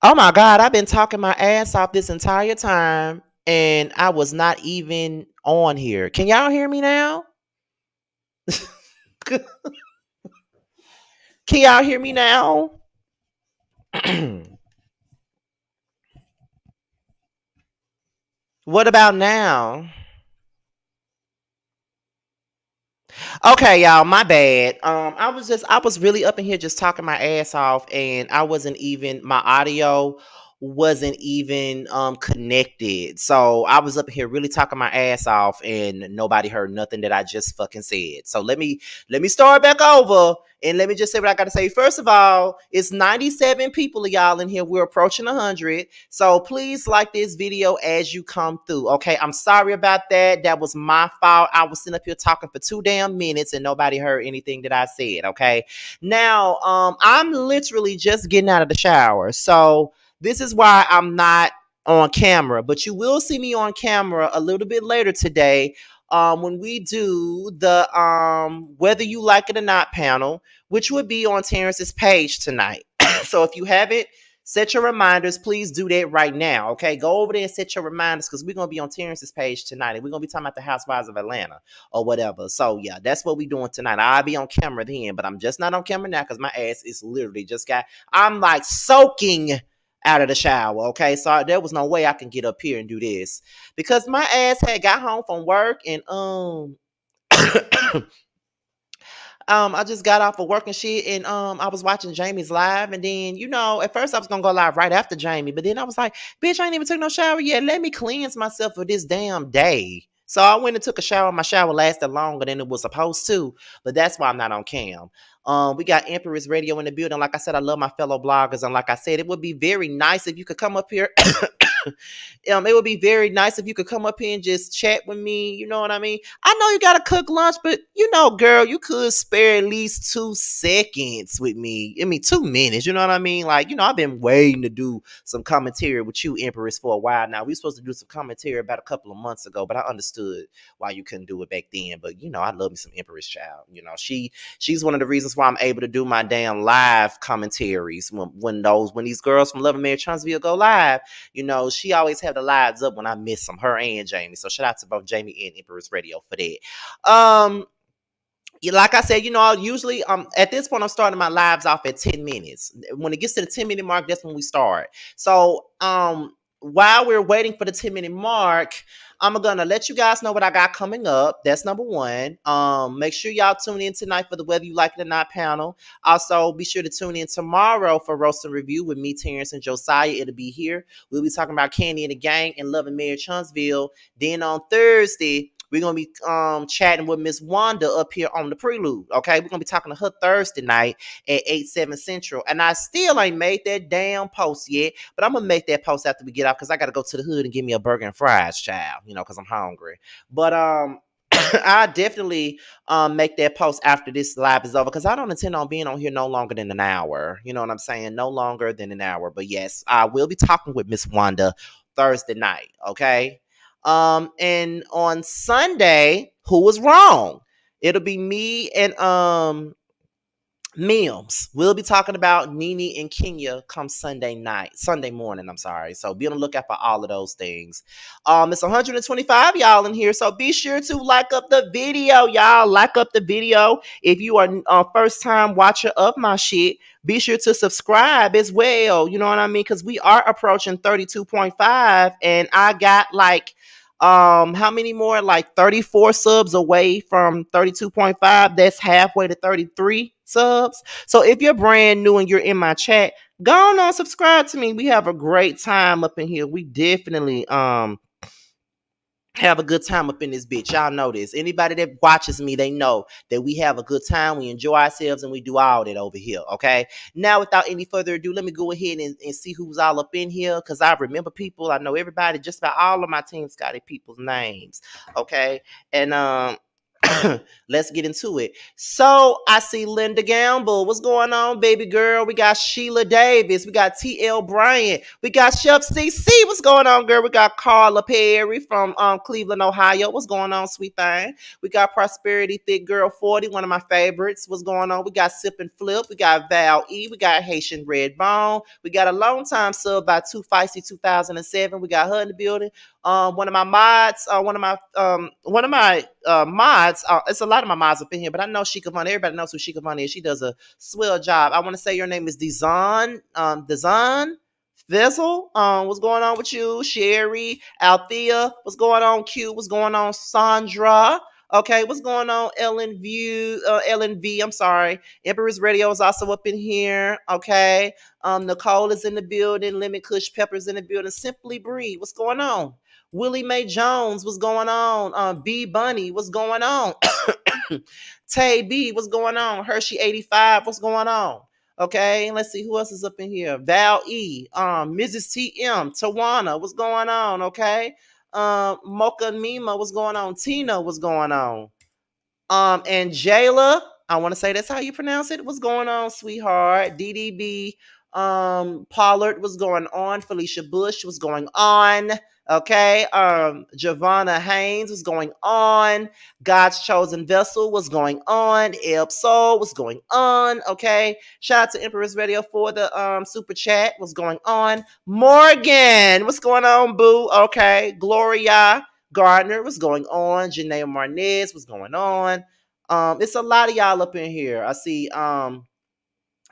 Oh my God, I've been talking my ass off this entire time and I was not even on here. Can y'all hear me now? Can y'all hear me now? What about now? Okay, y'all, my bad. I was really up in here just talking my ass off and I wasn't even my audio wasn't even connected. So I was up here really talking my ass off and nobody heard nothing that I just fucking said. So let me start back over and let me just say what I got to say. First of all, it's 97 people of y'all in here. We're approaching 100. So please like this video as you come through. Okay, I'm sorry about that. That was my fault. I was sitting up here talking for 2 damn minutes and nobody heard anything that I said. Okay, now I'm literally just getting out of the shower. So this is why I'm not on camera, but you will see me on camera a little bit later today when we do the whether you like it or not panel, which would be on Terrence's page tonight. So if you haven't set your reminders, please do that right now. Okay, go over there and set your reminders because we're gonna be on Terrence's page tonight and we're gonna be talking about the Housewives of Atlanta or whatever. So yeah, that's what we're doing tonight. I'll be on camera then, but I'm just not on camera now because my ass is literally just got I'm like soaking out of the shower. Okay, so there was no way I can get up here and do this because my ass had got home from work and I just got off of work and shit, and I was watching Jamie's live, and then at first I was gonna go live right after Jamie, but then I was like, bitch, I ain't even took no shower yet. Let me cleanse myself for this damn day. So I went and took a shower. My shower lasted longer than it was supposed to, but that's why I'm not on cam. We got Empress Radio in the building. Like I said, I love my fellow bloggers, and like I said, it would be very nice if you could come up here. It would be very nice if you could come up here and just chat with me. You know what I mean? I know you gotta cook lunch, but girl, you could spare at least 2 seconds with me. I mean, 2 minutes. You know what I mean? Like, I've been waiting to do some commentary with you, Empress, for a while now. We were supposed to do some commentary about a couple of months ago, but I understood why you couldn't do it back then. But I love me some Empress child. She's one of the reasons why I'm able to do my damn live commentaries when these girls from Love and Marriage Huntsville go live. She always have the lives up when I miss them, her and Jamie. So shout out to both Jamie and Empress Radio for that. Like I said, usually at this point I'm starting my lives off at 10 minutes. When it gets to the 10-minute mark, that's when we start. So while we're waiting for the 10-minute mark, I'm gonna let you guys know what I got coming up. That's number one. Make sure y'all tune in tonight for the Whether You Like It or Not panel. Also, be sure to tune in tomorrow for Roast and Review with me, Terrence, and Josiah. It'll be here. We'll be talking about Candy and the Gang and Love and Marriage Huntsville. Then on Thursday, we're gonna be chatting with Miss Wanda up here on the Prelude. Okay, we're gonna be talking to her Thursday night at 8/7 Central. And I still ain't made that damn post yet, but I'm gonna make that post after we get off because I gotta go to the hood and get me a burger and fries, child. Because I'm hungry. But I definitely make that post after this live is over because I don't intend on being on here no longer than an hour. You know what I'm saying? No longer than an hour. But yes, I will be talking with Miss Wanda Thursday night. Okay. And on Sunday, who was wrong? It'll be me and Mims. We'll be talking about Nene and Kenya come Sunday morning. I'm sorry. So be on the lookout for all of those things. It's 125 y'all in here, so be sure to like up the video, y'all. Like up the video. If you are a first time watcher of my shit, be sure to subscribe as well. You know what I mean? Because we are approaching 32.5, and I got like how many more? Like 34 subs away from 32.5. That's halfway to 33 subs. So if you're brand new and you're in my chat, go on subscribe to me. We have a great time up in here. We definitely have a good time up in this bitch. Y'all know this. Anybody that watches me, they know that we have a good time. We enjoy ourselves and we do all that over here. Okay. Now, without any further ado, let me go ahead and see who's all up in here because I remember people. I know everybody, just about all of my Team Scotty people's names. Okay. And let's get into it. So I see Linda Gamble. What's going on, baby girl? We got Sheila Davis. We got TL Bryant. We got Chef CC. What's going on, girl? We got Carla Perry from Cleveland, Ohio. What's going on, sweet thing? We got Prosperity Thick Girl 40, one of my favorites. What's going on? We got Sip and Flip. We got Val E. We got Haitian Red Bone. We got a long time sub by Too Feisty 2007. We got her in the building. One of my mods, mods. It's a lot of my mods up in here, but I know Sheikah Von. Everybody knows who Sheikah Von is. She does a swell job. I want to say your name is Dizon. Dizon Vessel. What's going on with you? Sherry, Althea. What's going on? Q. What's going on? Sandra. Okay, what's going on? Ellen View, Ellen V. I'm sorry. Empress Radio is also up in here. Okay. Nicole is in the building. Lemon Kush Peppers in the building. Simply Breed. What's going on? Willie Mae Jones, what's going on? B Bunny, what's going on? Tay B, what's going on? Hershey 85, what's going on? Okay, let's see who else is up in here. Val E, Mrs. TM, Tawana, what's going on? Okay, Mocha Mima, what's going on? Tina, what's going on? And Jayla, I want to say that's how you pronounce it. What's going on, sweetheart? DDB, Pollard, what's going on? Felicia Bush, what's going on? Okay, Giovanna Haynes, what's going on? God's Chosen Vessel, what's going on? Eb Soul, what's going on? Okay, shout out to Empress Radio for the super chat, what's going on? Morgan, what's going on, boo? Okay, Gloria Gardner, what's going on? Janae Marnez, what's going on? It's a lot of y'all up in here. I see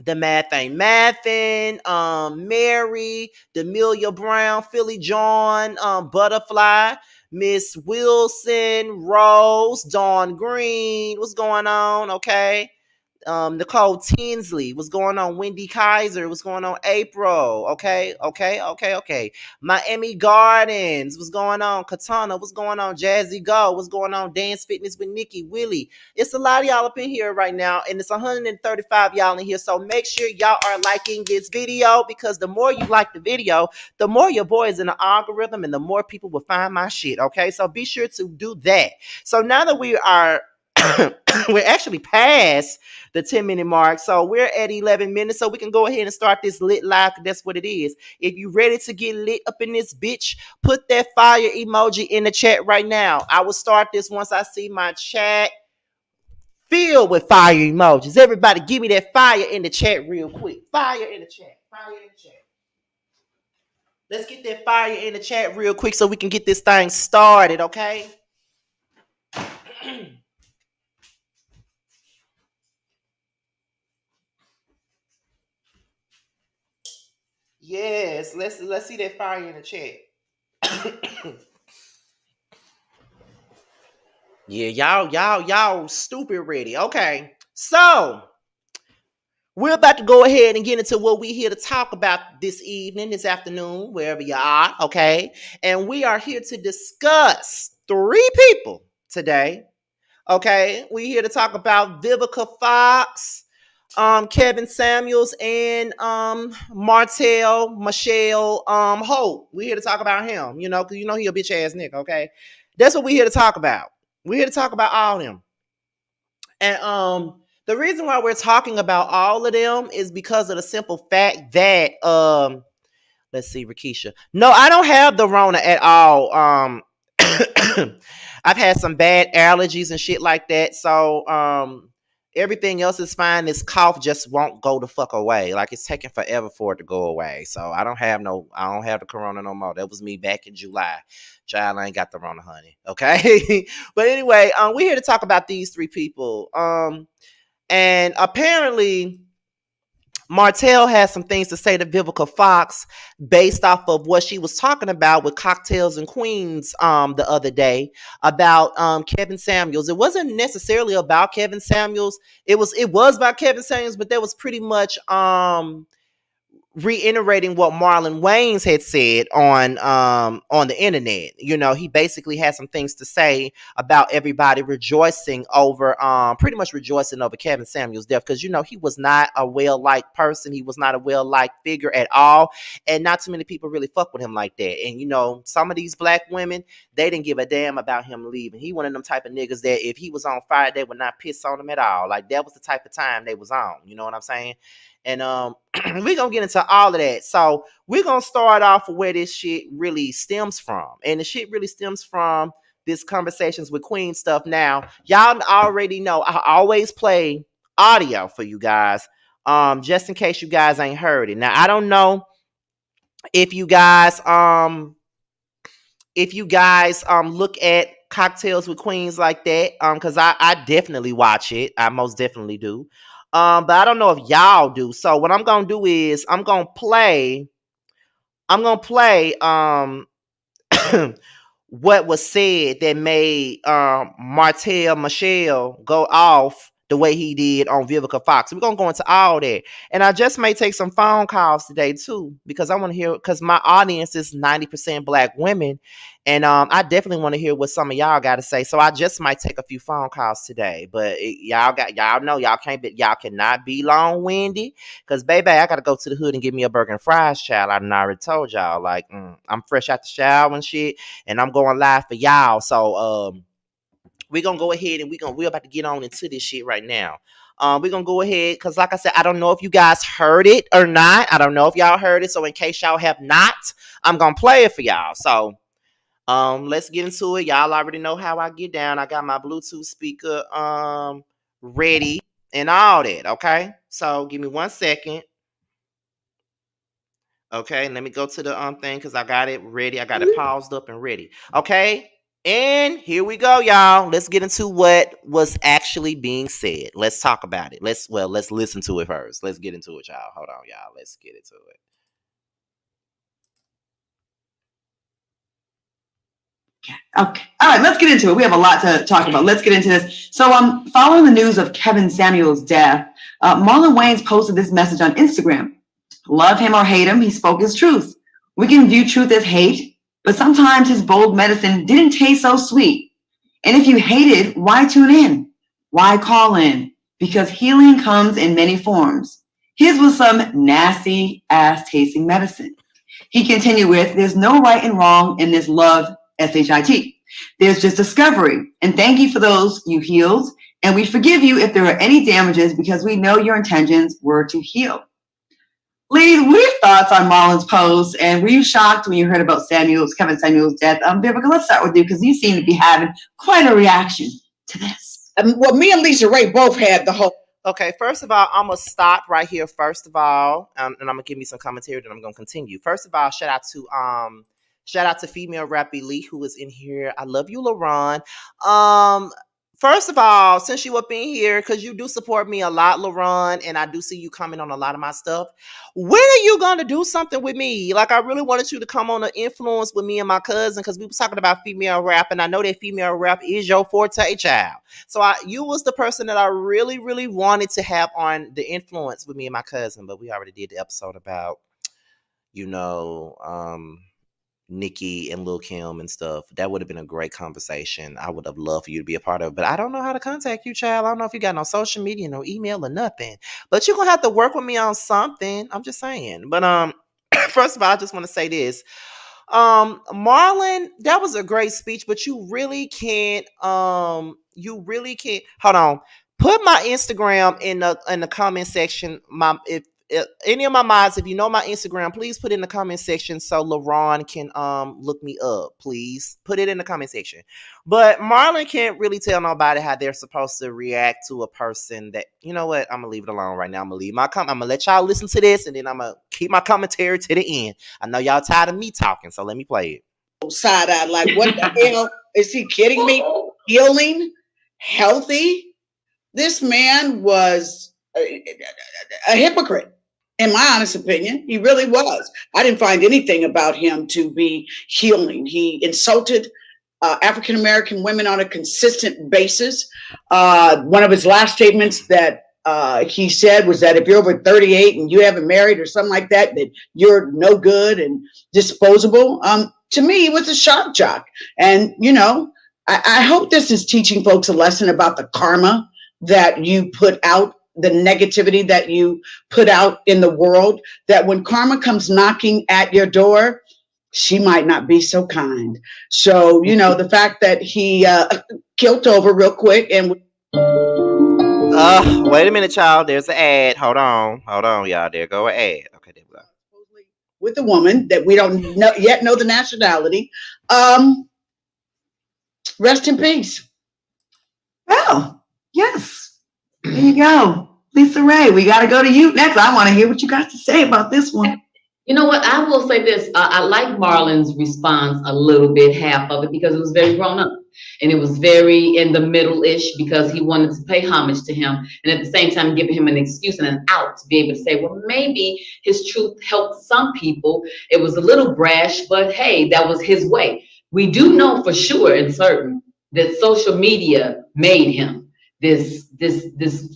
the Math Ain't Mathin, Mary, Demelia Brown, Philly John, Butterfly, Miss Wilson, Rose, Dawn Green, what's going on? Okay. Nicole Tinsley, what's going on? Wendy Kaiser, what's going on? April, okay. Miami Gardens, what's going on? Katana, what's going on? Jazzy Go, what's going on? Dance Fitness with Nikki, Willie. It's a lot of y'all up in here right now, and it's 135 y'all in here. So make sure y'all are liking this video, because the more you like the video, the more your boy is in the algorithm, and the more people will find my shit. Okay, so be sure to do that. So now that we are we're actually past the 10-minute mark, so we're at 11 minutes, so we can go ahead and start this lit live. That's what it is. If you ready to get lit up in this bitch, put that fire emoji in the chat right now. I will start this once I see my chat filled with fire emojis. Everybody give me that fire in the chat real quick. Fire in the chat. Let's get that fire in the chat real quick so we can get this thing started, okay? Yes, let's see that fire in the chat. Yeah, y'all stupid ready. Okay. So we're about to go ahead and get into what we're here to talk about this evening, this afternoon, wherever you are, okay? And we are here to discuss 3 people today, okay? We're here to talk about Vivica Fox, Kevin Samuels, and Martell Michelle Holt. We're here to talk about him, because he a bitch ass nigga, okay? That's what we're here to talk about. We're here to talk about all of them. And the reason why we're talking about all of them is because of the simple fact that let's see, Rakisha. No, I don't have the Rona at all. I've had some bad allergies and shit like that, so everything else is fine. This cough just won't go the fuck away. Like, it's taking forever for it to go away. So I don't have the corona no more. That was me back in July. Child, I ain't got the corona, honey. Okay. But anyway, we're here to talk about these 3 people. And apparently Martell has some things to say to Vivica Fox based off of what she was talking about with Cocktails and Queens the other day about Kevin Samuels. It wasn't necessarily about Kevin Samuels. It was about Kevin Samuels, but that was pretty much reiterating what Marlon Wayans had said on the internet. You know, he basically had some things to say about everybody rejoicing over pretty much rejoicing over Kevin Samuels' death, because you know he was not a well-liked person, he was not a well-liked figure at all, and not too many people really fuck with him like that. And you know, some of these black women, they didn't give a damn about him leaving. He one of them type of niggas that if he was on fire, they would not piss on him at all. Like that was the type of time they was on. You know what I'm saying? And we're gonna get into all of that. So we're gonna start off with where this shit really stems from. And the shit really stems from this conversations with Queen stuff. Now, y'all already know I always play audio for you guys. Just in case you guys ain't heard it. Now, I don't know if you guys look at Cocktails with Queens like that, because I definitely watch it. I most definitely do. But I don't know if y'all do. So what I'm gonna do is I'm gonna play what was said that made Martell Michelle go off the way he did on Vivica Fox. We're gonna go into all that. And I just may take some phone calls today too, because I want to hear, because my audience is 90% black women. And I definitely want to hear what some of y'all got to say. So I just might take a few phone calls today. But y'all know y'all cannot be long winded, because baby, I gotta go to the hood and get me a burger and fries, child. I done already told y'all, like I'm fresh out the shower and shit, and I'm going live for y'all. So we're gonna go ahead and we're about to get on into this shit right now. We're gonna go ahead, because like I said, I don't know if you guys heard it or not. I don't know if y'all heard it. So in case y'all have not, I'm gonna play it for y'all. So let's get into it. Y'all already know how I get down. I got my Bluetooth speaker ready and all that. Okay. So give me 1 second. Okay, let me go to the thing, because I got it ready. I got it paused up and ready. Okay. And here we go, y'all. Let's get into what was actually being said. Let's talk about it. Let's listen to it first. Let's get into it, y'all. Hold on, y'all. Let's get into it. Okay. All right, let's get into it. We have a lot to talk about. Let's get into this. So, following the news of Kevin Samuels' death, Marlon Wayans posted this message on Instagram. Love him or hate him, he spoke his truth. We can view truth as hate, but sometimes his bold medicine didn't taste so sweet. And if you hated, why tune in? Why call in? Because healing comes in many forms. His was some nasty ass tasting medicine. He continued with, there's no right and wrong in this love, SHIT. There's just discovery. And thank you for those you healed. And we forgive you if there are any damages, because we know your intentions were to heal. Ladies, what are your thoughts on Marlon's post? And were you shocked when you heard about Kevin Samuels' death? Vivica, let's start with you, because you seem to be having quite a reaction to this. Well, me and Lisa Ray both had the whole. Okay, first of all, I'm gonna stop right here. First of all, and I'm gonna give me some commentary, then I'm gonna continue. First of all, shout out to female rap elite who is in here. I love you, LaRon. First of all, since you up in here, because you do support me a lot, LaRon, and I do see you comment on a lot of my stuff. When are you gonna do something with me? Like, I really wanted you to come on an influence with me and my cousin, because we was talking about female rap, and I know that female rap is your forte, child. So you was the person that I really, really wanted to have on the influence with me and my cousin, but we already did the episode about, you know, Nikki and Lil Kim and stuff. That would have been a great conversation. I would have loved for you to be a part of it, but I don't know how to contact you, child. I don't know if you got no social media, no email or nothing, but you're gonna have to work with me on something. I'm just saying. But first of all, I just want to say this. Marlon, that was a great speech, but you really can't hold on. Put my Instagram in the comment section. If any of my mods, if you know my Instagram, please put it in the comment section so LaRon can look me up. Please put it in the comment section. But Marlon can't really tell nobody how they're supposed to react to a person that, you know what, I'm gonna leave it alone right now. I'm gonna let y'all listen to this, and then I'm gonna keep my commentary to the end. I know y'all tired of me talking, so let me play it. Side eye, like, what the hell? Is he kidding me? Healing? Healthy? This man was a hypocrite. In my honest opinion, he really was. I didn't find anything about him to be healing. He insulted African-American women on a consistent basis. One of his last statements that he said was that if you're over 38 and you haven't married or something like that, that you're no good and disposable. To me, it was a shock jock. And, I hope this is teaching folks a lesson about the karma that you put out, the negativity that you put out in the world, that when karma comes knocking at your door, she might not be so kind. So, the fact that he killed over real quick and Wait a minute, child. There's an ad. Hold on, y'all. There go an ad. Okay, there we go. with a woman that we don't yet know the nationality. Rest in peace. Oh, yes. There you go. Lisa Ray, we got to go to you next. I want to hear what you got to say about this one. You know what? I will say this. I like Marlon's response a little bit, half of it, because it was very grown up. And it was very in the middle-ish because he wanted to pay homage to him. And at the same time, giving him an excuse and an out to be able to say, well, maybe his truth helped some people. It was a little brash, but hey, that was his way. We do know for sure and certain that social media made him this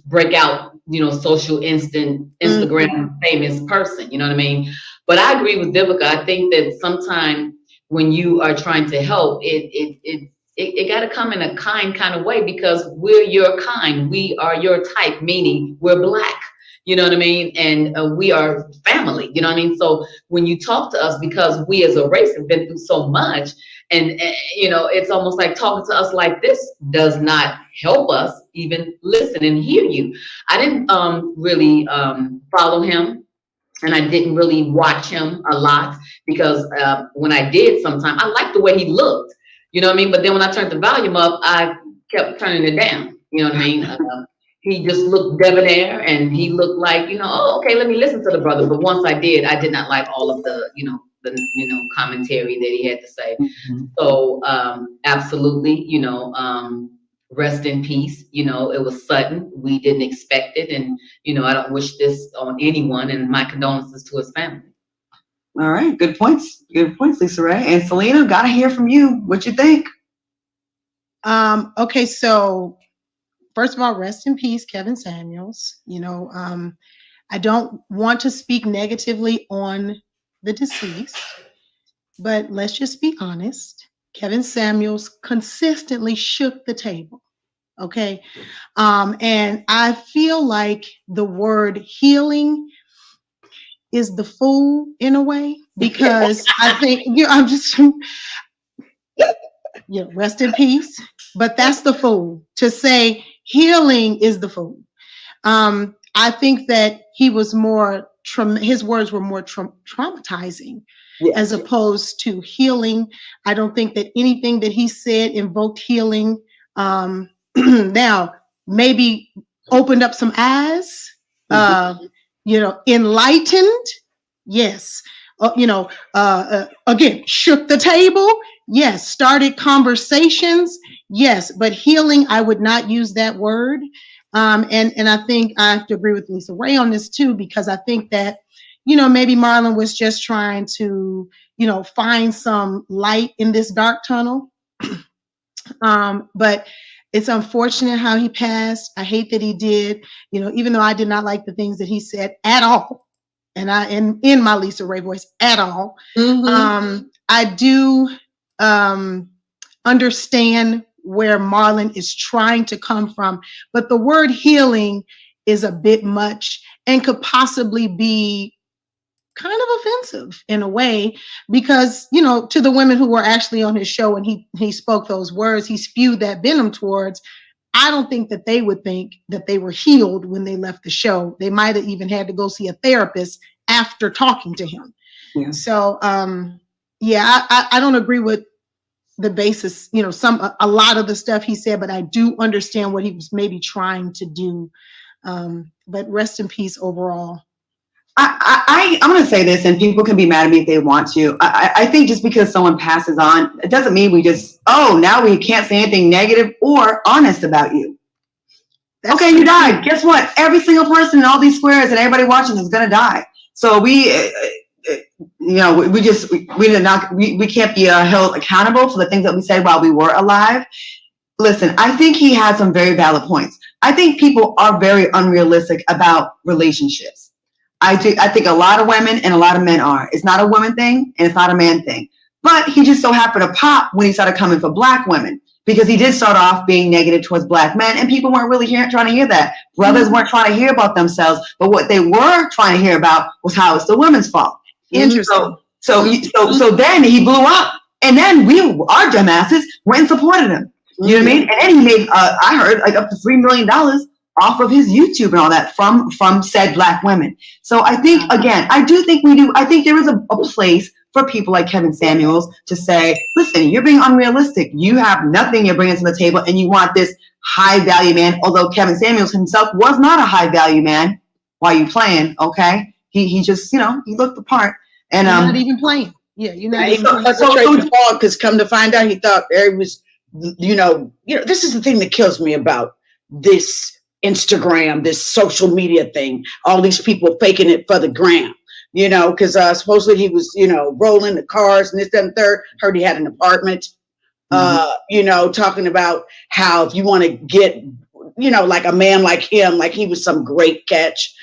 breakout, social Instagram famous person. You know what I mean? But I agree with Vivica. I think that sometimes when you are trying to help, it got to come in a kind of way because we're your kind. We are your type, meaning we're Black. You know what I mean? And we are family. You know what I mean? So when you talk to us, because we as a race have been through so much, and it's almost like talking to us like this does not help us even listen and hear you. I didn't really follow him. And I didn't really watch him a lot because when I did sometime, I liked the way he looked, you know what I mean? But then when I turned the volume up, I kept turning it down, you know what I mean? He just looked debonair and he looked like, oh, okay, let me listen to the brother. But once I did not like all of the, the commentary that he had to say. Mm-hmm. So absolutely, rest in peace. It was sudden. We didn't expect it. And, I don't wish this on anyone, and my condolences to his family. All right. Good points. Good points, Lisa Ray. And Selena, got to hear from you. What you think? Okay. So first of all, rest in peace, Kevin Samuels. I don't want to speak negatively on the deceased, but let's just be honest. Kevin Samuels consistently shook the table. Okay. And I feel like the word healing is the fool in a way, because I think, I'm just, rest in peace. But that's the fool. To say healing is the fool. I think that he was more, his words were more traumatizing. Yes. As opposed to healing. I don't think that anything that he said invoked healing. Now, maybe opened up some eyes, enlightened. Yes. Again, shook the table. Yes. Started conversations. Yes. But healing, I would not use that word. And I think I have to agree with Lisa Ray on this too, because I think that, maybe Marlon was just trying to, find some light in this dark tunnel. But it's unfortunate how he passed. I hate that he did, even though I did not like the things that he said at all. And in my Lisa Ray voice at all. Mm-hmm. I do understand where Marlon is trying to come from, but the word healing is a bit much and could possibly be kind of offensive in a way, because, to the women who were actually on his show and he spoke those words, he spewed that venom towards, I don't think that they would think that they were healed when they left the show. They might have even had to go see a therapist after talking to him. Yeah. So, I don't agree with the basis, a lot of the stuff he said, but I do understand what he was maybe trying to do. But rest in peace overall. I'm going to say this, and people can be mad at me if they want to. I think just because someone passes on, it doesn't mean we just, now we can't say anything negative or honest about you. That's okay, true. You died. Guess what? Every single person in all these squares and everybody watching is going to die. So we can't be held accountable for the things that we said while we were alive. Listen, I think he had some very valid points. I think people are very unrealistic about relationships. I think a lot of women and a lot of men are. It's not a woman thing and it's not a man thing. But he just so happened to pop when he started coming for black women, because he did start off being negative towards black men, and people weren't really trying to hear that. Brothers weren't trying to hear about themselves, but what they were trying to hear about was how it's the women's fault. Interesting. So then he blew up, and then our dumbasses went and supported him. You know what I mean? And then he made, I heard, like up to $3 million off of his YouTube and all that from said black women. So I think, again, I do think we do. I think there is a place for people like Kevin Samuels to say, listen, you're being unrealistic. You have nothing you're bringing to the table, and you want this high value man. Although Kevin Samuels himself was not a high value man. Why are you playing? Okay. He just, he looked the part. And you're not even playing. Yeah, you're not even playing. Because come to find out, he thought it was, this is the thing that kills me about this Instagram, this social media thing. All these people faking it for the gram. Because supposedly he was, rolling the cars and this, that, and third. Heard he had an apartment, talking about how if you want to get, like a man like him, like he was some great catch.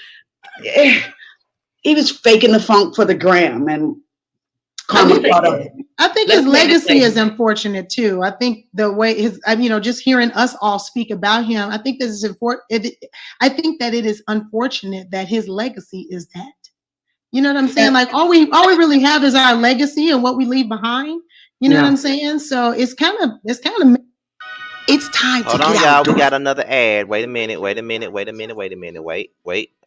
He was faking the funk for the gram, and I think his legacy is unfortunate too. I think the way just hearing us all speak about him, I think this is important. I think that it is unfortunate that his legacy is that. You know what I'm saying? Like all we really have is our legacy and what we leave behind. You know what I'm saying? So it's kind of. It's time Hold to on, get y'all. out. We got another ad. Wait a minute. Wait.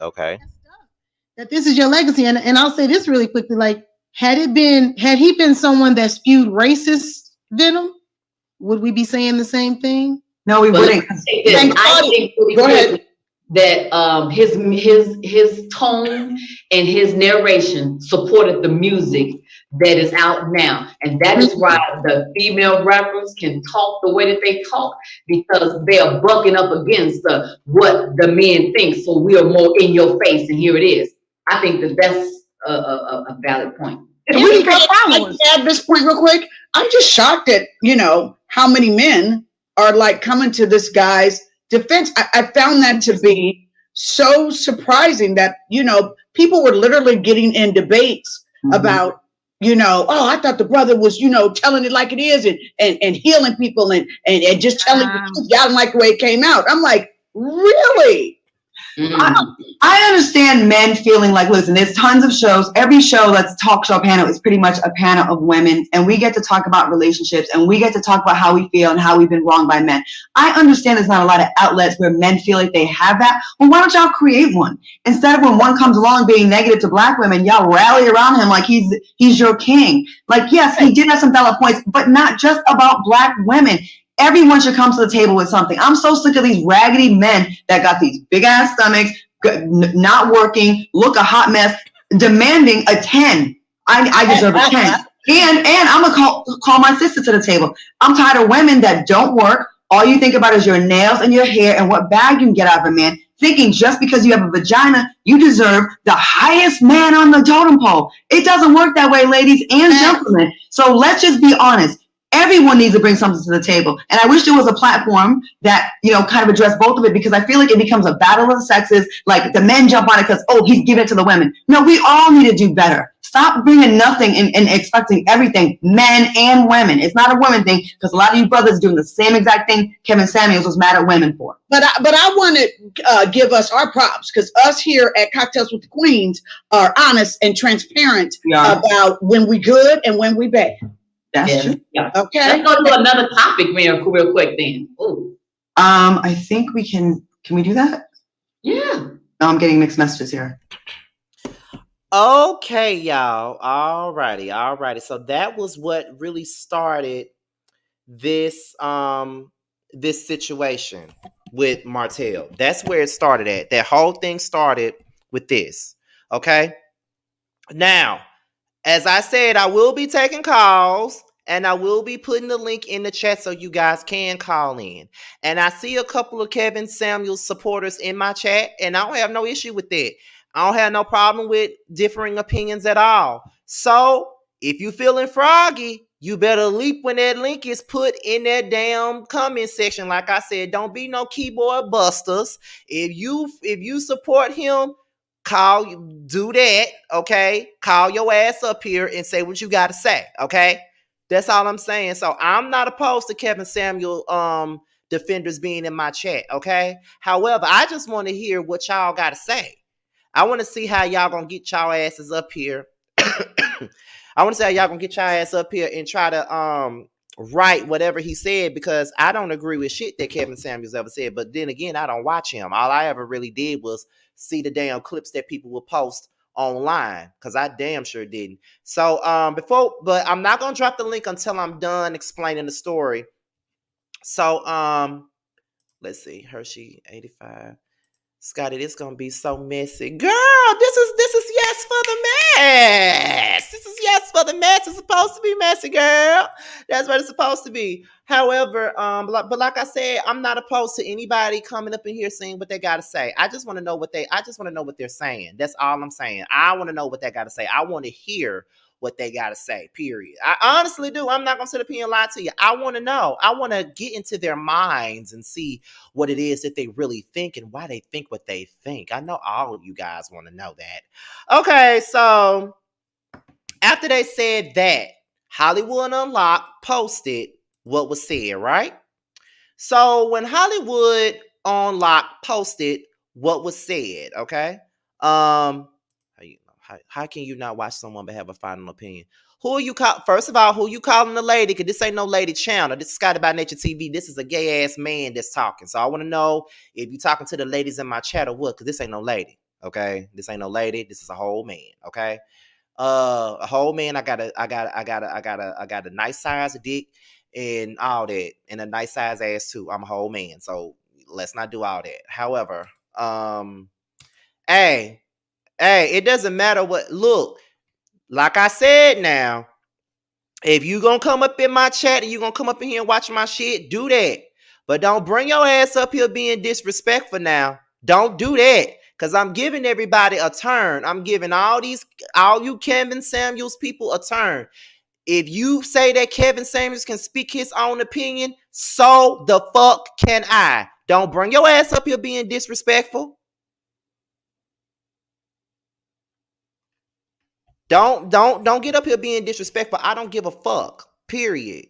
Okay. That this is your legacy, and I'll say this really quickly. Like, had he been someone that spewed racist venom, would we be saying the same thing? No, we wouldn't. I think go ahead. That his tone and his narration supported the music that is out now, and that is why the female rappers can talk the way that they talk, because they are bucking up against what the men think. So we are more in your face, and here it is. I think that's a valid point. Can we add this point real quick? I'm just shocked at how many men are like coming to this guy's defense. I found that to be so surprising that people were literally getting in debates about I thought the brother was telling it like it is and healing people and just telling the truth. Y'all didn't like the way it came out. I'm like, really? I understand men feeling like, listen, there's tons of shows. Every show that's talk show panel is pretty much a panel of women, and we get to talk about relationships, and we get to talk about how we feel and how we've been wronged by men. I understand there's not a lot of outlets where men feel like they have that. Well, why don't y'all create one? Instead of when one comes along being negative to black women, y'all rally around him like he's your king. Like, yes, he did have some valid points, but not just about black women. Everyone should come to the table with something. I'm so sick of these raggedy men that got these big ass stomachs, not working, look a hot mess, demanding a 10. I deserve a 10. And I'm gonna call my sister to the table. I'm tired of women that don't work. All you think about is your nails and your hair and what bag you can get out of a man, thinking just because you have a vagina, you deserve the highest man on the totem pole. It doesn't work that way, ladies and gentlemen. So let's just be honest. Everyone needs to bring something to the table. And I wish there was a platform that, kind of addressed both of it, because I feel like it becomes a battle of the sexes. Like the men jump on it because, he's giving it to the women. No, we all need to do better. Stop bringing nothing and expecting everything, men and women. It's not a women thing, because a lot of you brothers doing the same exact thing Kevin Samuels was mad at women for. But I want to give us our props, because us here at Cocktails with the Queens are honest and transparent about when we good and when we bad. That's true. Yeah. Okay. Let's go to another topic real quick then. Ooh. I think we can we do that? Yeah. No, I'm getting mixed messages here. Okay, y'all. Alrighty. So that was what really started this this situation with Martell. That's where it started at. That whole thing started with this. Okay. Now, as I said, I will be taking calls, and I will be putting the link in the chat so you guys can call in. And I see a couple of Kevin Samuels supporters in my chat, and I don't have no issue with that. I don't have no problem with differing opinions at all. So if you feeling froggy, You better leap when that link is put in that damn comment section. Like I said, don't be no keyboard busters. If you support him, do that, okay? Call your ass up here and say what you got to say, okay? That's all I'm saying. So I'm not opposed to Kevin Samuel defenders being in my chat, okay? However, I just want to hear what y'all got to say. I want to see how y'all gonna get y'all asses up here. I want to see how y'all gonna get y'all ass up here and try to write whatever he said, because I don't agree with shit that Kevin Samuels ever said. But then again, I don't watch him. All I ever really did was see the damn clips that people would post online, because I damn sure didn't. So but I'm not gonna drop the link until I'm done explaining the story. So let's see, Hershey 85. Scotty, this gonna be so messy. Girl, this is yes for the mess. This is yes for the mess. It's supposed to be messy, girl. That's what it's supposed to be. However, but like I said, I'm not opposed to anybody coming up in here saying what they gotta say. I just want to know what they're saying. That's all I'm saying. I want to know what they gotta say. I want to hear what they gotta say, period. I honestly do. I'm not gonna sit up here and lie to you. I want to know. I want to get into their minds and see what it is that they really think and why they think what they think. I know all of you guys want to know that. Okay, so after they said that, Hollywood Unlocked posted what was said, right? So when Hollywood Unlocked posted what was said, okay? How can you not watch someone but have a final opinion? First of all, who you calling the lady? Because this ain't no lady channel. This is Scotty by Nature TV. This is a gay ass man that's talking. So I want to know if you talking to the ladies in my chat or what, because this ain't no lady. Okay? This ain't no lady. This is a whole man. Okay? A whole man. I got a nice size dick and all that, and a nice size ass too. I'm a whole man. So let's not do all that. However, hey, it doesn't matter what. Look, like I said now, if you gonna come up in my chat and you gonna come up in here and watch my shit, do that. But don't bring your ass up here being disrespectful now. Don't do that. Cause I'm giving everybody a turn. I'm giving all you Kevin Samuels people a turn. If you say that Kevin Samuels can speak his own opinion, so the fuck can I. Don't bring your ass up here being disrespectful. Don't get up here being disrespectful. I don't give a fuck. Period.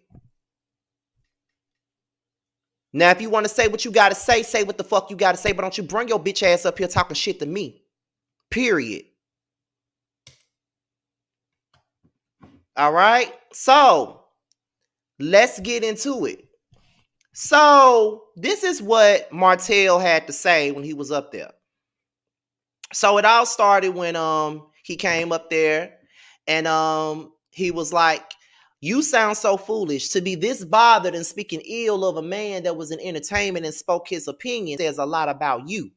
Now, if you want to say what you got to say what the fuck you got to say, but don't you bring your bitch ass up here talking shit to me. Period. All right? So, let's get into it. So, this is what Martell had to say when he was up there. So, it all started when he came up there and he was like, you sound so foolish to be this bothered and speaking ill of a man that was in entertainment and spoke his opinion. Says a lot about you.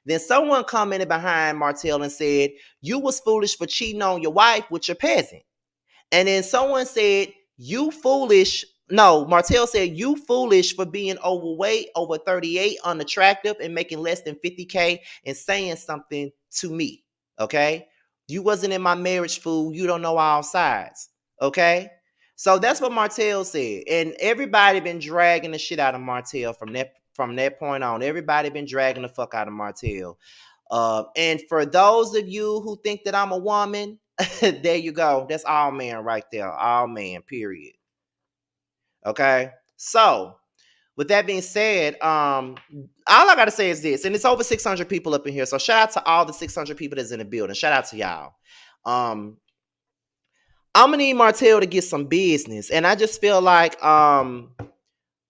Then someone commented behind Martell and said, you was foolish for cheating on your wife with your peasant. And then someone said, you foolish. No, Martell said, you foolish for being overweight, over 38, unattractive, and making less than 50K and saying something to me. Okay? You wasn't in my marriage, fool. You don't know all sides. Okay? So that's what Martell said. And everybody been dragging the shit out of Martell from that point on. Everybody been dragging the fuck out of Martell. And for those of you who think that I'm a woman, there you go. That's all man right there. All man, period. Okay. So with that being said, all I gotta say is this, and it's over 600 people up in here. So shout out to all the 600 people that's in the building. Shout out to y'all. I'm gonna need Martell to get some business. And I just feel like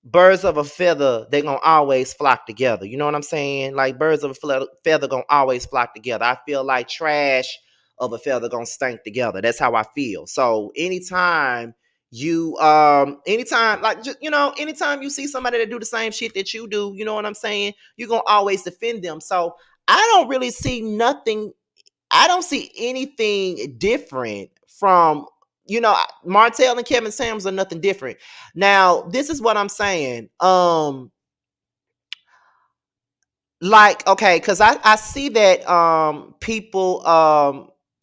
birds of a feather, they gonna always flock together. You know what I'm saying? Like birds of a feather gonna always flock together. I feel like trash of a feather gonna stink together. That's how I feel. So anytime anytime you see somebody that do the same shit that you do, you know what I'm saying, you're gonna always defend them. So I don't really see nothing. I don't see anything different from, Martell and Kevin Samuels are nothing different. Now, this is what I'm saying. Like, okay, because I see that people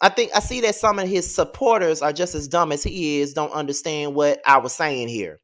I think I see that some of his supporters are just as dumb as he is, don't understand what I was saying here.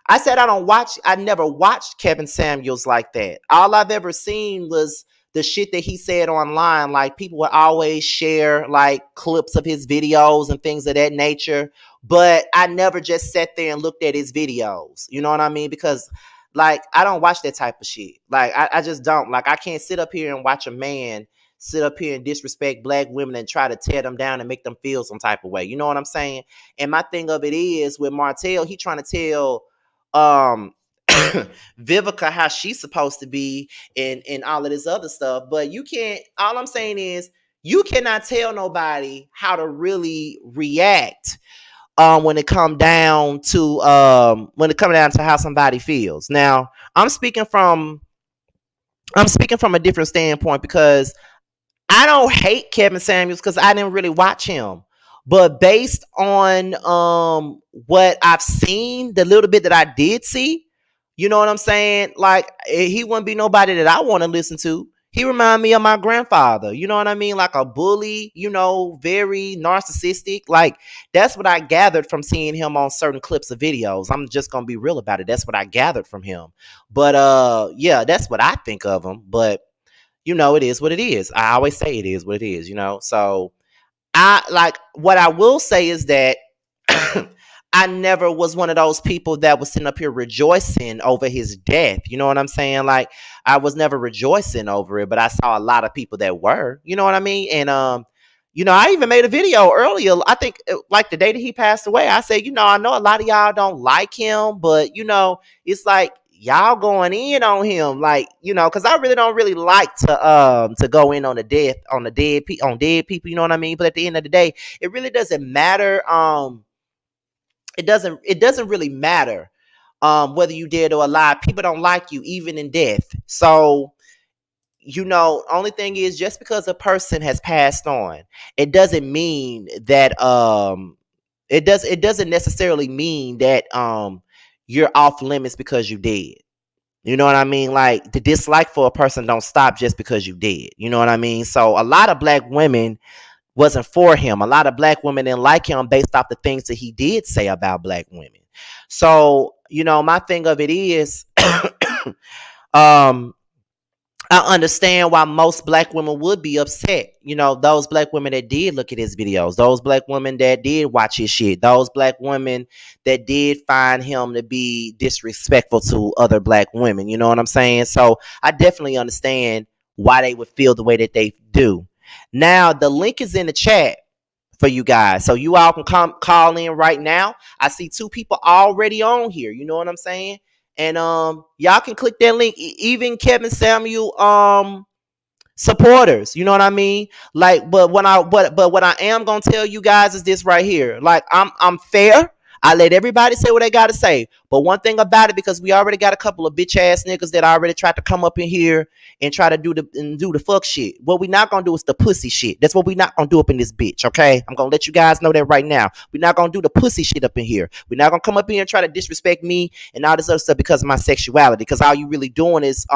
I said I never watched Kevin Samuels like that. All I've ever seen was the shit that he said online. Like people would always share like clips of his videos and things of that nature. But I never just sat there and looked at his videos. You know what I mean? Because like I don't watch that type of shit. Like I just don't. Like I can't sit up here and watch a man sit up here and disrespect black women and try to tear them down and make them feel some type of way. You know what I'm saying? And my thing of it is with Martell, he trying to tell um Vivica how she's supposed to be and all of this other stuff. But you can't, all I'm saying is you cannot tell nobody how to really react when it come down to how somebody feels. Now, I'm speaking from a different standpoint because I don't hate Kevin Samuels because I didn't really watch him. But based on what I've seen, the little bit that I did see, you know what I'm saying? Like he wouldn't be nobody that I want to listen to. He remind me of my grandfather. You know what I mean? Like a bully, you know, very narcissistic. Like that's what I gathered from seeing him on certain clips of videos. I'm just gonna be real about it. That's what I gathered from him. But yeah, that's what I think of him. But you know, it is what it is. I always say it is what it is, you know. So I like what I will say is that I never was one of those people that was sitting up here rejoicing over his death. You know what I'm saying? Like I was never rejoicing over it, but I saw a lot of people that were. You know what I mean? And you know, I even made a video earlier. I think like the day that he passed away, I said, you know, I know a lot of y'all don't like him, but you know, it's like y'all going in on him, like you know, because I really don't really like to go in on the death on the on dead people. You know what I mean? But at the end of the day, it really doesn't matter. It doesn't really matter whether you dead or alive. People don't like you even in death. So you know, only thing is just because a person has passed on, it doesn't mean that it doesn't necessarily mean that you're off limits because you dead. You know what I mean? Like the dislike for a person don't stop just because you dead. You know what I mean? So a lot of black women wasn't for him. A lot of black women didn't like him based off the things that he did say about black women. So, you know, my thing of it is um I understand why most black women would be upset. You know, those black women that did look at his videos, those black women that did watch his shit, those black women that did find him to be disrespectful to other black women. You know what I'm saying? So I definitely understand why they would feel the way that they do. Now, the link is in the chat for you guys. So you all can come call in right now. I see two people already on here. You know what I'm saying? And y'all can click that link. Even Kevin Samuel supporters, you know what I mean? Like, but what I am gonna tell you guys is this right here. Like, I'm fair. I let everybody say what they gotta say. But one thing about it, because we already got a couple of bitch ass niggas that already tried to come up in here and try to do the fuck shit. What we not gonna do is the pussy shit. That's what we not gonna do up in this bitch, okay? I'm gonna let you guys know that right now. We're not gonna do the pussy shit up in here. We're not gonna come up here and try to disrespect me and all this other stuff because of my sexuality. Because all you really doing is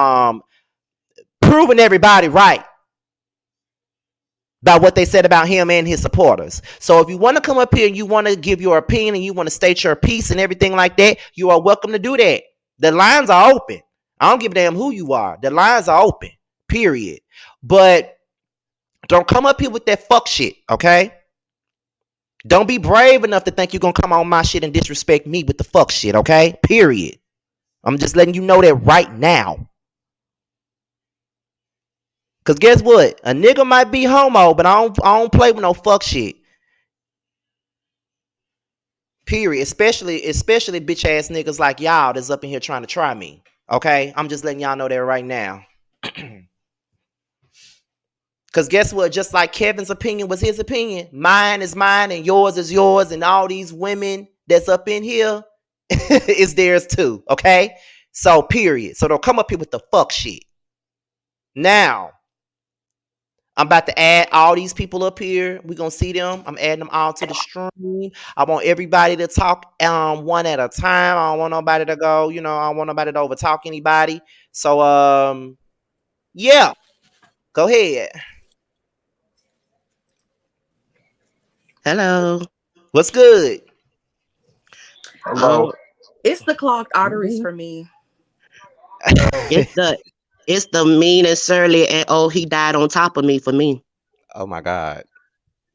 proving everybody right about what they said about him and his supporters. So if you want to come up here and you want to give your opinion and you want to state your piece and everything like that, you are welcome to do that. The lines are open. I don't give a damn who you are. The lines are open. Period. But don't come up here with that fuck shit, okay? Don't be brave enough to think you're going to come on my shit and disrespect me with the fuck shit, okay? Period. I'm just letting you know that right now. Cause guess what? A nigga might be homo, but I don't play with no fuck shit. Period. Especially bitch ass niggas like y'all that's up in here trying to try me. Okay? I'm just letting y'all know that right now. Cause guess what? Just like Kevin's opinion was his opinion, mine is mine and yours is yours, and all these women that's up in here is theirs too. Okay? So period. So don't come up here with the fuck shit. Now, I'm about to add all these people up here. We're gonna see them. I'm adding them all to the stream. I want everybody to talk one at a time. I don't want nobody to go, you know, I don't want nobody to over talk anybody. So yeah, go ahead. Hello. What's good? Hello. Um, It's the clogged arteries for me. it's the mean and surly and oh he died on top of me for me. Oh my God.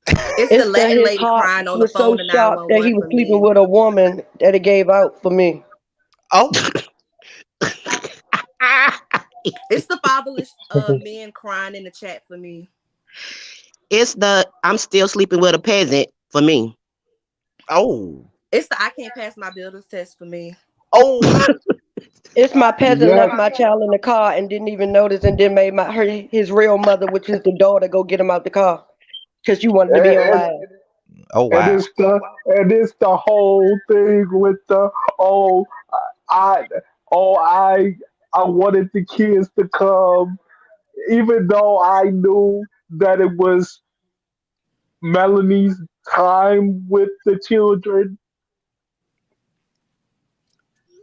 It's the It's that Latin his lady heart crying on the was so phone to sharp that he 911 was for sleeping me. with a woman that he gave out for me. Oh, It's the fatherless men crying in the chat for me. It's the I'm still sleeping with a peasant for me. oh, It's the I can't pass my builder's test for me. oh. It's my peasant Yes, left my child in the car and didn't even notice, and then made his real mother, which is the daughter, go get him out the car because you wanted to be on and, live. Oh and wow. it's the whole thing with the oh I I wanted the kids to come, even though I knew that it was Melanie's time with the children.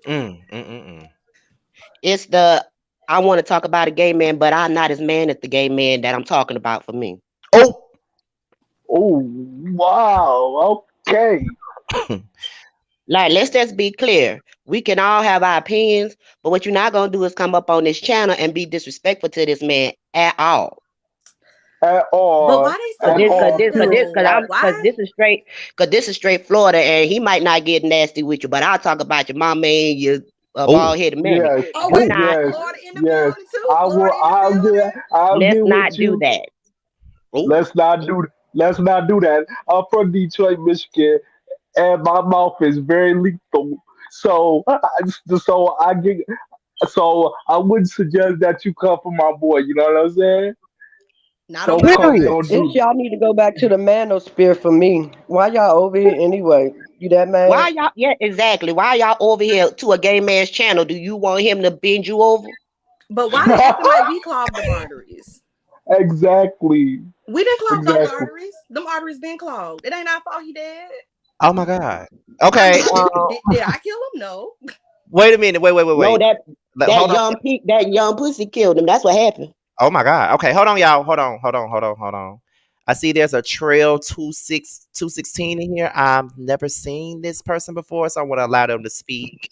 Mm. It's the I want to talk about a gay man, but I'm not as man as the gay man that I'm talking about for me. Oh. Oh wow, okay. Like, let's just be clear. We can all have our opinions, but what you're not gonna do is come up on this channel and be disrespectful to this man at all. At But all, why they Cause so at this, cause all. mad this, cause this, Period. cause though? I'm, cause Why? this is straight, cause this is straight Florida, and he might not get nasty with you, but I'll talk about your mama and your Oh. bald headed mammy. Yes, Oh, Do wait a not, minute. yes, Florida in the yes. building too. Florida in the I'll get building. I'll let's get with not do you. that. Oh. Let's not do that. I'm from Detroit, Michigan, and my mouth is very lethal. So I wouldn't suggest that you come for my boy. You know what I'm saying? Not on Don't my come. Period. Don't watch. It's do. y'all need to go back to the manosphere for me. Why y'all over here anyway? You that Why mad? y'all? Yeah, exactly. Why y'all over here to a gay man's channel? Do you want him to bend you over? But why they acting like we clogged the arteries? Exactly. We didn't clog those Exactly. arteries. Them arteries been clogged. It ain't our fault he dead. Oh my God. I Okay. mean, did I kill him? No. Wait a minute. No, Wait. Hold on. that young pussy killed him. That's what happened. Oh my God. Okay, hold on, y'all. Hold on. I see there's a trail 216 in here. I've never seen this person before, so I want to allow them to speak.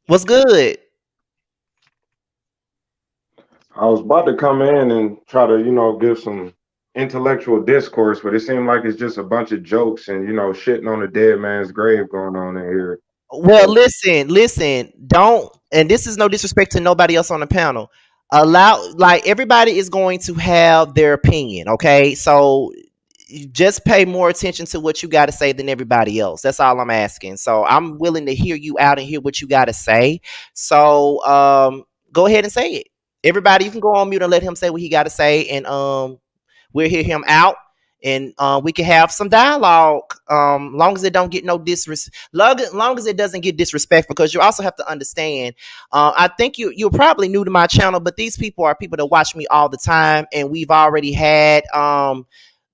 What's good? I was about to come in and try to, give some intellectual discourse, but it seemed like it's just a bunch of jokes and, shitting on the dead man's grave going on in here. Well, So listen. Don't, and this is no disrespect to nobody else on the panel. Allow, like, everybody is going to have their opinion, okay? So you just pay more attention to what you got to say than everybody else. That's all I'm asking. So I'm willing to hear you out and hear what you got to say. So go ahead and say it. Everybody, you can go on mute and let him say what he got to say, and we'll hear him out, and we can have some dialogue. Long as it don't get no disrespect, long as it doesn't get disrespectful, because you also have to understand. I think you're probably new to my channel, but these people are people that watch me all the time, and we've already had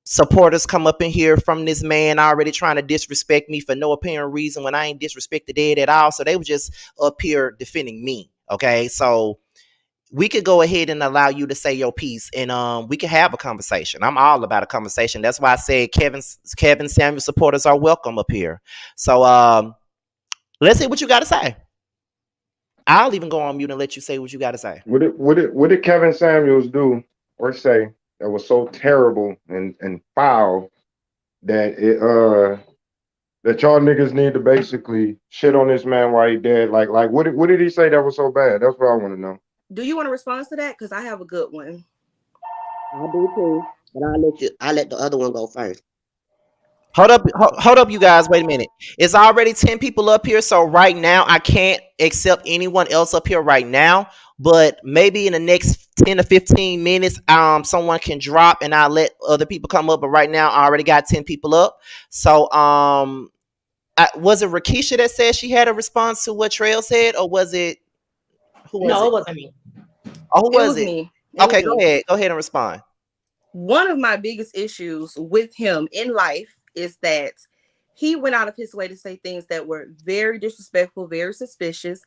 supporters come up in here from this man already trying to disrespect me for no apparent reason when I ain't disrespected dead at all. So they were just up here defending me. Okay, so we could go ahead and allow you to say your piece, and we can have a conversation. I'm all about a conversation. That's why I said Kevin Samuel supporters are welcome up here. So let's see what you got to say. I'll even go on mute and let you say what you got to say. what did Kevin Samuels do or say that was so terrible and foul that that y'all niggas need to basically shit on this man while he dead? Like what did he say that was so bad? That's what I want to know. Do you want to respond to that? Because I have a good one. I do too, but I'll let the other one go first. Hold up, you guys. Wait a minute. It's already 10 people up here, so right now I can't accept anyone else up here right now. But maybe in the next 10 to 15 minutes, someone can drop and I'll let other people come up. But right now, I already got 10 people up. So, was it Rakisha that said she had a response to what Trail said, or was it, who was No, it? it wasn't me. Oh, who It was was it? me. It was Okay, me. go ahead and respond. One of my biggest issues with him in life is that he went out of his way to say things that were very disrespectful, very suspicious.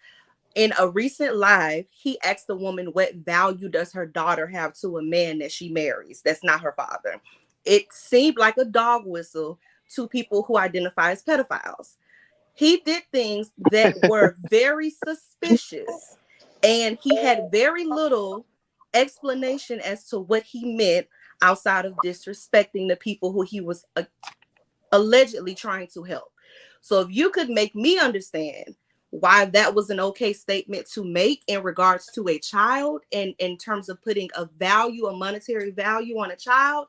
In a recent live, he asked the woman what value does her daughter have to a man that she marries that's not her father. It seemed like a dog whistle to people who identify as pedophiles. He did things that were very suspicious, and he had very little explanation as to what he meant outside of disrespecting the people who he was allegedly trying to help. So if you could make me understand why that was an okay statement to make in regards to a child and in terms of putting a value, a monetary value on a child,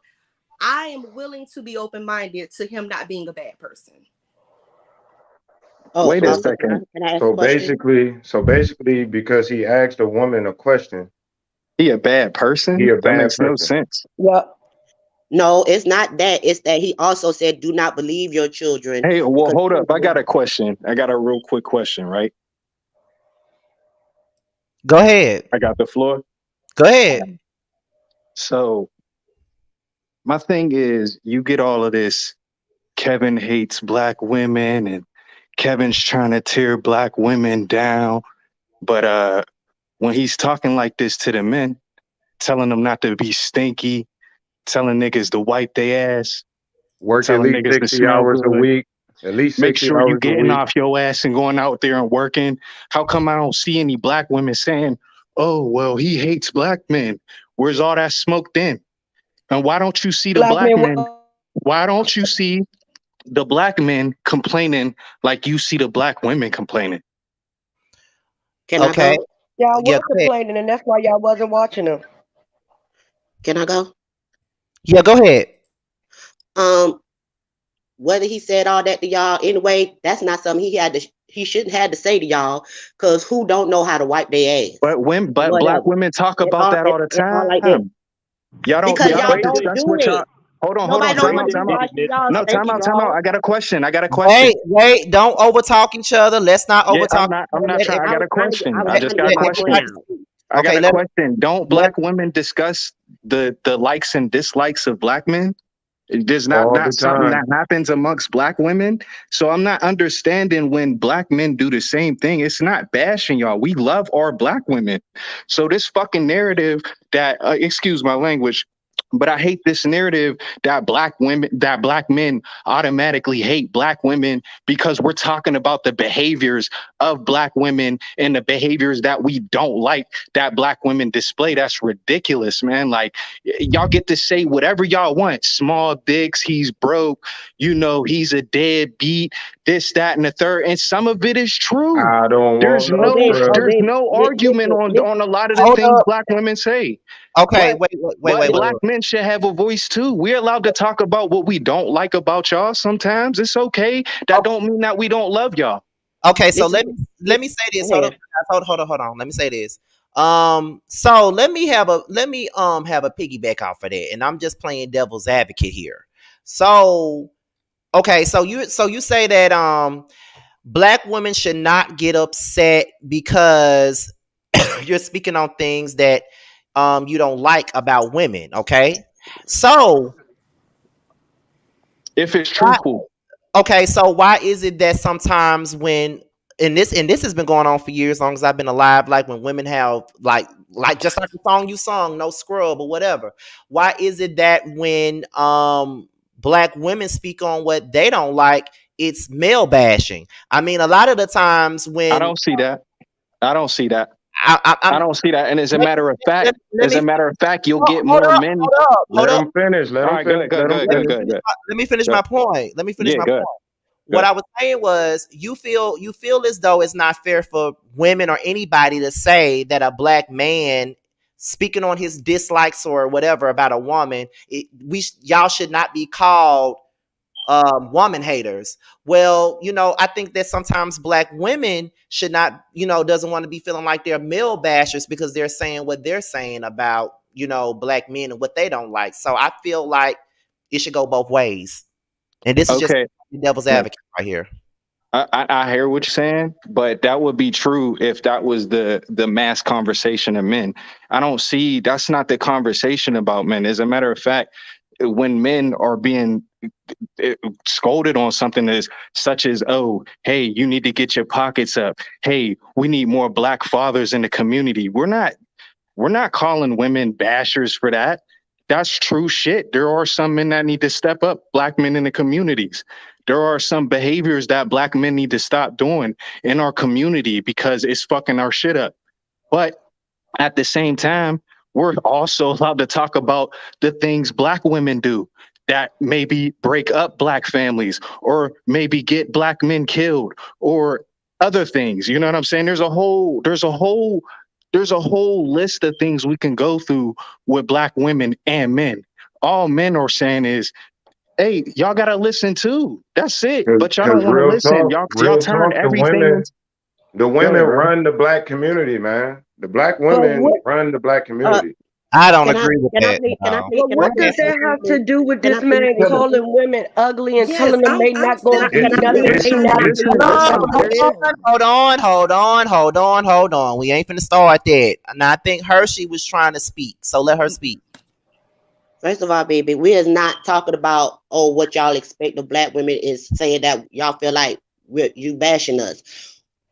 I am willing to be open-minded to him not being a bad person. Oh, Wait a also, second. can I ask a So question? basically, because he asked a woman a question, He a bad he person? a That bad makes no person. sense. Yeah. No, it's not that. It's that he also said, "Do not believe your children Hey, well, because hold up. I got children." a question. I got a real quick question, right? Go ahead. I got the floor. Go ahead. So my thing is, you get all of this. Kevin hates black women, and Kevin's trying to tear black women down. But when he's talking like this to the men, telling them not to be stinky, telling niggas to wipe their ass, Work at telling least niggas to 60 smell hours a good. week. At least Make 60 sure you hours a getting week. off your ass and going out there and working. How come I don't see any black women saying, "Oh, well, he hates black men"? Where's all that smoke then? And why don't you see the Black black men. men? Why don't you see the black men complaining like you see the black women complaining? Can I Okay. go? Y'all Yeah, were go ahead. complaining, and that's why y'all wasn't watching them. Can I go? Yeah, go ahead. Um, whether he said all that to y'all anyway, that's not something he shouldn't have to say to y'all, because who don't know how to wipe their ass? But black Whatever. women talk about that all the It's all like that. time. Y'all Because don't y'all y'all don't don't discuss do what y'all. it. Hold Nobody on, don't time want out, to be time out. watching y'all No, stinky time out. draws. I got a question. I got a question. Wait. Don't overtalk each other. Let's not Yeah, overtalk each I'm other. not trying. I got a I question. was I Let, just trying to got a get let my point question. everybody out. speak. I got Okay, a question. Don't let black women discuss the likes and dislikes of black men? There's All the not something time. that happens amongst black women. So I'm not understanding when black men do the same thing. It's not bashing y'all. We love our black women. So this fucking narrative that excuse my language, but I hate this narrative that black men automatically hate black women because we're talking about the behaviors of black women and the behaviors that we don't like that black women display. That's ridiculous, man. Like y'all get to say whatever y'all want. Small dicks, he's broke, he's a deadbeat, this, that, and the third. And some of it is true. I don't There's want no no scrub. there's no argument on a lot of the hold things up. black women say. Okay, But wait. black men should have a voice too. We're allowed to talk about what we don't like about y'all sometimes. It's okay. That don't mean that we don't love y'all. Okay, so This is let me say Go this. Hold ahead. up, guys. Hold on. Let me say this. So let me have a piggyback off of that, and I'm just playing devil's advocate here. So okay, so you say that black women should not get upset because you're speaking on things that you don't like about women. Okay, so If it's why truthful. okay, so why is it that sometimes when and this has been going on for years, as long as I've been alive, like when women have like just like the song you sung, no scrub or whatever. Why is it that when black women speak on what they don't like, it's male bashing? I mean, a lot of the times I when don't see that. I don't see that. I I'm don't see that. And as a let, matter of fact, let me you'll get hold more up, men. hold up, Let hold up. him finish. Let All him right, good, finish. good, Let him good, Let good, me finish. good, good. let me finish Good. my point. Let me finish Yeah, my good, point. What good. I was saying was you feel as though it's not fair for women or anybody to say that a black man speaking on his dislikes or whatever about a woman, y'all should not be called woman haters. Well, I think that sometimes black women should not, doesn't want to be feeling like they're male bashers because they're saying what they're saying about, black men and what they don't like. So I feel like it should go both ways. And this is just Okay. the devil's Yeah. advocate right here. I hear what you're saying, but that would be true if that was the mass conversation of men. I don't see that's not the conversation about men. As a matter of fact, when men are being scolded on something as such as, oh, hey, you need to get your pockets up. Hey, we need more black fathers in the community. We're not calling women bashers for that. That's true shit. There are some men that need to step up, black men in the communities. There are some behaviors that black men need to stop doing in our community because it's fucking our shit up. But at the same time, we're also allowed to talk about the things black women do that maybe break up black families or maybe get black men killed or other things. You know what I'm saying? There's a whole list of things we can go through with black women and men. All men are saying is, hey, y'all gotta listen too. That's it. But y'all don't Because want to listen. Y'all turn everything into, the go women ahead, bro. run the black community, man. The black But women what run the black uh community. I don't Can I agree with can I that. please can I No. please but can I what please does say that have to something? do with Can this I please man say calling something? women ugly and Yes, telling them they I'm not gonna still they It's confused. nothing I'm they it's trying to not get it's to do the or Hold bottom of something? this. on. We ain't finna start that. And I think Hershey was trying to speak, so let her speak. First of all, baby, we is not talking about what y'all expect of black women is saying that y'all feel like you bashing us.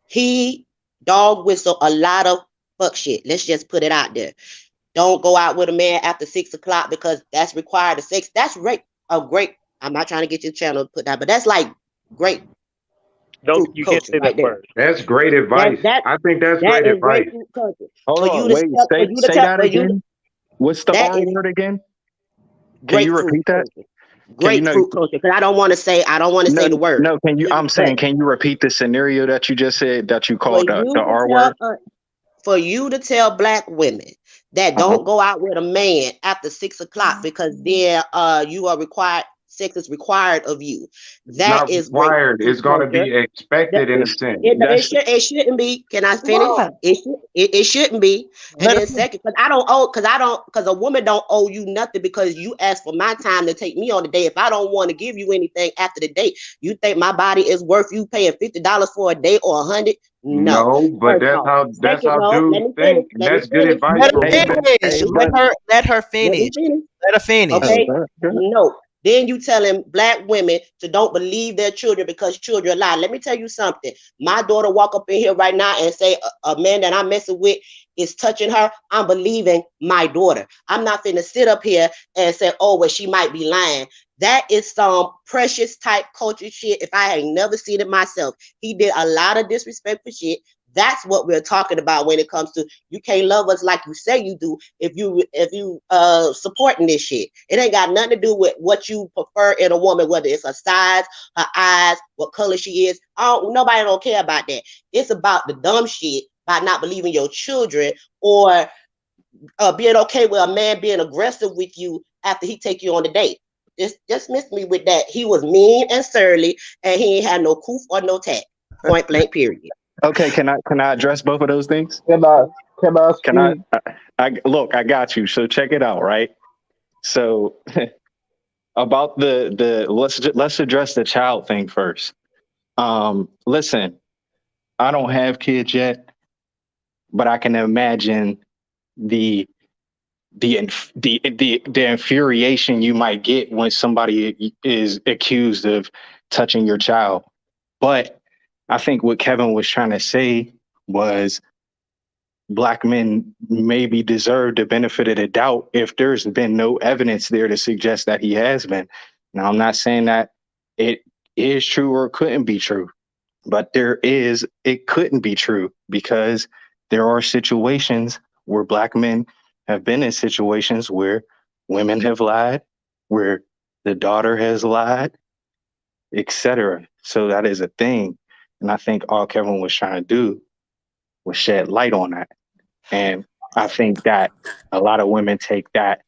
He dog whistle a lot of fuck shit. Let's just put it out there. Don't go out with a man after 6 o'clock because that's required of sex. That's great. A great. I'm not trying to get your channel put down, but that's like great Nope, fruit you can't culture say right that there. word. that's great That advice. that I think that's that great is advice. great fruit culture. Hold For you on, to wait, for you to say tell that for you again. What's the that R is word again? Can you grapefruit repeat that? culture. Can you know? Grapefruit culture. Because I don't want to No, say the word. no. Can you? I'm But saying, can you repeat the scenario that you just said that you for called the you to R tell word? for you to tell black women that Uh-huh. don't go out with a man after 6 o'clock because then you are required sex is required of you. It's That not is required. grapefruit It's gonna culture. be expected in a It's sense. that's It shouldn't be. Can I finish? Why? It shouldn't be. And Let her then finish. second, because a woman don't owe you nothing because you asked for my time to take me on the date. If I don't want to give you anything after the date, you think my body is worth you paying $50 for a date or 100? No. No, but First off. that's Second, how no. Let dudes me finish. think, and Let me that's good finish. advice Let her for Let me women. finish. let me but finish. Let her Let me finish. finish. Let her finish. Okay. good. No. Then you telling black women to don't believe their children because children lie. Let me tell you something. My daughter walk up in here right now and say a man that I'm messing with is touching her. I'm believing my daughter. I'm not finna sit up here and say, oh, well, she might be lying. That is some precious type culture shit. If I ain't never seen it myself, he did a lot of disrespectful shit. That's what we're talking about when it comes to you can't love us like you say you do if you supporting this shit. It ain't got nothing to do with what you prefer in a woman, whether it's her size, her eyes, what color she is. Nobody don't care about that. It's about the dumb shit by not believing your children or being okay with a man being aggressive with you after he take you on the date. Just miss me with that. He was mean and surly, and he ain't had no coof or no tact. Point blank. Period. Okay, can I address both of those things? Can I can I Can I? speak? I look. I got you. So check it out. Right. So about the let's address the child thing first. Listen, I don't have kids yet, but I can imagine the the infuriation you might get when somebody is accused of touching your child. But I think what Kevin was trying to say was black men maybe deserve the benefit of the doubt if there's been no evidence there to suggest that he has been. Now, I'm not saying that it is true or couldn't be true, but it couldn't be true because there are situations where black men have been in situations where women have lied, where the daughter has lied, etc. So that is a thing. And I think all Kevin was trying to do was shed light on that. And I think that a lot of women take that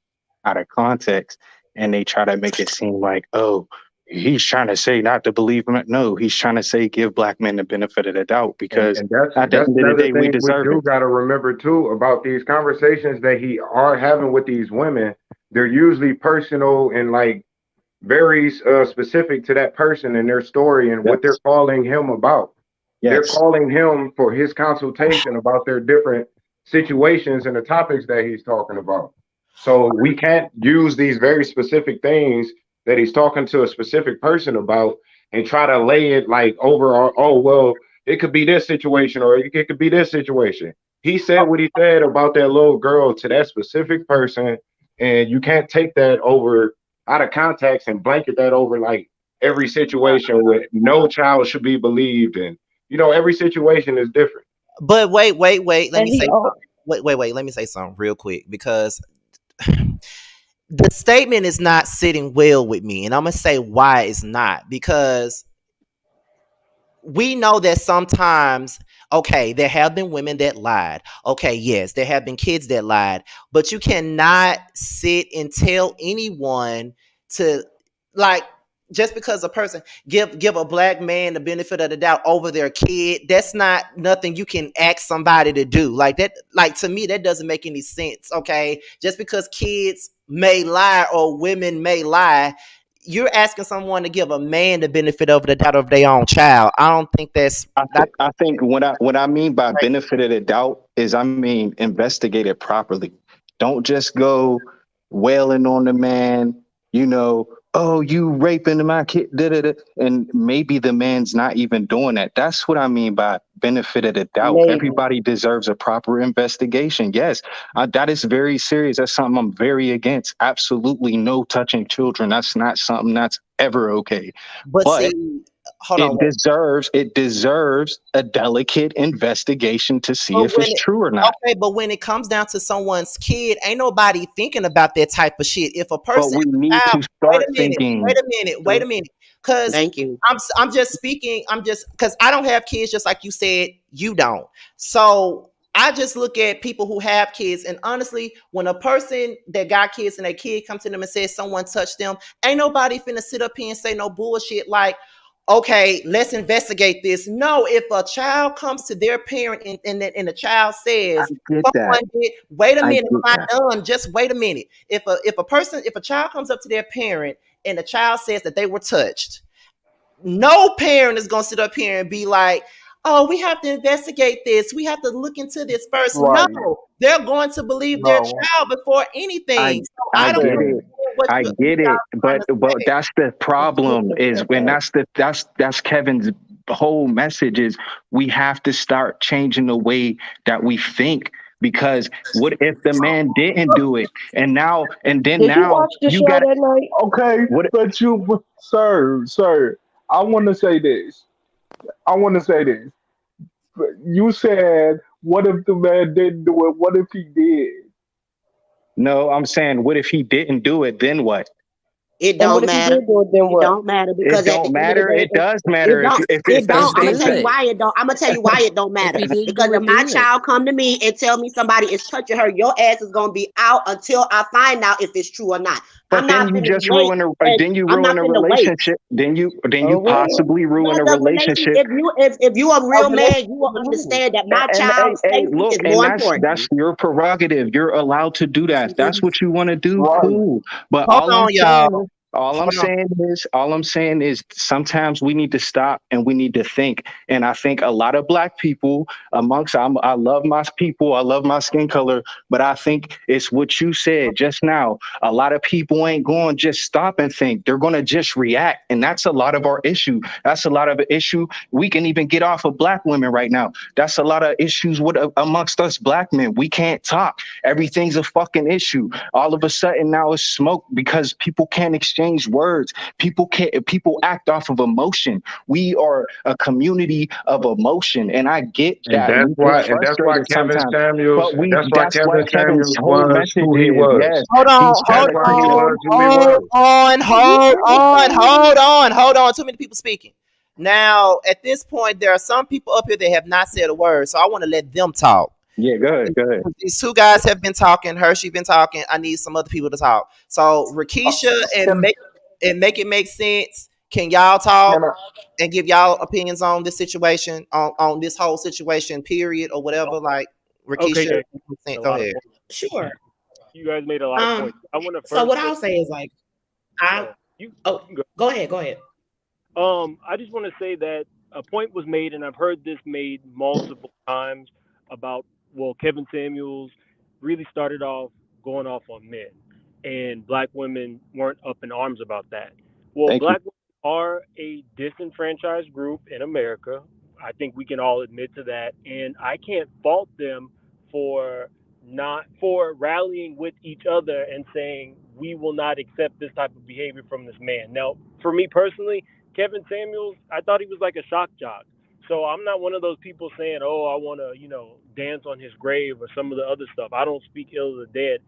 out of context and they try to make it seem like, oh, he's trying to say not to believe him. No, he's trying to say give black men the benefit of the doubt because And that's at the that's end of the another day, we thing we deserve do it. got to remember too about these conversations that he are having with these women. They're usually personal and like very specific to that person and their story and what they're Yes. calling him about. They're Yes. calling him for his consultation about their different situations and the topics that he's talking about. So we can't use these very specific things that he's talking to a specific person about and try to lay it like over, oh, well, it could be this situation or it could be this situation. He said what he said about that little girl to that specific person, and you can't take that over out of context and blanket that over like every situation where no child should be believed. And, every situation is different. But wait. Let And me he say oh, wait. Let me say something real quick because the statement is not sitting well with me, and I'm gonna say why it's not. Because we know that sometimes, okay, there have been women that lied. Okay, yes, there have been kids that lied, but you cannot sit and tell anyone to, like, just because a person give a black man the benefit of the doubt over their kid. That's not nothing you can ask somebody to do. Like that, like, to me, that doesn't make any sense. Okay, just because kids may lie or women may lie, you're asking someone to give a man the benefit of the doubt of their own child. I don't think I think what I mean by benefit of the doubt is, I mean, investigate it properly. Don't just go wailing on the man, oh, you raping my kid, da, da, da, and maybe the man's not even doing that. That's what I mean by benefit of the doubt. maybe. Everybody deserves a proper investigation. Yes, that is very serious. That's something I'm very against. Absolutely no touching children. That's not something that's ever okay. But But see, hold on. it deserves a delicate investigation to see But if when it's it, true or not. okay, but when it comes down to someone's kid, ain't nobody thinking about that type of shit. If a But person, we need child, to start thinking. wait a minute, because Thank you. I'm just speaking. I'm just because I don't have kids, just like you said, you don't. So I just look at people who have kids, and honestly, when a person that got kids and a kid comes to them and says someone touched them, ain't nobody finna sit up here and say no bullshit like, okay, let's investigate this. No, if a child comes to their parent and the child I says get that. someone did, wait a I minute, get I'm that. not done. Just wait a minute. If a child comes up to their parent and the child says that they were touched, no parent is gonna sit up here and be like, oh, we have to investigate this. We have to look into this first. No, Right. they're going to believe their No. child before I anything. So I I don't get Okay. it. understand what I you get it. y'all trying But to but say. that's the problem is when that's Kevin's whole message is we have to start changing the way that we think. Because what if the man didn't do it, Did you and then now watch the you show got that night? Okay. what? Sir, I want to say this. I want to say this. You said, what if the man didn't do it? What if he did? No, I'm saying, what if he didn't do it? Then what? It And what don't if he matter. did do it? Then It what? don't matter It because at the don't end of the matter. day, It does it matter don't. if It that's don't. Let's the I'm gonna do tell you case. it. why it don't. I'm gonna tell you why it don't If matter. he didn't Because do if it my good. child come to me and tell me somebody is touching her, your ass is gonna be out until I find out if it's true or not. I'm But then not you finna just wait, ruin a and then you I'm ruin not a finna wait. relationship. Then you Oh well. possibly ruin Well, a the relation. relationship. If you a A real man, you will relationship with who? understand that And, my and hey, child's hey, safety look, is and more that's important. that's your prerogative. You're allowed to do If he that. That's didn't, what you want to do. Right. Cool. But Hold on, y'all. Hold on. all I'm saying is sometimes we need to stop and we need to think. And I think a lot of black people I love my people, I love my skin color, but I think it's what you said just now. A lot of people ain't going to just stop and think. They're going to just react. And that's a lot of our issue. That's a lot of the issue. We can even get off of black women right now. That's a lot of issues with amongst us black men. We can't talk. Everything's a fucking issue. All of a sudden now it's smoke because people can't exchange words. People act off of emotion. We are a community of emotion. And I get And that that's we get why, and that's why frustrated Kevin sometimes. Samuels, But and we that's why that's what Kevin Kevin's Samuels whole was message who he is. was. Yes. Hold on, He's That's hold trying to why he create on, was who he hold was. on, hold on. Too many people speaking. Now, at this point, there are some people up here that have not said a word, so I want to let them talk. Yeah, go ahead, go ahead. These two guys have been talking. Hershey been talking. I need some other people to talk. So, Rakisha Can make it make sense. Can y'all talk can I? and give y'all opinions on this situation, on this whole situation, period, or whatever? Like, Okay, Rakisha, yeah, a go lot of ahead. points. sure. You guys made a lot of points. I want to So first what say, I'll say is like I oh, you oh can go. go ahead, go ahead. I just want to say that a point was made, and I've heard this made multiple times about, well, Kevin Samuels really started off going off on men, and black women weren't up in arms about that. Well, Thank you. black women are a disenfranchised group in America. I think we can all admit to that, and I can't fault them for not for rallying with each other and saying we will not accept this type of behavior from this man. Now, for me personally, Kevin Samuels, I thought he was like a shock jock. So I'm not one of those people saying, "Oh, I want to, dance on his grave" or some of the other stuff. I don't speak ill of the dead.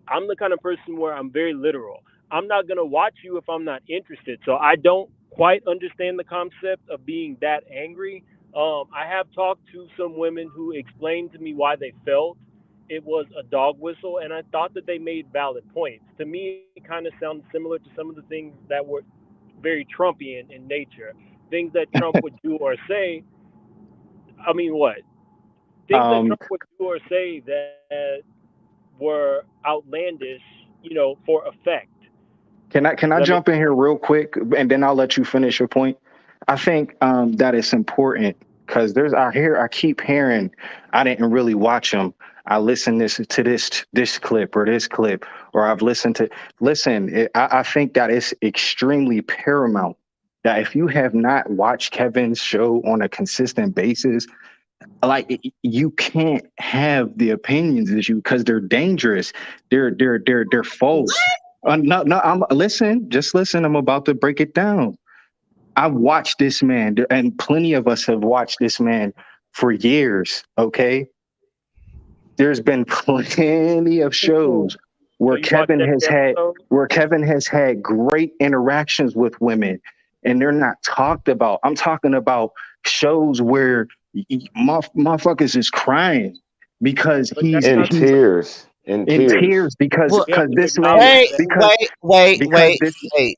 I'm the kind of person where I'm very literal. I'm not going to watch you if I'm not interested. So I don't quite understand the concept of being that angry. I have talked to some women who explained to me why they felt it was a dog whistle, and I thought that they made valid points. To me, it kind of sounded similar to some of the things that were very Trumpian in nature. Things that Trump would do or say. I mean, what? Things that Um, Trump would do or say that were outlandish, for effect. can I Does that jump make in here real quick, and then I'll let you finish your point. I think that it's important because I keep hearing I didn't really watch them. I listened to this clip or this clip, or I've listened to listen. I think that it's extremely paramount that if you have not watched Kevin's show on a consistent basis, like you can't have the opinions as you because they're dangerous. They're false. No, no. Just listen. I'm about to break it down. I've watched this man, and plenty of us have watched this man for years. Okay, there's been plenty of shows So where you watched every episode? Kevin has had great interactions with women, and they're not talked about. I'm talking about shows where motherfuckers is crying because But that's In not the he's truth. tears, in in tears. tears because Well, We have to this man acknowledge Wait, that. because wait, wait, because wait, this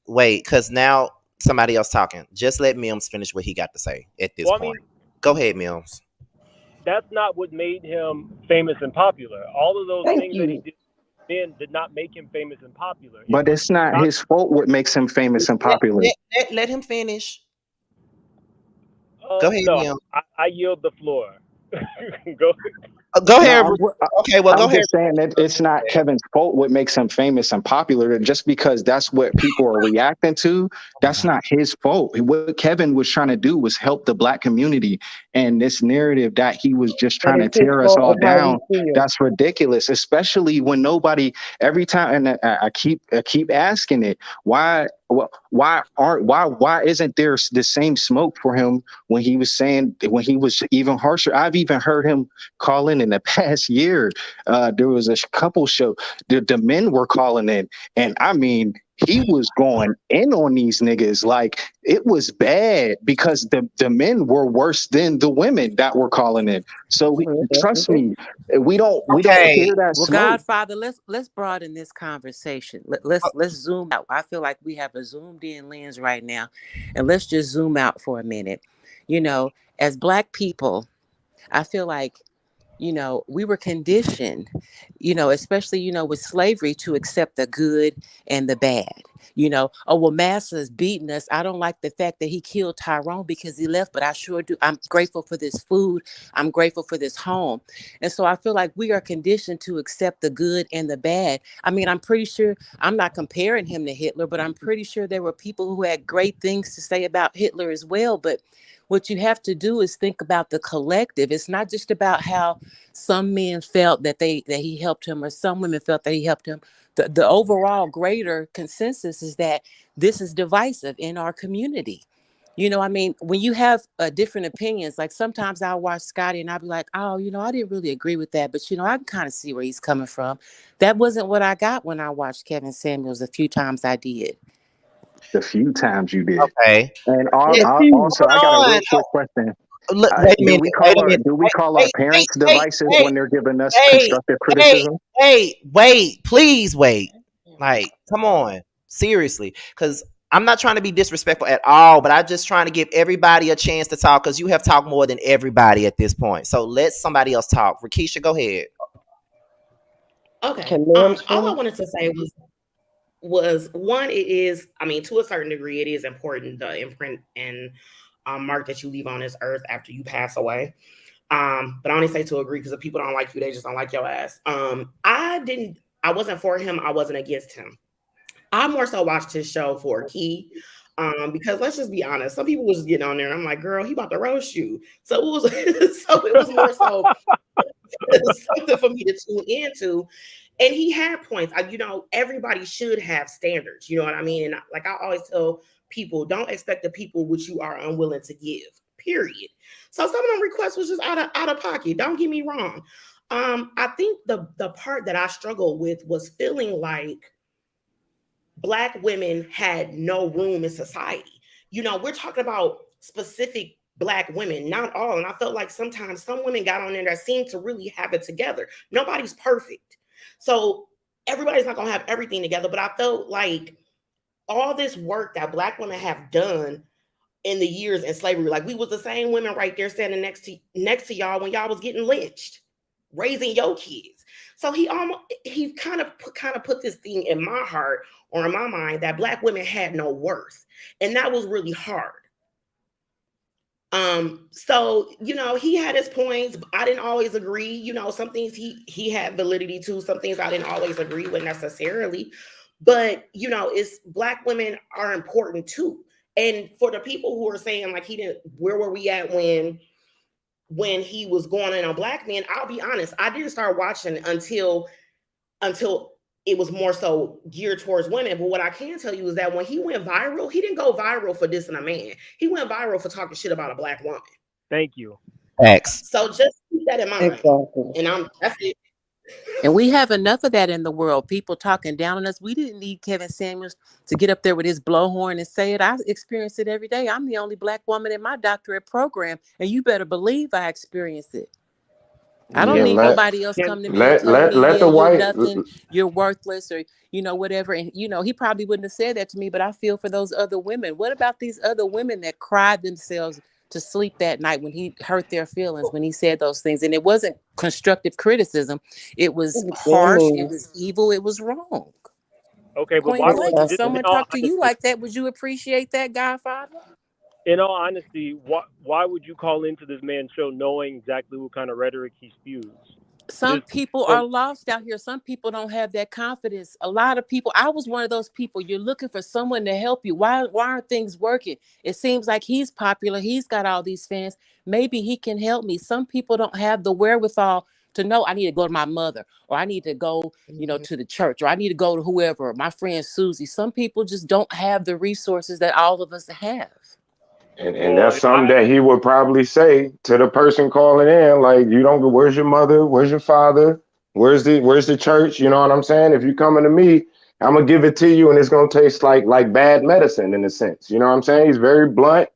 wait, because now somebody else talking. Just let Mims finish what he got to say at this Well, I mean, point. Go ahead, Mims. that's not what made him famous and popular. All of those Thank things that he you. did then did not make him famous and popular. It but was it's not not. his fault what makes him famous and popular. Let him finish. Go ahead, No, Mims. I yield the floor. Go. Go No, ahead. Okay, well, go I'm ahead. just saying that it's not Kevin's fault what makes him famous and popular. Just because that's what people are reacting to, that's not his fault. What Kevin was trying to do was help the black community. And this narrative that he was just But trying to it's his tear us fault all of how we down, feel. that's ridiculous. Especially when nobody every time, and I keep asking it, why isn't there the same smoke for him when he was even harsher? I've even heard him calling in the past year. There was a couple show the men were calling in, and I mean he was going in on these niggas like it was bad because the men were worse than the women that were calling in. So trust me, we don't Okay. hear that well, smoke. Godfather, let's broaden this conversation. Let's zoom out. I feel like we have a zoomed in lens right now, and let's just zoom out for a minute. You know, as Black people, I feel like we were conditioned, especially, with slavery to accept the good and the bad. Oh, well, Master's beating us. I don't like the fact that he killed Tyrone because he left, but I sure do. I'm grateful for this food. I'm grateful for this home. And so I feel like we are conditioned to accept the good and the bad. I mean, I'm pretty sure I'm not comparing him to Hitler, but I'm pretty sure there were people who had great things to say about Hitler as well. But what you have to do is think about the collective. It's not just about how some men felt that he helped him, or some women felt that he helped him. The overall greater consensus is that this is divisive in our community. I mean, when you have different opinions, like sometimes I'll watch Scotty and I'll be like, oh, I didn't really agree with that, but I can kind of see where he's coming from. That wasn't what I got when I watched Kevin Samuels the few times I did. The few times you did. Okay. And also, I got a Hold real on. quick question. Look, wait a minute. Wait a minute. Do we call our Wait, parents wait, divisive wait, when they're giving us wait, constructive wait, criticism? wait. Please wait. Like, come on. Seriously. Because I'm not trying to be disrespectful at all, but I'm just trying to give everybody a chance to talk because you have talked more than everybody at this point. So let somebody else talk. Rakisha, go ahead. Can Okay. Mims All I finish? wanted to say was one, it is, I mean, to a certain degree, it is important, the imprint and mark that you leave on this earth after you pass away. But I only say to agree because if people don't like you, they just don't like your ass. I didn't I wasn't for him. I wasn't against him. I more so watched his show for Key. Because let's just be honest, some people was just getting on there and I'm like, girl, he about to roast you. So it was so it was more so something for me to tune into. And he had points. Everybody should have standards. You know what I mean? And like I always tell people, don't expect the people which you are unwilling to give. Period. So some of them requests was just out of pocket. Don't get me wrong. I think the part that I struggled with was feeling like Black women had no room in society. We're talking about specific Black women, not all. And I felt like sometimes some women got on there that seemed to really have it together. Nobody's perfect. So everybody's not going to have everything together. But I felt like all this work that Black women have done in the years in slavery, like we was the same women right there standing next to y'all when y'all was getting lynched, raising your kids. So he kind of put this thing in my heart or in my mind that Black women had no worth. And that was really hard. So he had his points. I didn't always agree. Some things he had validity to, some things I didn't always agree with necessarily. But it's Black women are important too. And for the people who are saying like where were we at when he was going in on Black men, I'll be honest, I didn't start watching until it was more so geared towards women. But what I can tell you is that when he went viral, he didn't go viral for dissing a man. He went viral for talking shit about a Black woman. Thank you. X. So just keep that in mind. Exactly. And that's it. And we have enough of that in the world. People talking down on us. We didn't need Kevin Samuels to get up there with his blowhorn and say it. I experience it every day. I'm the only Black woman in my doctorate program, and you better believe I experience it. I don't need nobody else come to me and tell me, let yeah, the you're white nothing, you're worthless, or whatever. And he probably wouldn't have said that to me, but I feel for those other women. What about these other women that cried themselves to sleep that night when he hurt their feelings, when he said those things? And it wasn't constructive criticism. It was harsh, it was evil, it was wrong. Okay, but Point blank. If just someone talked to you like that, would you appreciate that, Godfather? in all honesty, why would you call into this man's show knowing exactly what kind of rhetoric he spews? Some people are lost out here. Some people don't have that confidence. A lot of people, I was one of those people. You're looking for someone to help you. Why aren't things working? It seems like he's popular. He's got all these fans. Maybe he can help me. Some people don't have the wherewithal to know I need to go to my mother, or I need to go, to the church, or I need to go to whoever, my friend Susie. Some people just don't have the resources that all of us have. And that's something that he would probably say to the person calling in, like, you don't go, where's your mother? Where's your father? Where's the church? You know what I'm saying? If you coming to me, I'm gonna give it to you, and it's gonna taste like bad medicine in a sense. You know what I'm saying? He's very blunt,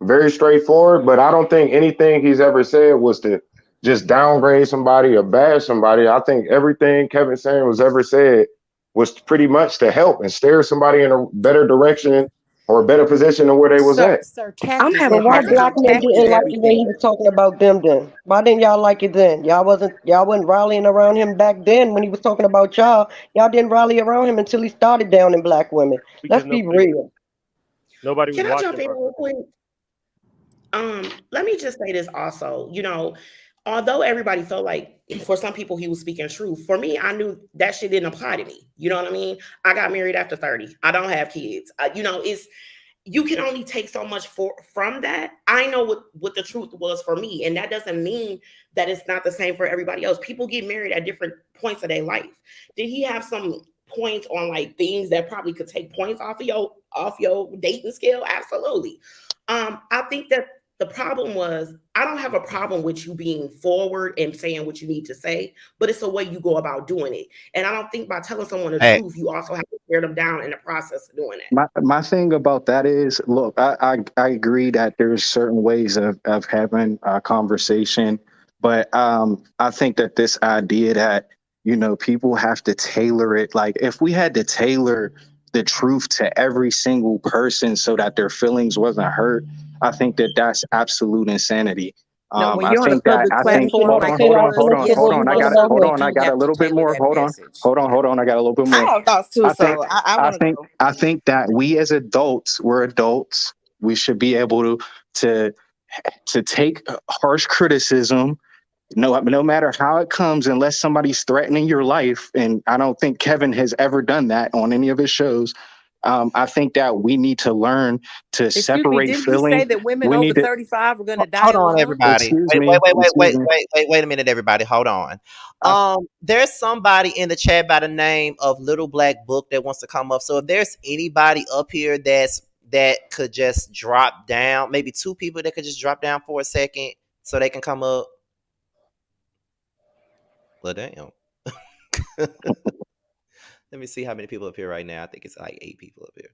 very straightforward, but I don't think anything he's ever said was to just downgrade somebody or bash somebody. I think everything Kevin Samuels ever said was pretty much to help and steer somebody in a better direction or a better position than where they was at. Sir, I'm tact is having why everything. Black men Tact is didn't like the way he everything. was talking about them then. Why didn't y'all like it then? Y'all wasn't rallying around him back then when he was talking about y'all. Y'all didn't rally around him until he started down in Black women. Let's be real. Nobody was Can I watching. jump in real quick? Let me just say this also. Although everybody felt like for some people he was speaking truth, for me, I knew that shit didn't apply to me. You know what I mean? I got married after 30. I don't have kids. You can only take so much from that. I know what the truth was for me, and that doesn't mean that it's not the same for everybody else. People get married at different points of their life. Did he have some points on like things that probably could take points off your dating scale? Absolutely. I think that the problem was, I don't have a problem with you being forward and saying what you need to say, but it's the way you go about doing it. And I don't think by telling someone the truth, you also have to tear them down in the process of doing that. My thing about that is, look, I agree that there's certain ways of having a conversation, but I think that this idea that people have to tailor it, like if we had to tailor the truth to every single person so that their feelings wasn't hurt, I think that that's absolute insanity. No, when I you're on a think that public I think platform hold like on, he hold on, was, hold on, yes, hold you on. most certainly I do got a have to little bit tailor more. that Hold on, message. hold on. I got a little bit I more. have thoughts too, I think so I want to go. I think that we as adults, we're adults. We should be able to take harsh criticism No matter how it comes, unless somebody's threatening your life, and I don't think Kevin has ever done that on any of his shows. I think that we need to learn to Excuse me, separate didn't he say feeling. that women We over need to 35 are going to die Hold on, alone? everybody. excuse Wait, wait, me, wait, wait, excuse wait, me. wait, wait, wait a minute, everybody. Hold on. I, There's somebody in the chat by the name of Little Black Book that wants to come up. So if there's anybody up here that could just drop down, maybe two people that could just drop down for a second so they can come up. Well, damn. Let me see how many people up here right now. I think it's like 8 people up here.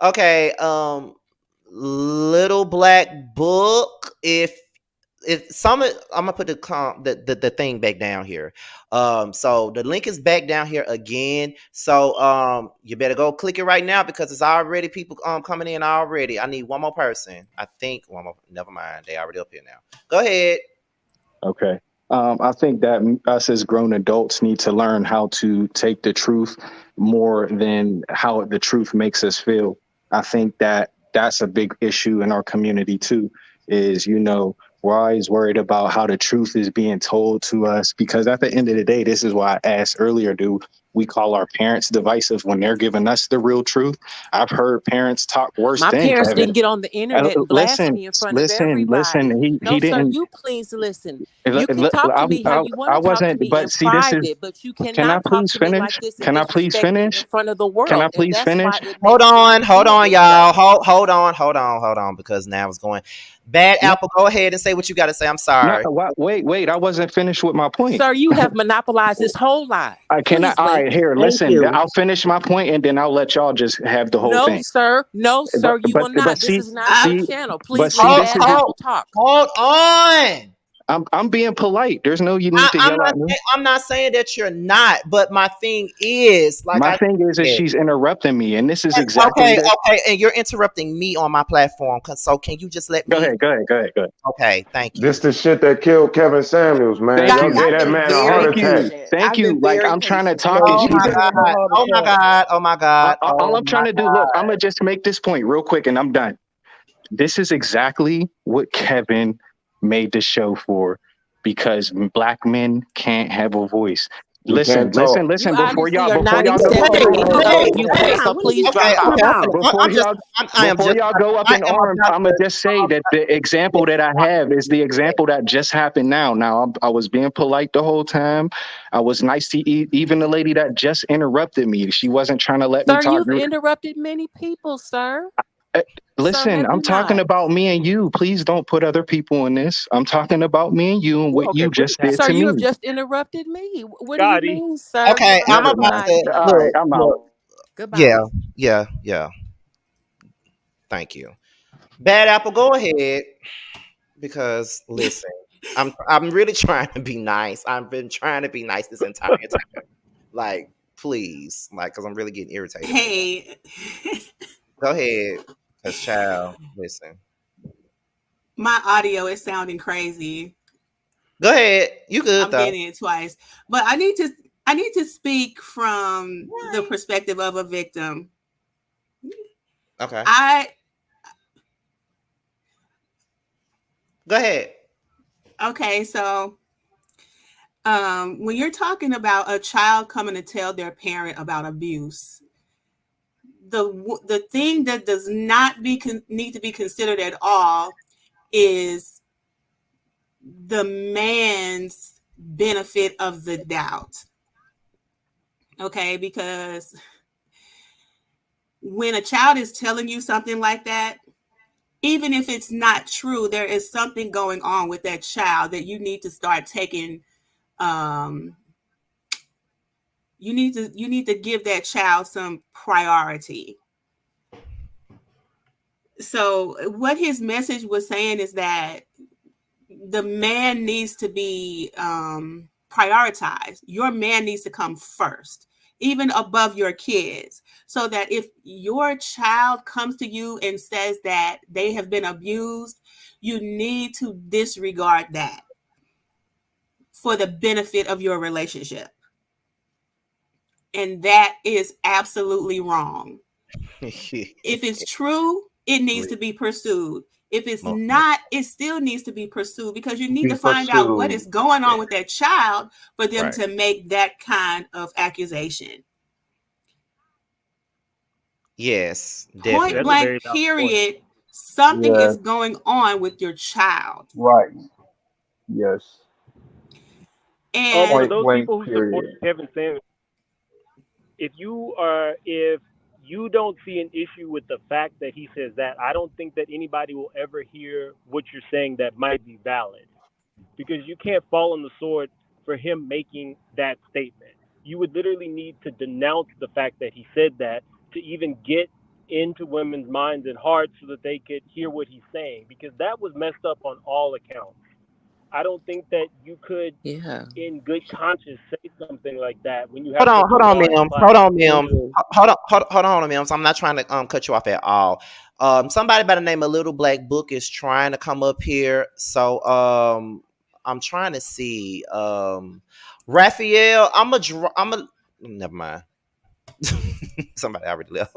Okay, Little Black Book. If some, I'm gonna put the thing back down here. So the link is back down here again. So you better go click it right now because it's already people coming in already. I need one more person. I think one more. Never mind, they already up here now. Go ahead. okay. I think that us as grown adults need to learn how to take the truth more than how the truth makes us feel. I think that that's a big issue in our community too. Is we're always worried about how the truth is being told to us because at the end of the day, this is why I asked earlier: do we call our parents divisive when they're giving us the real truth? I've heard parents talk worse My than parents Kevin. didn't get on the internet and blast Listen, me in front of listen. everybody. He No, sir, didn't. you please listen. You can talk to I, me how I, you want I to talk to wasn't, me but in see, this is, private, but you can I cannot talk please to me like finish? this and Can I please disrespect me in finish? front of the Can I world. And please that's why finish? it Hold makes me on, hold feel on, this way. y'all. Hold on, because now it's going. Bad No, Apple, go ahead and say what you got to say. I'm no, sorry. wait. I wasn't finished with my point. Sir, you have monopolized this whole lot. I cannot. Please All wait. right, here, Thank listen. you. I'll finish my point and then I'll let y'all just have the whole No, thing. sir. No, sir, you will But not. This see, is not I, your see, channel. but Please let see, Hold, this Bad is. hold, Apple talk. hold on. I'm being polite. There's no you need to I'm yell not. at me. I'm not saying that you're not, but my thing is, like My I thing is that said, she's interrupting me, and this is exactly okay, the. okay, and you're interrupting me on my platform. So can you just let Go me? ahead. Go ahead. Go ahead. Go ahead. Okay, thank This you. the shit that killed Kevin Samuels, man. Thank Y'all Guys, you. gave I've that been man a heart very Thank attack. you. patient. Thank I've you. been Like very I'm trying to patient. talk, Thank and Oh she my you. didn't. Gave him a god! heart Oh my attack. god! Oh my god! All Oh I'm my trying to do, look, I'm god! gonna just make this point real quick, and I'm done. This is exactly what Kevin made the show for, because black men can't have a voice. We can't talk. You Before obviously y'all, are before not y'all go, Wait, accepting before any y'all other wait, go, wait. viewpoint. Time. So What is he please Okay, drop talking out. okay. about? before y'all, I am before just. y'all go up I in am arms, about I'm gonna to. just say that the example that I have is the example that just happened now. Now, I was being polite the whole time. I was nice to even the lady that just interrupted me. She wasn't trying to let me Sir, talk. you've interrupted many people, sir. Uh, Sir, Listen, have I'm you talking not? about me and you. Please don't put other people in this. I'm talking about me and you and Well, what okay, you what is just did Sir, to happening? you have me. just interrupted me. What do you Scotty, mean, sir? Okay, I'm Never about mind. Goodbye to to All you. right, look. I'm out. Look. Yeah, Goodbye. yeah. Thank you. Bad Apple, go ahead. Because listen, I'm really trying to be nice. I've been trying to be nice this entire time. Like, please, like, because I'm really getting irritated right now. Hey, Go ahead, cause child, listen. my audio is sounding crazy. Go ahead. You good I'm though? getting it twice. But I need to speak from the perspective of a victim. Okay. I Go ahead. okay, so when you're talking about a child coming to tell their parent about abuse, the thing that does not need to be considered at all is the man's benefit of the doubt. Okay, because when a child is telling you something like that, even if it's not true, there is something going on with that child that you need to start taking. Um, you need to give that child some priority. So what his message was saying is that the man needs to be prioritized. Your man needs to come first, even above your kids, so that if your child comes to you and says that they have been abused, you need to disregard that for the benefit of your relationship. And that is absolutely wrong. If it's true, it needs to be pursued. If it's Mo- not, it still needs to be pursued because you need Be to find out what is pursued. going on with that child for them Right. to make that kind of accusation. Yes, Point That's a definitely. blank, very valid point. period. Something Yeah. is going on with your child. Right. Yes. For And Point those blank. people who support Period. Kevin Samuels, if you don't see an issue with the fact that he says that, I don't think that anybody will ever hear what you're saying that might be valid, because you can't fall on the sword for him making that statement. You would literally need to denounce the fact that he said that to even get into women's minds and hearts so that they could hear what he's saying, because that was messed up on all accounts. I don't think that you could, Yeah. in good conscience, say something like that when you Hold have on, such a hold on, large ma'am. Hold platform. on, ma'am. Hold on, ma'am. So I'm not trying to cut you off at all. Somebody by the name of Little Black Book is trying to come up here. So I'm trying to see. Raphael, I'm a never mind. Somebody already left.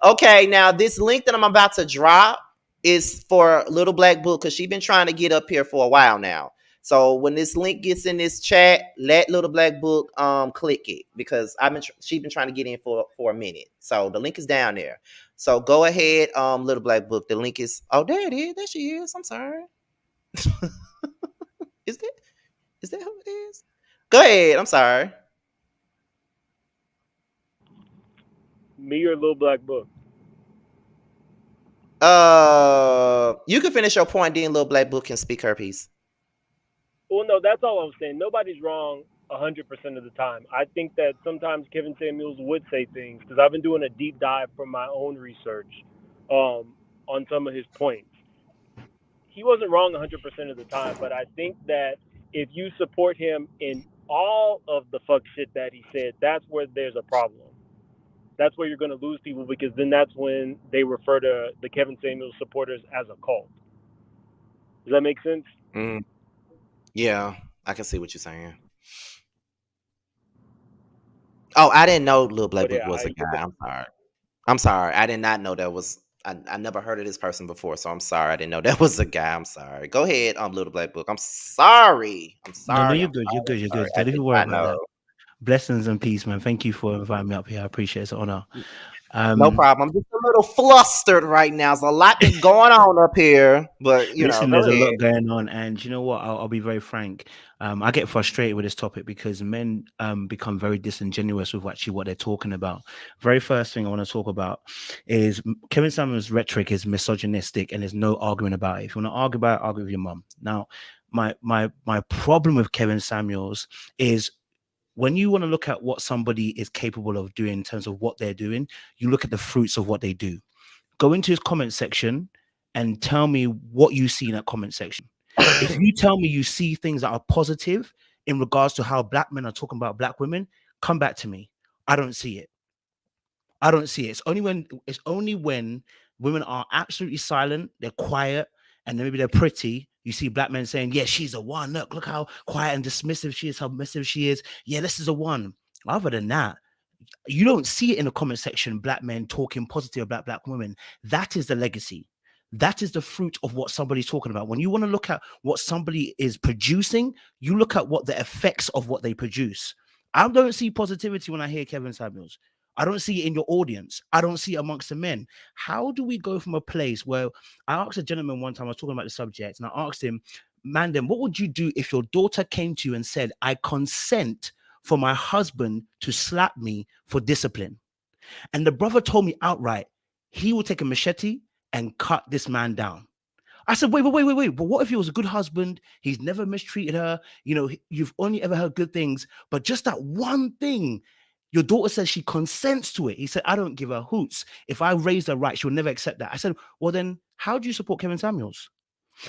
Okay, now this link that I'm about to drop is for Little Black Book because she's been trying to get up here for a while now. So when this link gets in this chat, let Little Black Book click it because she's been trying to get in for a minute. So the link is down there. So go ahead, Little Black Book. The link is there it is. There she is. I'm sorry. Is that who it is? Go ahead. I'm sorry. Me or Little Black Book? You can finish your point, then Little Black Book can speak her piece. Well, no, that's all I'm saying. Nobody's wrong 100% of the time. I think that sometimes Kevin Samuels would say things, because I've been doing a deep dive from my own research on some of his points. He wasn't wrong 100% of the time, but I think that if you support him in all of the fuck shit that he said, that's where there's a problem. That's where you're going to lose people, because then that's when they refer to the Kevin Samuels supporters as a cult. Does that make sense? Mm, yeah, I can see what you're saying. Oh, I didn't know Little Black But Book yeah, was a guy. I'm sorry. I'm sorry. I did not know that was. I never heard of this person before, so I'm sorry. I didn't know that was a guy. I'm sorry. Go ahead, Little Black Book. I'm sorry. I'm No, no, sorry. you're I'm good. You're sorry. good. You're I'm sorry. good. I Don't did even worry not about that. know. Blessings and peace, man. Thank you for inviting me up here. I appreciate it. It's an honor. No problem. I'm just a little flustered right now. There's a lot been going on up here, but Listen, go there's a lot ahead. going on, and you know what? I'll be very frank. I get frustrated with this topic because men become very disingenuous with actually what they're talking about. Very first thing I want to talk about is Kevin Samuels' rhetoric is misogynistic, and there's no argument about it. If you want to argue about it, argue with your mom. Now, my problem with Kevin Samuels is when you want to look at what somebody is capable of doing in terms of what they're doing, you look at the fruits of what they do. Go into his comment section and tell me what you see in that comment section. If you tell me you see things that are positive in regards to how black men are talking about black women, come back to me. I don't see it. I don't see it. It's only when women are absolutely silent, they're quiet, and then maybe they're pretty. You see black men saying, "Yeah, she's a one. Look how quiet and dismissive she is, how submissive she is. Yeah, this is a one." Other than that, you don't see it in the comment section, black men talking positive about black women. That is the legacy. That is the fruit of what somebody's talking about. When you want to look at what somebody is producing, you look at what the effects of what they produce. I don't see positivity when I hear Kevin Samuels. I don't see it in your audience. I don't see it amongst the men. How do we go from a place where I asked a gentleman one time, I was talking about the subject, and I asked him, Mandem, what would you do if your daughter came to you and said, I consent for my husband to slap me for discipline? And the brother told me outright, he will take a machete and cut this man down. I said, wait. But what if he was a good husband? He's never mistreated her. You've only ever heard good things. But just that one thing, your daughter says she consents to it. He said, I don't give her hoots. If I raise her right, she'll never accept that. I said, well, then how do you support Kevin Samuels?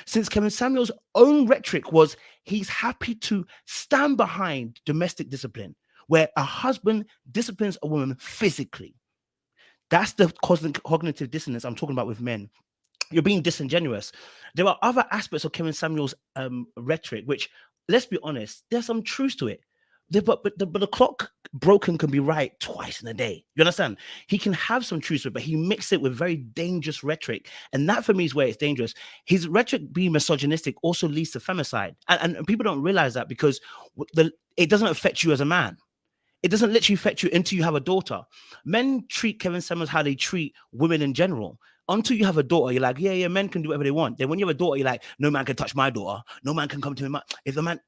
Since Kevin Samuels' own rhetoric was he's happy to stand behind domestic discipline, where a husband disciplines a woman physically. That's the cognitive dissonance I'm talking about with men. You're being disingenuous. There are other aspects of Kevin Samuels' rhetoric, which, let's be honest, there's some truth to it. But the clock broken can be right twice in a day. You understand? He can have some truth, but he mixed it with very dangerous rhetoric, and that for me is where it's dangerous. His rhetoric being misogynistic also leads to femicide, and people don't realize that because it doesn't affect you as a man. It doesn't literally affect you until you have a daughter. Men treat Kevin Samuels how they treat women in general. Until you have a daughter, you're like, yeah, men can do whatever they want. Then when you have a daughter, you're like, no man can touch my daughter. No man can come to me. If the man,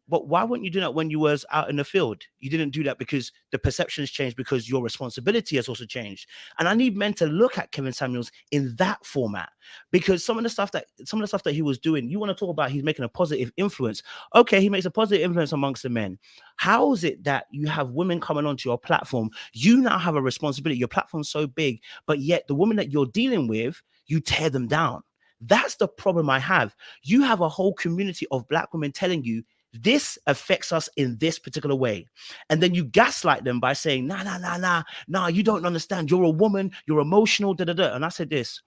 but why wouldn't you do that when you was out in the field? You didn't do that because the perception has changed, because your responsibility has also changed. And I need men to look at Kevin Samuels in that format, because some of the stuff that he was doing, you want to talk about he's making a positive influence. Okay, he makes a positive influence amongst the men. How is it that you have women coming onto your platform? You now have a responsibility. Your platform's so big, but yet the women that you're dealing with, you tear them down. That's the problem I have. You have a whole community of Black women telling you this affects us in this particular way. And then you gaslight them by saying, nah, you don't understand. You're a woman, you're emotional, da. And I said this,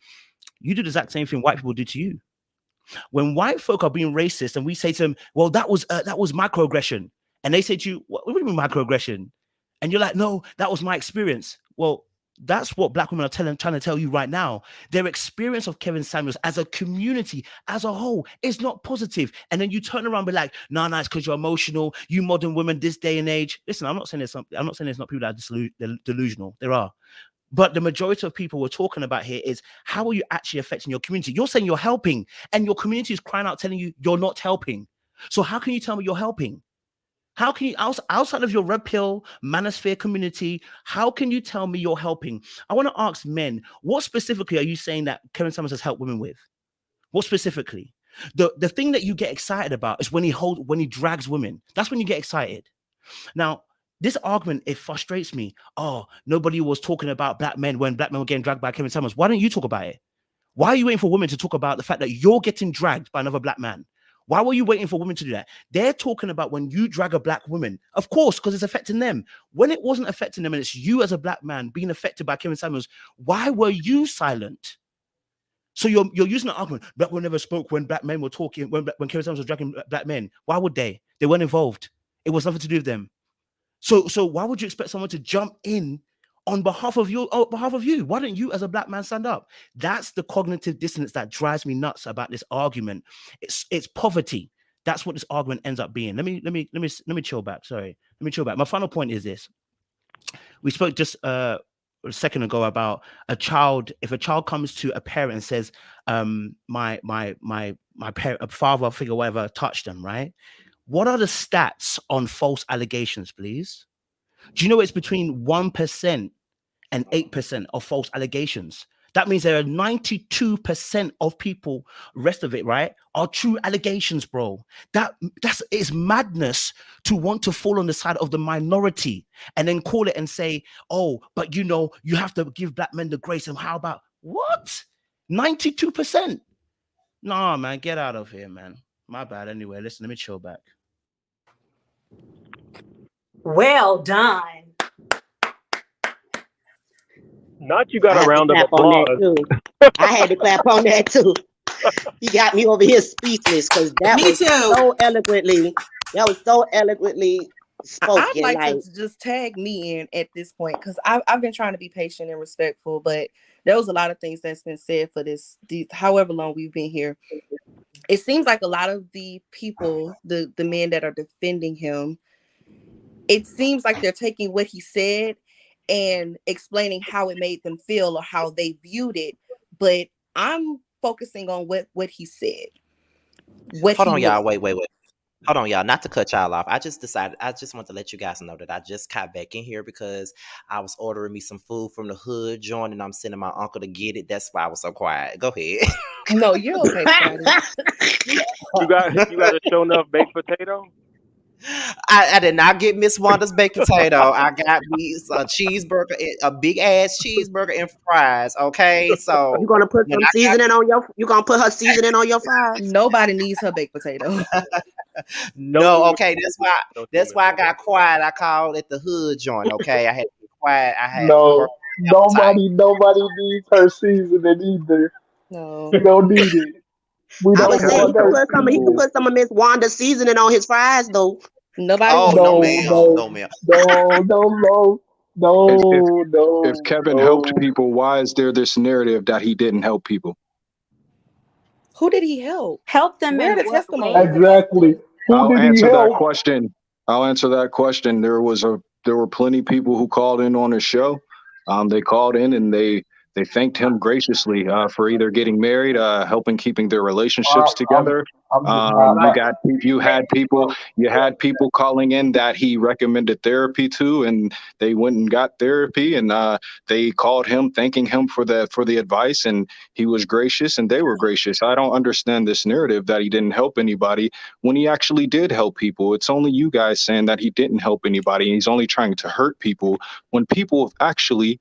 you do the exact same thing white people do to you. When white folk are being racist and we say to them, well, that was microaggression. And they say to you, what do you mean microaggression? And you're like, no, that was my experience. Well, that's what Black women are trying to tell you right now. Their experience of Kevin Samuels as a community, as a whole, is not positive. And then you turn around and be like, no, it's because you're emotional. You modern women this day and age. Listen, I'm not saying there's not people that are delusional. There are. But the majority of people we're talking about here is, how are you actually affecting your community? You're saying you're helping, and your community is crying out telling you you're not helping. So how can you tell me you're helping? How can you, outside of your red pill manosphere community, how can you tell me you're helping? I want to ask men, what specifically are you saying that Kevin Samuels has helped women with? What specifically? The thing that you get excited about is when he drags women. That's when you get excited. Now, this argument, it frustrates me. Oh, nobody was talking about Black men when Black men were getting dragged by Kevin Samuels. Why don't you talk about it? Why are you waiting for women to talk about the fact that you're getting dragged by another Black man? Why were you waiting for women to do that? They're talking about when you drag a Black woman, of course, because it's affecting them. When it wasn't affecting them and it's you as a Black man being affected by Kevin Samuels, why were you silent? So you're using the argument, Black women never spoke when Black men were talking, when Kevin Samuels was dragging Black men. Why would they? They weren't involved. It was nothing to do with them. So why would you expect someone to jump in on behalf of you? Why don't you as a Black man stand up? That's the cognitive dissonance that drives me nuts about this argument. It's poverty. That's what this argument ends up being. Let me chill back. Sorry. Let me chill back. My final point is this. We spoke just a second ago about a child. If a child comes to a parent and says, my parent, a father figure, whatever, touched them, right? What are the stats on false allegations, please? Do you know it's between 1% and 8% of false allegations? That means there are 92% of people, rest of it, right, are true allegations, bro. That's is madness to want to fall on the side of the minority and then call it and say, oh, but you have to give Black men the grace. And how about what? 92%? Nah, man, get out of here, man. My bad. Anyway, listen, let me chill back. Well done. Not you got a round of applause. I had to clap on that too. He got me over here speechless because that was so eloquently spoken. I'd like to just tag me in at this point because I've been trying to be patient and respectful, but there was a lot of things that's been said for this however long we've been here. It seems like a lot of the people, the men that are defending him, it seems like they're taking what he said and explaining how it made them feel or how they viewed it. But I'm focusing on what he said. Hold on, y'all. Wait. Hold on, y'all. Not to cut y'all off. I just want to let you guys know that I just got back in here because I was ordering me some food from the hood joint and I'm sending my uncle to get it. That's why I was so quiet. Go ahead. No, you're okay, You got a show enough baked potato? I did not get Miss Wanda's baked potato. I got me a cheeseburger, a big ass cheeseburger and fries. Okay, so you gonna put some seasoning on your? You gonna put her seasoning on your fries? Nobody needs her baked potato. No, okay, that's why I got quiet. I called it the hood joint. Okay, I had to be quiet. I had nobody needs her seasoning either. No, we don't need it. We I don't would say want he can put some of Miss Wanda's seasoning on his fries though. Nobody Oh wants to no, hear No, that. ma'am. no, No, ma'am. no, no, If if no, if no, Kevin helped no. people, why is there this narrative that he didn't help people? Who did he help? Help them Where in are the what ways? testimonies? Exactly. Who I'll did he answer that help? question. I'll answer that question. There were plenty of people who called in on his show. They called in and they thanked him graciously for either getting married, helping keeping their I, relationships I'm, together. I'm just not like. You had people calling in that he recommended therapy to, and they went and got therapy, and they called him thanking him for the advice, and he was gracious, and they were gracious. I don't understand this narrative that he didn't help anybody when he actually did help people. It's only you guys saying that he didn't help anybody and he's only trying to hurt people when people have actually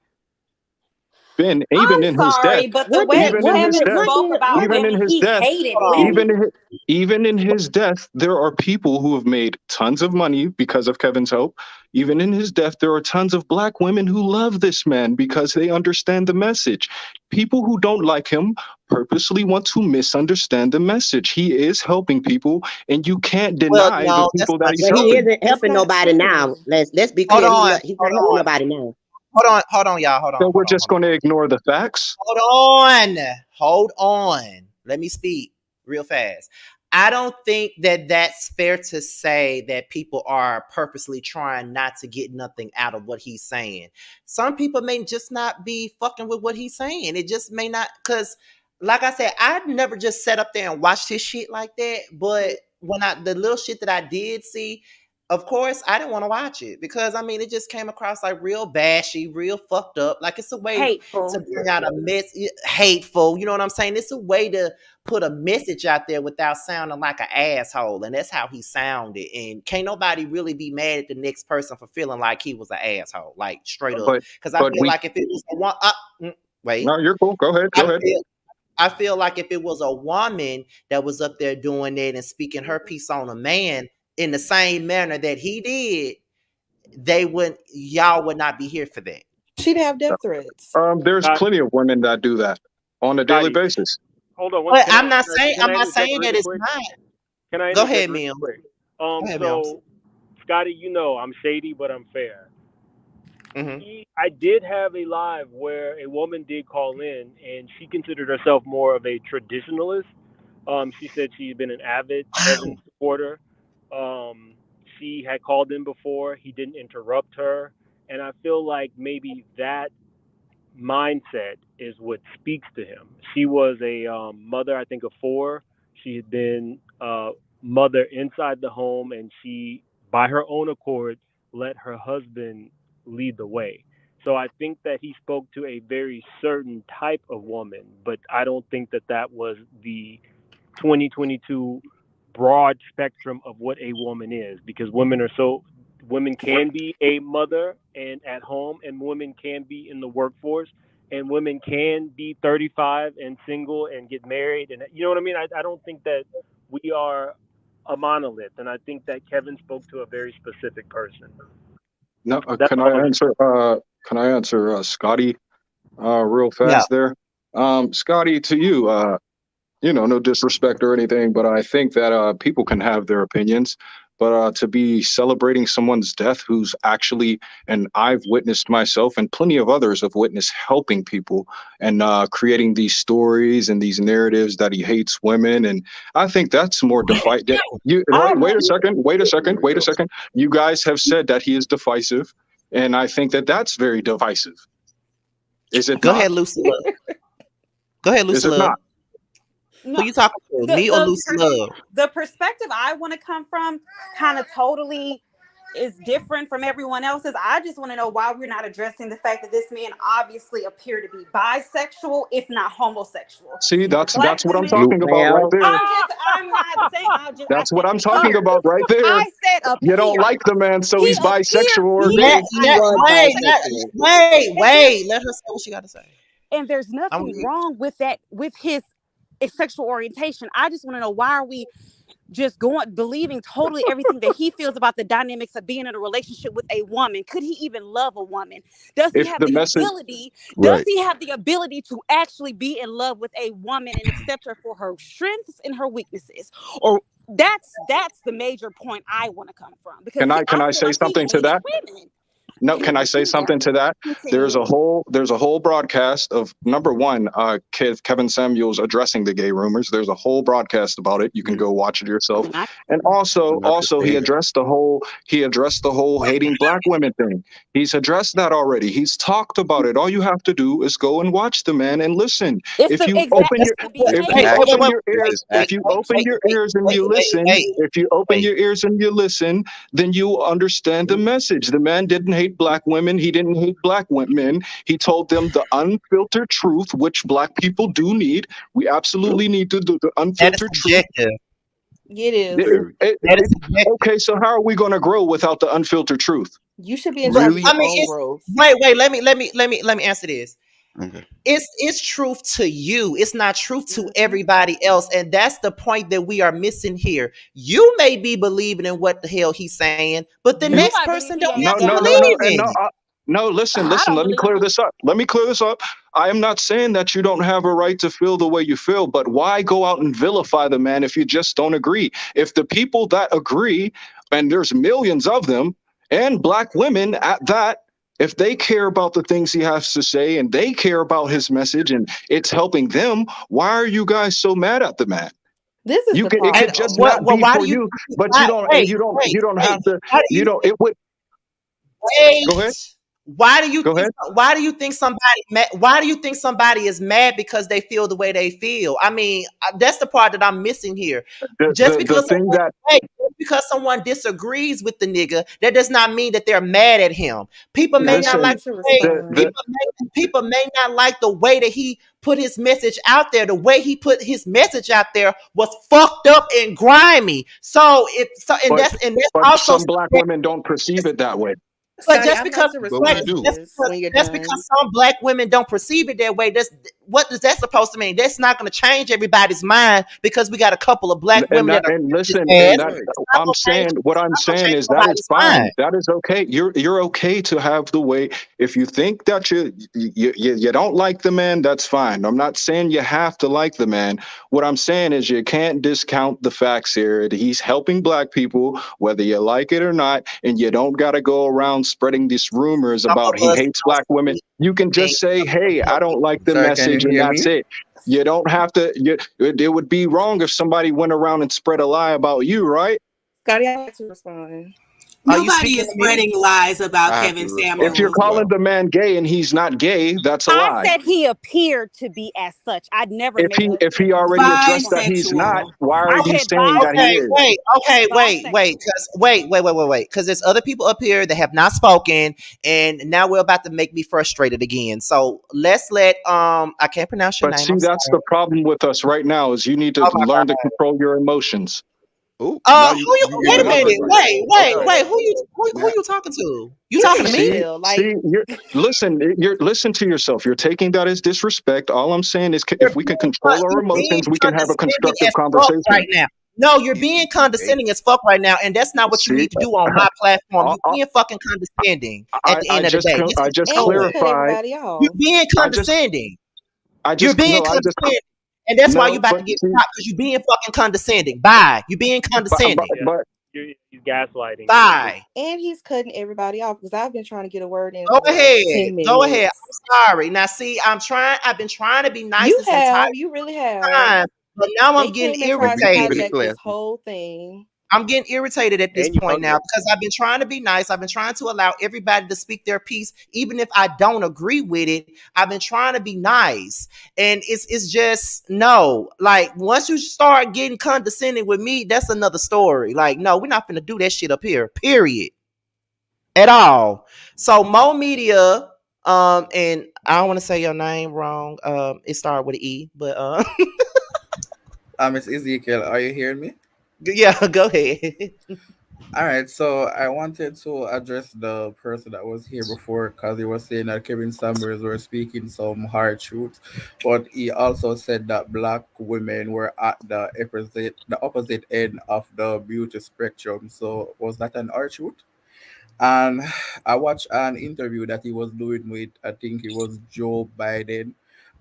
been, even I'm in his death, sorry, but the What did way even in his Kevin death, spoke about even in women, his he death, hated hold on. even women. even in his death, there are people who have made tons of money because of Kevin's help. Even in his death, there are tons of black women who love this man because they understand the message. People who don't like him purposely want to misunderstand the message. He is helping people, and you can't Well, deny the no, that's people that not he's Well, he true. helping. isn't It's helping not nobody now. true. Let's be Hold clear. on, He's not hold helping on, nobody now. hold on, y'all. So we're just Hold on. going to ignore the facts. Hold on. Let me speak real fast. I don't think that that's fair to say that people are purposely trying not to get nothing out of what he's saying. Some people may just not be fucking with what he's saying. It just may not, because, like I said, I never just sat up there and watched his shit like that. But when the little shit that I did see, of course, I didn't want to watch it because I mean, it just came across like real bashy, real fucked up. Like it's a way to Hateful. bring out a hateful. You know what I'm saying? It's a way to put a message out there without sounding like an asshole, and that's how he sounded. And can't nobody really be mad at the next person for feeling like he was an asshole, like straight up. But Because I but feel we like if it was a one, wait, no, you're cool. Go ahead. I Go ahead. feel I feel like if it was a woman that was up there doing that and speaking her piece on a man in the same manner that he did, y'all would not be here for that. She'd have death threats. There's Scott, plenty of women that do that on a daily Scotty, basis. hold on. But Can I I'm can I not interject saying that really it's quick? not. Can I Go interject ahead, really Mim. quick? Go ahead, Mim. So Scotty, you know I'm shady, but I'm fair. Mm-hmm. I did have a live where a woman did call in, and she considered herself more of a traditionalist. She said she'd been an avid Kevin Wow. supporter. Um, she had called in before. He didn't interrupt her, and I feel like maybe that mindset is what speaks to him. She was a mother, I think, of four. She had been mother inside the home, and she, by her own accord, let her husband lead the way. So I think that he spoke to a very certain type of woman, but I don't think that that was the 2022 broad spectrum of what a woman is, because women can be a mother and at home, and women can be in the workforce, and women can be 35 and single and get married, and you know what I mean. I don't think that we are a monolith, and I think that Kevin spoke to a very specific person. No, That's can all I I'm answer? Can I answer, Scotty, real Yeah. fast there? Scotty, to you, no disrespect or anything, but I think that people can have their opinions. But to be celebrating someone's death who's actually, and I've witnessed myself and plenty of others have witnessed helping people and creating these stories and these narratives that he hates women. And I think that's more defiant. I Wait want a second, wait a second. You guys have said that he is divisive. And I think that that's very divisive. Is it Go not? ahead, Lucy Love. Go ahead, Is Lucy it not? Love. no Who you talking to? the Me or Lucy Love? the perspective I want to come from kind of totally is different from everyone else's. I just want to know why we're not addressing the fact that this man obviously appeared to be bisexual, if not homosexual. See, Black that's what I'm women. talking about right Well, there. I'm not saying. I That's what said I'm talking appeared. about right there. I said You don't appeared. like the man, so He he's bisexual appeared. or He Let, gay. is. he let, was bisexual. And there's wait. Let her say what she got to say. and there's I'm nothing wrong with that, with his sexual orientation. I just want to know, why are we just believing totally everything that he feels about the dynamics of being in a relationship with a woman. Could he even love a woman? Does he If have the the message, ability? Does Right. he have the ability to actually be in love with a woman and accept her for her strengths and her weaknesses? Or that's the major point I want to come from, because can I I feel say like he something to hated that? women. No, can I say something to that? Continue. There's a whole broadcast of number one, Kevin Samuels addressing the gay rumors. There's a whole broadcast about it. You can go watch it yourself. And also Understand. he addressed the whole hating black women thing. He's addressed that already. He's talked about it. All you have to do is go and watch the man and listen. It's If the you exact. open It's your the being It's if the you hated. action. open your It's ears, his action. if you open your ears and you listen, then you understand the message. The man didn't hate black women. He didn't hate black men. He told them the unfiltered truth, which black people do need. We absolutely need to do the That is unfiltered truth. subjective. It is. It- it- That is it- subjective. okay, so how are we going to grow without the unfiltered truth? You should be in But charge of Really? your I mean, own it's growth. wait. Let me answer this. Okay. It's truth to you. It's not truth to everybody else, and that's the point that we are missing here. You may be believing in what the hell he's saying, but the You next might believe person he don't ain't have No, to no, gay. no, no, believe and in no. it. No, listen, I listen. don't Let me believe clear him. this up. Let me clear this up. I am not saying that you don't have a right to feel the way you feel, but why go out and vilify the man if you just don't agree? If the people that agree, and there's millions of them, and black women at that, if they care about the things he has to say and they care about his message and it's helping them, why are you guys so mad at the man? This is You the can it And could problem. just not be why for do you you, think, but why, wait, you wait, don't wait? have to, Why do you it would go ahead. wait? Go ahead. Why do you think why do you think somebody is mad because they feel the way they feel? I mean, that's the part that I'm missing here. Just The because thing that just because someone disagrees with the nigga, that does not mean that they're mad at him. People may not Nobody listen, like needs to the way the respond. people may not like the way that he put his message out there. The way he put his message out there was fucked up and grimy. So but and that's but also some black women don't perceive it that way. but Scotty, just I'd like because to But we respond to do. this when you're just done. because some black women don't perceive it that way, that's what is that supposed to mean? That's not going to change everybody's mind because we got a couple of black women that are And his listen, ass. and that Right. It's not going to change. what It's I'm not going to saying change is that is nobody's fine. mind. That is okay. You're okay to have the way. If you think that you don't like the man, that's fine. I'm not saying you have to like the man. What I'm saying is you can't discount the facts here. He's helping black people, whether you like it or not, and you don't got to go around spreading these rumors Some about of he us hates don't black women. see You can things. just say, "Hey, I don't like the Sir, can you message," and hear that's me? it. You don't have to. It would be wrong if somebody went around and spread a lie about you, right? Scotty, I'd like to respond. Are you Nobody speaking is to me? spreading lies about I have to Kevin If respond you're as Samuels. calling well. the man gay and he's not gay, that's a I lie. said he appeared to be as such. I never made a If he already definitive addressed that response. he's not, Bisexual. why are I you said saying that he Okay, is? wait, okay, bisexual. because there's other people up here that have not spoken, and now we're about to make me frustrated again. So let's let I can't pronounce your But name. see, I'm that's sorry. the problem with us right now is you need to Oh my learn to god. control your emotions. Oh, now Who you? you Wait getting a minute. aggressive. Wait. Okay. Who Now you talking to? You He's talking to being me? See, chill. Like, see, you're listen to yourself. You're taking that as disrespect. All I'm saying is You're if we can being control our you're being emotions, we can have a condescending constructive as fuck right conversation. now. No, you're being hey, condescending as fuck right now, and that's not what you See, need to do on my platform. I, You're being fucking condescending at the I end of the just day. This I is just and he's troll. cut clarified. everybody You're off. being I just condescending. I You're just being no, I just condescending. And that's why you're no, about but to get see, stopped because you're being fucking condescending. Bye. You're being condescending. Yeah, but he's gaslighting. Bye. And he's cutting everybody off because I've been trying to get a word in Go for ahead. 10 Go ahead. minutes. I'm sorry. Now, see, I've been trying to be nice You this entire have. You really have. time, but now They I'm getting came and but tried we to keeping irritated. it hijack this classy. whole thing. I'm getting irritated at this And you point hungry. now because I've been trying to be nice. I've been trying to allow everybody to speak their piece, even if I don't agree with it. I've been trying to be nice, and it's just no. Like once you start getting condescending with me, that's another story. Like no, we're not gonna do that shit up here. Period. At all. So Mo Media, and I don't want to say your name wrong. It started with an E, but Miss Ezekiel, are you hearing me? yeah, go ahead. All right, so I wanted to address the person that was here before because he was saying that Kevin Samuels were speaking some hard truth, but he also said that black women were at the opposite end of the beauty spectrum. So was that an hard truth? And I watched an interview that he was doing with, I think it was Joe Biden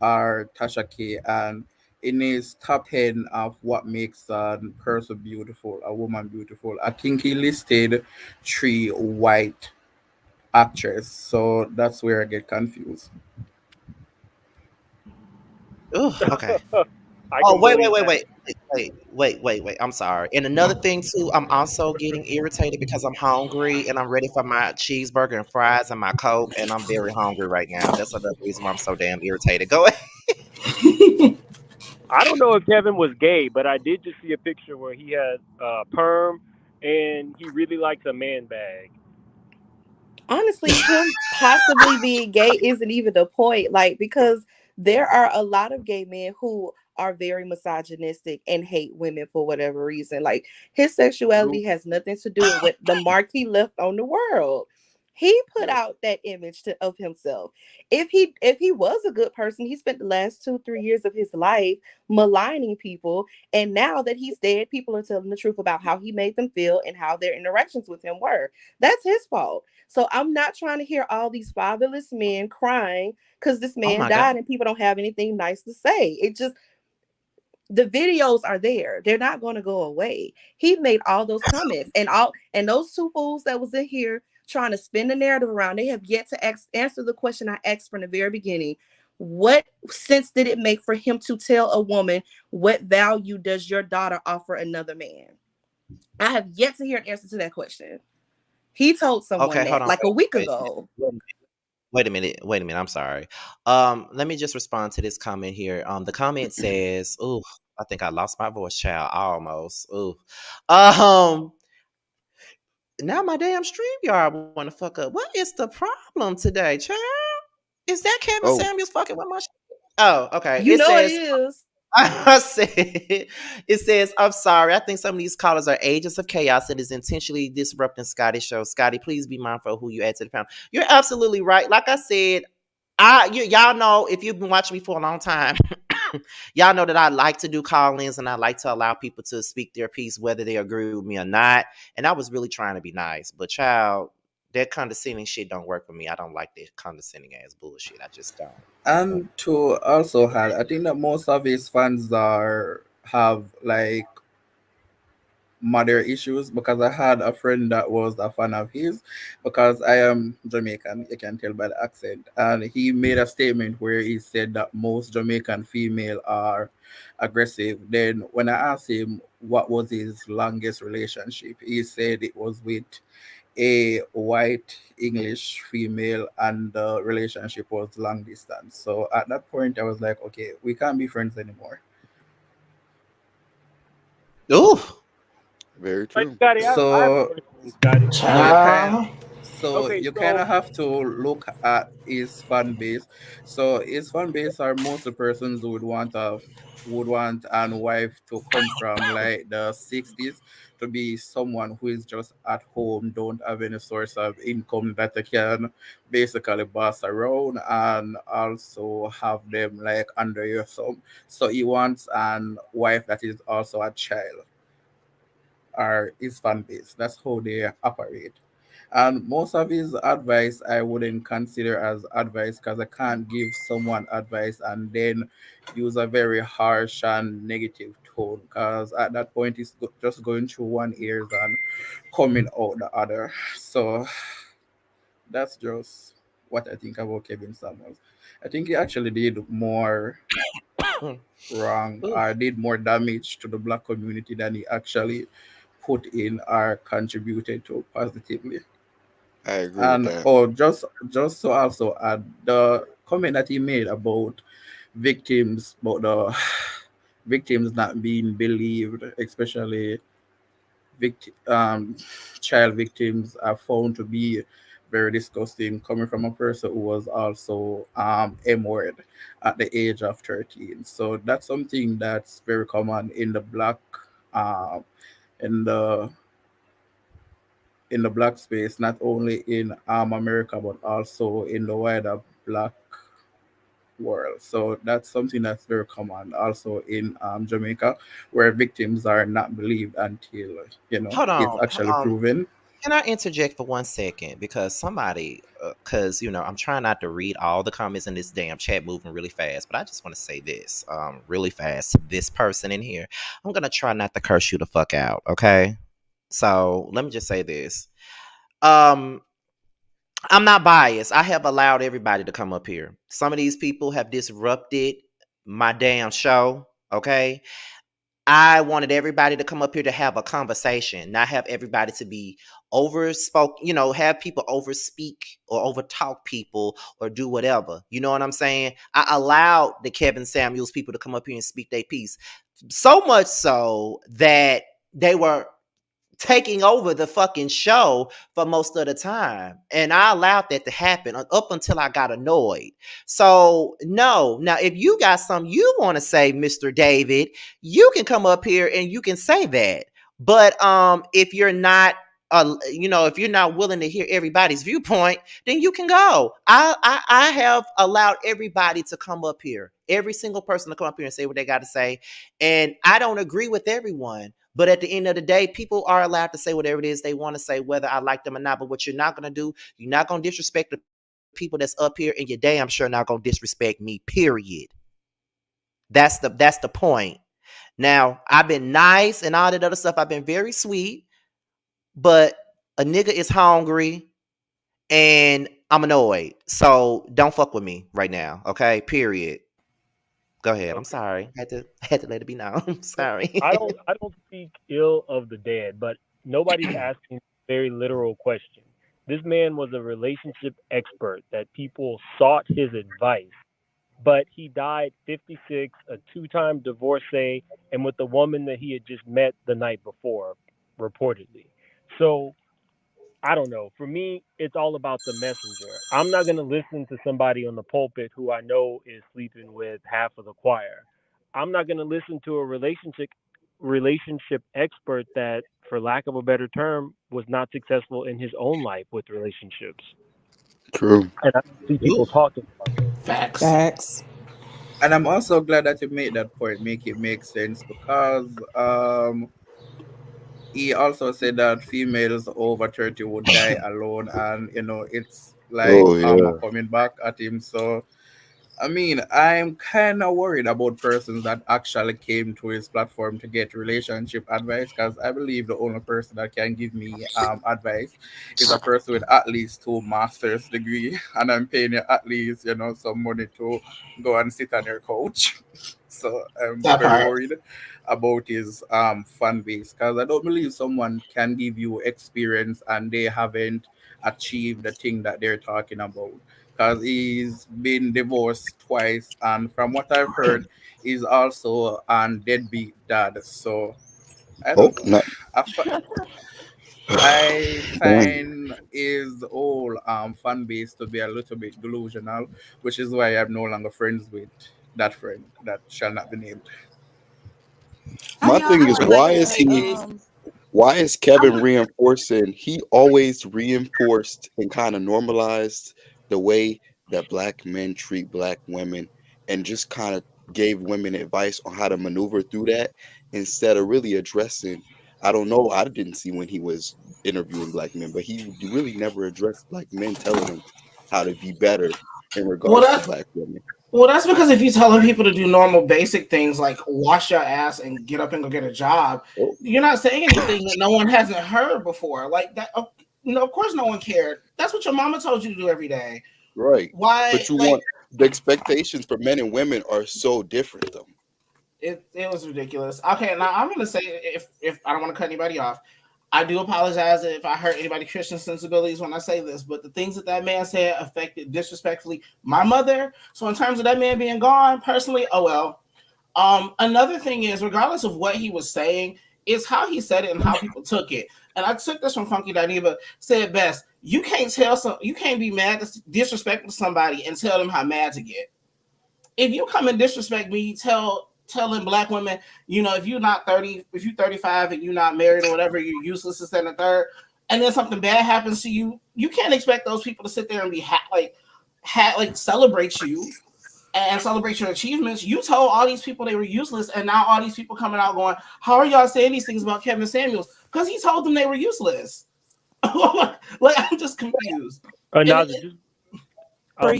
or Tasha K. And in his top 10 of what makes a person beautiful, a woman beautiful, I think he listed three white actors. So that's where I get confused. Ooh, okay. I Oh, can wait, wait, believe wait, that. wait, wait. I'm sorry. And another thing too, I'm also getting irritated because I'm hungry and I'm ready for my cheeseburger and fries and my Coke, and I'm very hungry right now. That's another reason why I'm so damn irritated. Go ahead. I don't know if Kevin was gay, but I did just see a picture where he had perm and he really likes a man bag. Honestly, him possibly being gay isn't even the point. Like, because there are a lot of gay men who are very misogynistic and hate women for whatever reason. Like, his True. sexuality has nothing to do with the mark he left on the world. He put Yes. out that image of himself. If he was a good person, he spent the last 2 3 years of his life maligning people, and now that he's dead, people are telling the truth about how he made them feel and how their interactions with him were. That's his fault. So I'm not trying to hear all these fatherless men crying because this Oh man my God. died and people don't have anything nice to say. It just, the videos are there. They're not going to go away. He made all those comments, and those two fools that was in here trying to spin the narrative around, they have yet to answer the question I asked from the very beginning. What sense did it make for him to tell a woman, what value does your daughter offer another man? I have yet to hear an answer to that question. He told someone Okay, hold that on. like a week Wait, ago. wait, wait a minute. I'm sorry. Let me just respond to this comment here. The comment says, "Ooh, I think I lost my voice, child. Almost. Ooh. Um, now my damn StreamYard want to fuck up. What is the problem today, child? Is that Kevin Oh, Samuels fucking with my? Oh, okay. You It know it says is. I said, it says, I'm sorry. I think some of these callers are agents of chaos and is intentionally disrupting Scotty's show. Scotty, please be mindful of who you add to the panel. You're absolutely right. Like I said, y'all know if you've been watching me for a long time, y'all know that I like to do call-ins and I like to allow people to speak their piece, whether they agree with me or not. And I was really trying to be nice, but child, that condescending shit don't work for me. I don't like that condescending ass bullshit. I just don't. and to also add, I think that most of his fans are have like mother issues because I had a friend that was a fan of his because I am Jamaican, you can tell by the accent. And he made a statement where he said that most Jamaican female are aggressive. Then when I asked him what was his longest relationship, he said it was with a white English female and the relationship was long distance. So at that point I was like, okay, we can't be friends anymore. Ooh. Very Like true. Scotty, I have a So question, Scotty. So you kind Child. so Okay, you kind so of have to look at his fan base. So his fan base are mostly persons who would want an wife to come from like the 60s to be someone who is just at home, don't have any source of income that they can basically boss around and also have them like under your thumb. So he wants an wife that is also a child or his fan base. That's how they operate. And most of his advice I wouldn't consider as advice because I can't give someone advice and then use a very harsh and negative tone because at that point it's just going through one ears and coming out the other. So that's just what I think about Kevin Samuels. I think he actually did more wrong Ooh. or did more damage to the black community than he actually put in or contributed to positively. I agree with And that. oh, just to also add the comment that he made about victims, about the victims not being believed, especially child victims, are found to be very disgusting coming from a person who was also M-word at the age of 13. So that's something that's very common in the black um in the in the black space, not only in America but also in the wider black world. So that's something that's very common also in Jamaica, where victims are not believed until Hold it's on. actually proven. Can I interject for 1 second? Because somebody, because I'm trying not to read all the comments in this damn chat moving really fast, but I just want to say this really fast to this person in here. I'm gonna try not to curse you the fuck out, okay? So let me just say this. Um, I'm not biased. I have allowed everybody to come up here. Some of these people have disrupted my damn show, okay? I wanted everybody to come up here to have a conversation, not have everybody to be overspoke, have people overspeak or overtalk people or do whatever. You know what I'm saying? I allowed the Kevin Samuels people to come up here and speak their piece. So much so that they were taking over the fucking show for most of the time. And I allowed that to happen up until I got annoyed. So, no. Now, if you got something you want to say, Mr. David, you can come up here and you can say that. But if you're not if you're not willing to hear everybody's viewpoint, then you can go. I have allowed everybody to come up here, every single person to come up here and say what they got to say. And I don't agree with everyone. But at the end of the day, people are allowed to say whatever it is they want to say, whether I like them or not. But what you're not going to do, you're not going to disrespect the people that's up here, and you're damn sure not going to disrespect me, period. That's the point. Now, I've been nice and all that other stuff. I've been very sweet, but a nigga is hungry and I'm annoyed. So don't fuck with me right now, okay? Period. Go ahead. I'm Okay. sorry. I had to let it be known. I'm sorry. I don't speak ill of the dead, but nobody's asking a very literal question. This man was a relationship expert that people sought his advice, but he died 56, a two-time divorcee, and with the woman that he had just met the night before, reportedly. So I don't know. For me, it's all about the messenger. I'm not going to listen to somebody on the pulpit who I know is sleeping with half of the choir. I'm not going to listen to a relationship expert that, for lack of a better term, was not successful in his own life with relationships. True. And I see people talking about it. Facts. And I'm also glad that you made that point, make it make sense, because he also said that females over 30 would die alone, and it's like Oh karma yeah. coming back at him. So I mean, I'm kind of worried about persons that actually came to his platform to get relationship advice, because I believe the only person that can give me advice is a person with at least two master's degree, and I'm paying you at least some money to go and sit on your couch. So I'm That very part. worried about his fan base, because I don't believe someone can give you experience and they haven't achieved the thing that they're talking about, because he's been divorced twice, and from what I've heard, he's also an deadbeat dad. So I Oh, don't know. not. I Man, find his whole fan base to be a little bit delusional, which is why I'm no longer friends with that friend that shall not be named. my thing I is, would like to say this. why is Kevin reinforcing? He always reinforced and kind of normalized the way that black men treat black women, and just kind of gave women advice on how to maneuver through that instead of really addressing. I don't know. I didn't see when he was interviewing black men, but he really never addressed black men telling him how to be better in Well, regards to that black women. well, that's because if you're telling people to do normal, basic things like wash your ass and get up and go get a job, Oh, you're not saying anything that no one hasn't heard before. Like that, of course, no one cared. That's what your mama told you to do every day. right. Why? But you Like want the expectations for men and women are so different, though. it was ridiculous. Okay, now I'm gonna say if I don't want to cut anybody off, I do apologize if I hurt anybody Christian sensibilities when I say this, but the things that man said affected disrespectfully my mother. So in terms of that man being gone, personally, oh well. Another thing is, regardless of what he was saying, is how he said it and how people took it. And I took this from Funky Dineva, said best, you can't be mad, disrespectful to somebody and tell them how mad to get. If you come and disrespect me, telling black women, if you're not 30, if you're 35 and you're not married or whatever, you're useless, this and the third. and then something bad happens to you, you can't expect those people to sit there and be celebrate you and celebrate your achievements. You told all these people they were useless, and now all these people coming out going, "How are y'all saying these things about Kevin Samuels?" Because he told them they were useless. Like, I'm just confused. Naza,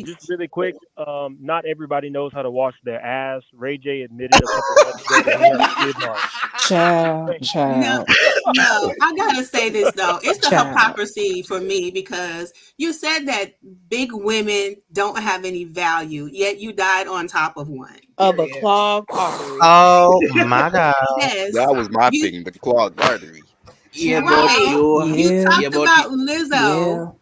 just really quick. Not everybody knows how to wash their ass. Ray J admitted a couple of months ago that he has skid marks. No, no, I gotta say this though. It's the hypocrisy for me, because you said that big women don't have any value, yet you died on top of one. Of a clogged artery. Oh my God. Yes. That was my thing, the clogged artery. Yeah, but Right. You talked about yeah, Lizzo.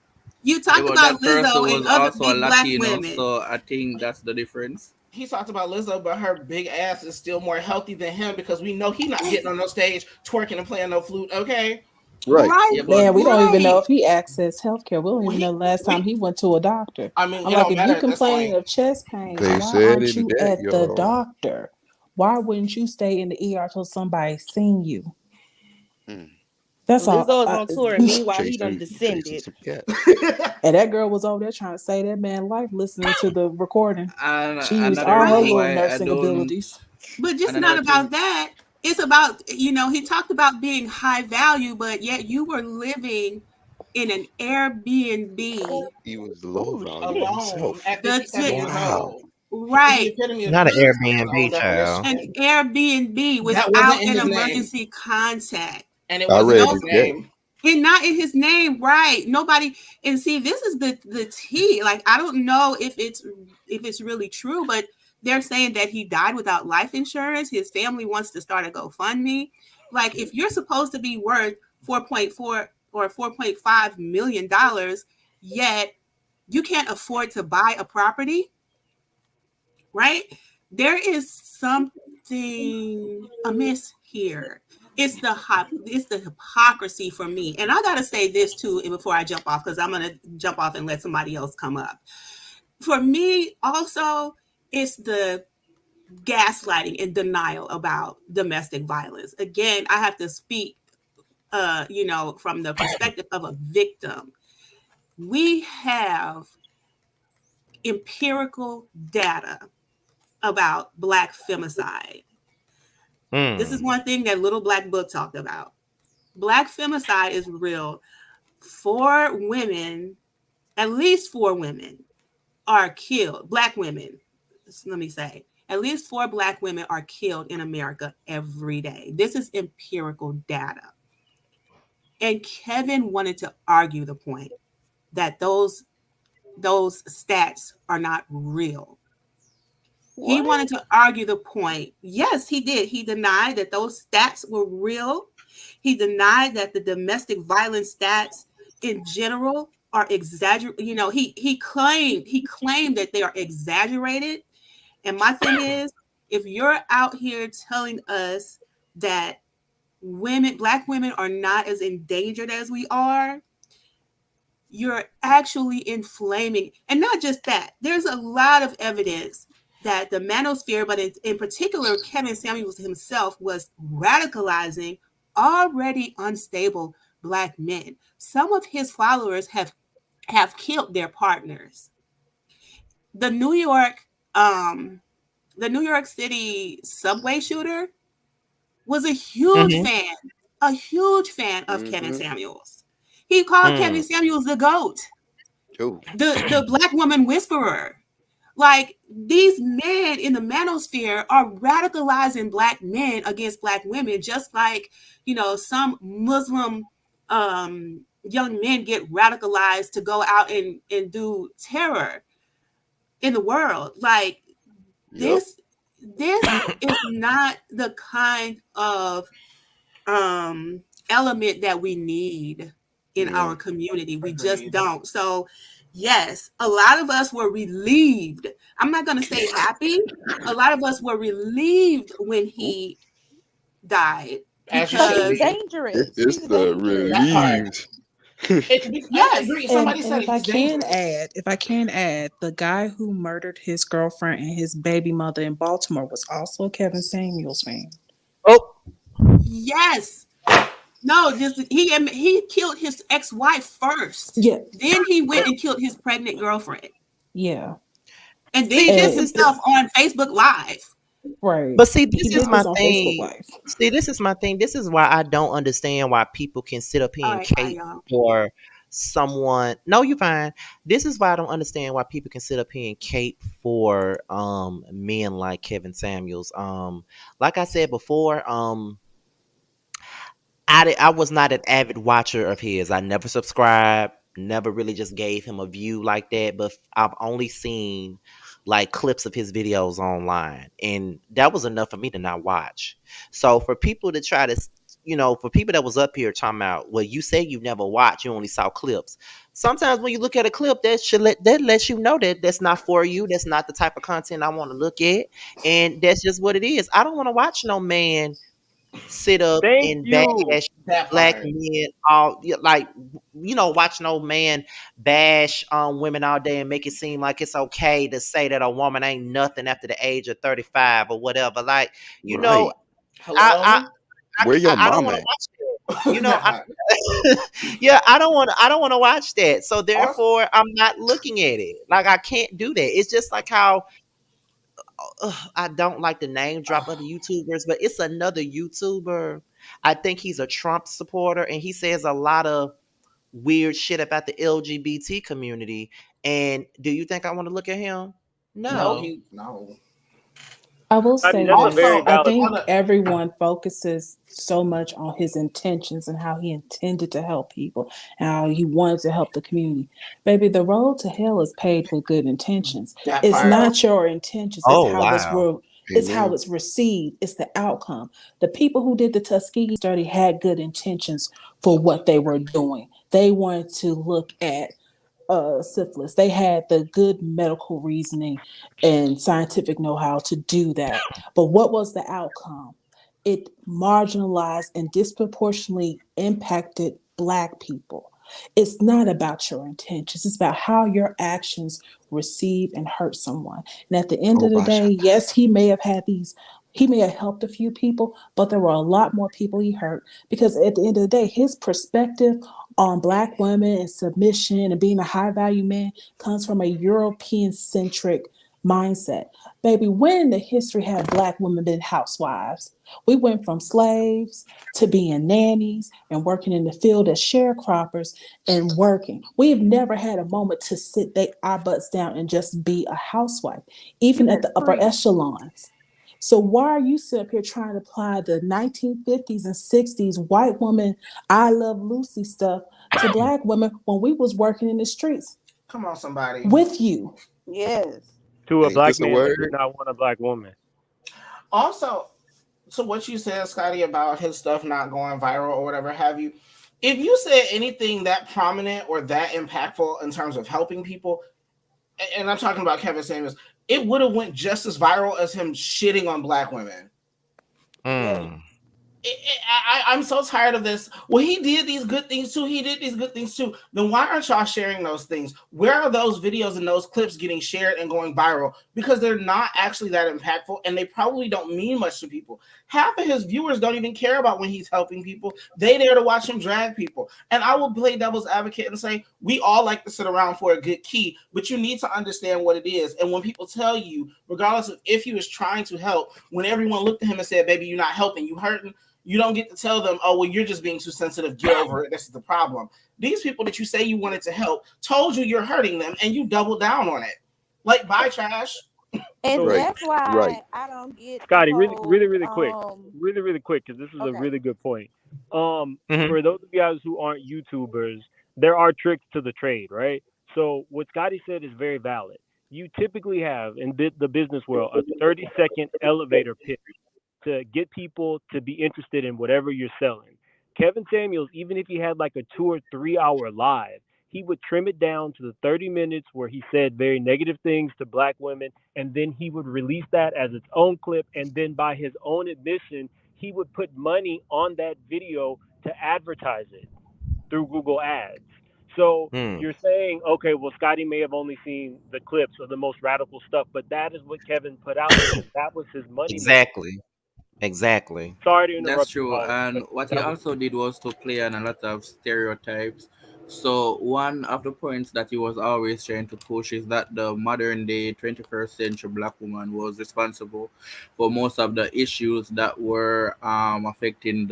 You talked but about that person Lizzo and was other also a big black Latino, women. so I think that's the difference. He talked about Lizzo, but her big ass is still more healthy than him, because we know he not getting on no stage twerking and playing no flute. Okay, Right. Yeah, but Man, we don't even know if he accessed healthcare. We don't even know the last time he went to a doctor. I mean, I'm it like, don't if matter you at this complaining point. of chest pains, They why said aren't in you that, at the y'all. doctor? Why wouldn't you stay in the ER till somebody seen you? That's all. Lizzo is on tour, and meanwhile he done Chasing descended. some cats. And that girl was over there trying to save that man life listening to the recording. And She used another all her reason little why I nursing don't, abilities. But just not another about thing, that. It's about, he talked about being high value, but yet you were living in an Airbnb. He was low value alone himself. at 57 years Wow. old. The Right. epitome of Not an useless by his own Airbnb child. An definition. Airbnb That wasn't without in an his name, emergency contact. and it I wasn't in read No, his his debt. name. and not in his name, right? Nobody. And see, this is the tea. Like, I don't know if it's really true, but they're saying that he died without life insurance. His family wants to start a GoFundMe. Like, if you're supposed to be worth 4.4 or 4.5 million dollars, yet you can't afford to buy a property, right? There is something amiss here. It's the hypocrisy for me. And I gotta say this too before I jump off, because I'm gonna jump off and let somebody else come up. For me, also, it's the gaslighting and denial about domestic violence. Again, I have to speak from the perspective of a victim. We have empirical data about Black femicide. This is one thing that Little Black Book talked about. Black femicide is real. 4 women, at least 4 women, are killed. Black women, let me say, at least 4 Black women are killed in America every day. This is empirical data. And Kevin wanted to argue the point that those stats are not real. He wanted to argue the point. Yes, he did. He denied that those stats were real. He denied that the domestic violence stats in general are exaggerated. He claimed that they are exaggerated. And my thing is, if you're out here telling us that Black women are not as endangered as we are, you're actually inflaming. And not just that, there's a lot of evidence that the manosphere, but in particular, Kevin Samuels himself, was radicalizing already unstable Black men. Some of his followers have killed their partners. The New York, the New York City subway shooter was a huge fan of Kevin Samuels. He called Kevin Samuels the GOAT. The Black woman whisperer. Like, these men in the manosphere are radicalizing Black men against Black women, just like, some Muslim young men get radicalized to go out and do terror in the world. Like, this is not the kind of element that we need in our community. We just don't. So yes, a lot of us were relieved. I'm not going to say happy. A lot of us were relieved when he died, But he's because dangerous. It's He's the dangerous. That part. relieved. I agree. And Somebody said if it. I He's can dangerous. add, the guy who murdered his girlfriend and his baby mother in Baltimore was also a Kevin Samuels fan. Oh, Yes. No, just he killed his ex-wife first. Yeah. Then he went and killed his pregnant girlfriend. Yeah. And then See, killed this is himself on Facebook Live. Right. But see, He this is did my this on Facebook thing. Live. See, this is my thing. This is why I don't understand why people can sit up All here and right, bye, cape y'all. for someone. No, you're fine. This is why I don't understand why people can sit up here and cape for men like Kevin Samuels. Like I said before, I was not an avid watcher of his. I never subscribed, never really just gave him a view like that. But I've only seen like clips of his videos online, and that was enough for me to not watch. So for people to try to, for people that was up here talking about, well, you say you never watched, you only saw clips. Sometimes when you look at a clip, that lets you know that that's not for you. That's not the type of content I want to look at, and that's just what it is. I don't want to watch no man sit up Thank and you. bash That black part. men all like watch no man bash women all day and make it seem like it's okay to say that a woman ain't nothing after the age of 35 or whatever. Like, Right. I Hello. Where your I don't mom want to at? watch that. That part. Yeah, I don't want to watch that. So Also, therefore I'm not looking at it. Like, I can't do that. It's just like how I don't like the name drop other YouTubers, but it's another YouTuber. I think he's a Trump supporter, and he says a lot of weird shit about the LGBT community. And do you think I want to look at him? no, No. no. I will Scotty, say that's a this. very Also, I valid on think point. the everyone focuses so much on his intentions and how he intended to help people, how he wanted to help the community. Baby, the road to hell is paved with good intentions. that It's part. not your intentions, Oh wow. it's how Amen. it's received, it's the outcome. The people who did the Tuskegee study had good intentions for what they were doing. They wanted to look at syphilis. They had the good medical reasoning and scientific know how to do that. But what was the outcome? It marginalized and disproportionately impacted Black people. It's not about your intentions, it's about how your actions receive and hurt someone. And at the end Oh, of the Basha. day, yes, he may have had these. He may have helped a few people, but there were a lot more people he hurt because at the end of the day, his perspective on Black women and submission and being a high value man comes from a European centric mindset. Baby, when in the history have Black women been housewives? We went from slaves to being nannies and working in the field as sharecroppers and working. We've never had a moment to sit our butts down and just be a housewife, even at the upper echelons. So why are you sitting up here trying to apply the 1950s and 60s white woman I love Lucy stuff to Black women when we was working in the streets Come on, somebody. with you? Yes. To a Ain't black this a man that did word? not want a black woman. Also, so what you said, Scotty, about his stuff not going viral or whatever have you. If you said anything that prominent or that impactful in terms of helping people, and I'm talking about Kevin Samuels, it would have went just as viral as him shitting on Black women. Yes. Mm. I'm so tired of this. Well, he did these good things too. He did these good things too. Then why aren't y'all sharing those things? Where are those videos and those clips getting shared and going viral? Because they're not actually that impactful and they probably don't mean much to people. Half of his viewers don't even care about when he's helping people. They there to watch him drag people. And I will play devil's advocate and say, we all like to sit around for a good key, but you need to understand what it is. And when people tell you, regardless of if he was trying to help, when everyone looked at him and said, baby, you're not helping, you hurting, you don't get to tell them, oh, well, you're just being too sensitive. Get over it. This is the problem. These people that you say you wanted to help told you you're hurting them and you doubled down on it. Like, bye, trash. And So, Right. that's Right. why I don't get the Scotty, whole really quick, because this is a okay. really good point. Hmm. For those of you guys who aren't YouTubers, there are tricks to the trade, right? So what Scotty said is very valid. You typically have in the business world a 30-second elevator pitch to get people to be interested in whatever you're selling. Kevin Samuels, even if he had like a 2 or 3 hour live, he would trim it down to the 30 minutes where he said very negative things to black women, and then he would release that as its own clip. And then, by his own admission, he would put money on that video to advertise it through Google Ads. So Mm. you're saying, okay, well, Scotty may have only seen the clips of the most radical stuff, but that is what Kevin put out there because that was his moneymaker. Exactly. Exactly. Sorry to That's interrupt you, true. Paul. And what he also did was to play on a lot of stereotypes. So one of the points that he was always trying to push is that the modern day 21st century black woman was responsible for most of the issues that were affecting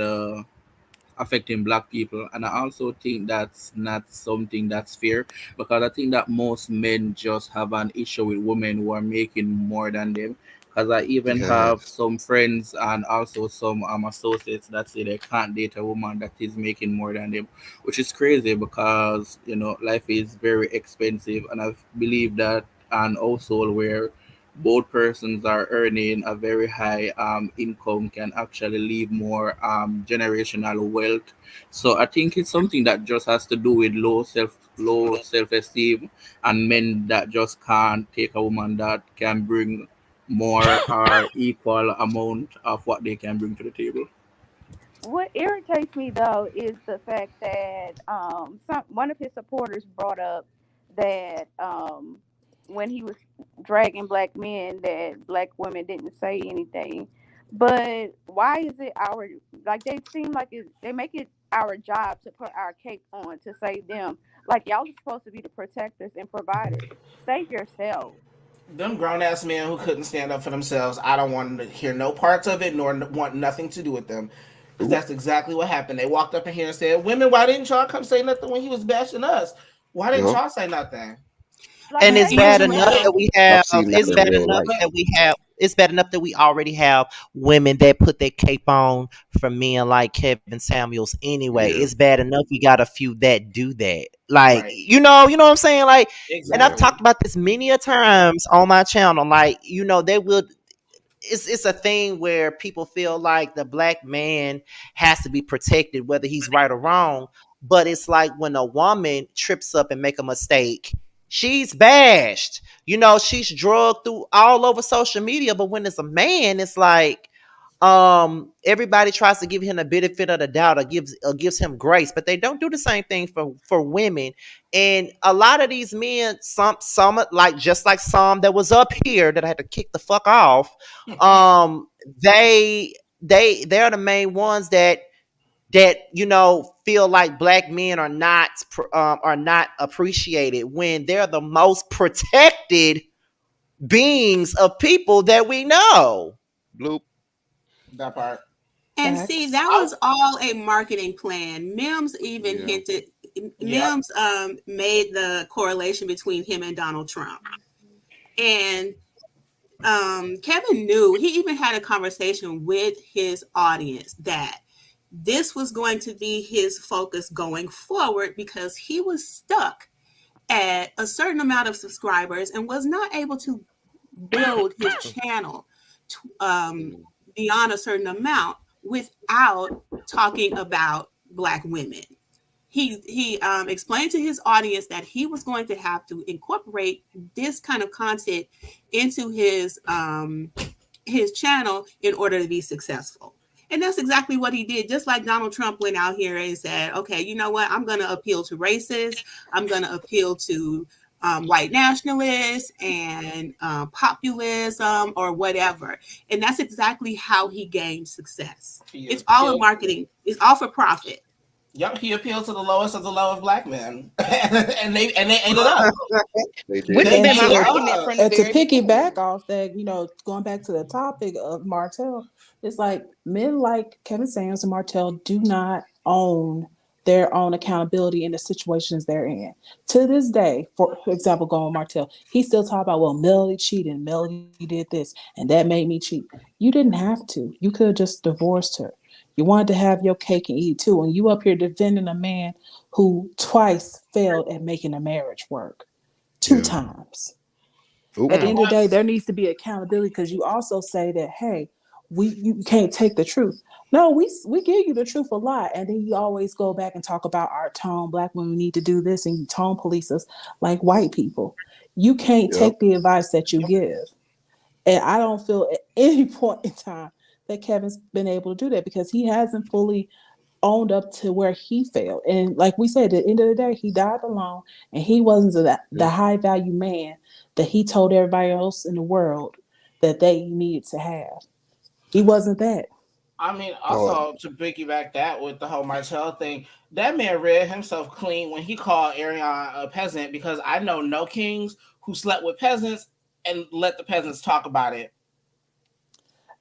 black people. And I also think that's not something that's fair, because I think that most men just have an issue with women who are making more than them. Because I even have Yes. some friends and also some associates that say they can't date a woman that is making more than them, which is crazy because life is very expensive, and I believe that an household where both persons are earning a very high income can actually leave more generational wealth. So I think it's something that just has to do with low self esteem, and men that just can't take a woman that can bring more or equal amount of what they can bring to the table. What irritates me though is the fact that one of his supporters brought up that when he was dragging black men that black women didn't say anything. But why is it our like they seem like they make it our job to put our cape on to save them? Like y'all are supposed to be the protectors and providers. Save yourself. Them grown ass men who couldn't stand up for themselves, I don't want to hear no parts of it, nor want nothing to do with them. Because that's exactly what happened. They walked up in here and said, "Women, why didn't y'all come say nothing when he was bashing us? Why didn't Yep. y'all say nothing?" Like And Man, it's save bad hush your enough yourself. that mouth. we I've have seen that it's in bad real enough life. that we have it's bad enough that we already have women that put their cape on for men like Kevin Samuels anyway. Yeah. It's bad enough we got a few that do that. Like, Right. you know what I'm saying? Like, and I've Yeah. Exactly. talked about this many a times on my channel. Like, they will it's a thing where people feel like the black man has to be protected whether he's right or wrong, but it's like when a woman trips up and make a mistake, she's bashed. She's drugged through all over social media, but when it's a man, it's like everybody tries to give him the benefit of the doubt, or gives him grace, but they don't do the same thing for women. And a lot of these men, some like, just like some that was up here that I had to kick the fuck off, um they they're the main ones that feel like black men are not appreciated when they're the most protected beings of people that we know. Bloop. That part. And see, Facts. that was all a marketing plan. Mims even Yeah. hinted. Yep. Mims made the correlation between him and Donald Trump, and Kevin knew. He even had a conversation with his audience that this was going to be his focus going forward because he was stuck at a certain amount of subscribers and was not able to build his channel to, Mm. beyond a certain amount without talking about Black women. He explained to his audience that he was going to have to incorporate this kind of content into his channel in order to be successful. And that's exactly what he did. Just like Donald Trump went out here and said, okay, you know what? I'm going to appeal to racists. I'm going to appeal to white nationalists and populism or whatever. And that's exactly how he gained success. He It's all in appealed. marketing, it's all for profit. Yep. He appealed to the lowest of the low of black men, and they ate it up. They Which did. has They been ate my it And argument up. from the to very piggyback beginning. off that, going back to the topic of Martell, it's like men like Kevin Samuels and Martell do not own their own accountability in the situations they're in. To this day, for example, going with Martell, he still talk about, well, Melody cheated, Melody did this, and that made me cheat. You didn't have to. You could have just divorced her. You wanted to have your cake and eat it too, and you up here defending a man who twice failed at making a marriage work. Two Yeah. times. Oop. At the Mm. end of the day, there needs to be accountability because you also say that, hey, you can't take the truth. No, we give you the truth a lot, and then you always go back and talk about our tone. Black women need to do this, and you tone police us like white people. You can't Yep. take the advice that you give, and I don't feel at any point in time that Kevin's been able to do that because he hasn't fully owned up to where he failed. And like we said, at the end of the day, he died alone and he wasn't the Yep. high value man that he told everybody else in the world that they needed to have. He wasn't that. I mean, Oh, also to piggyback that with the whole Martell thing, that man read himself clean when he called Ariana a peasant because I know no kings who slept with peasants and let the peasants talk about it.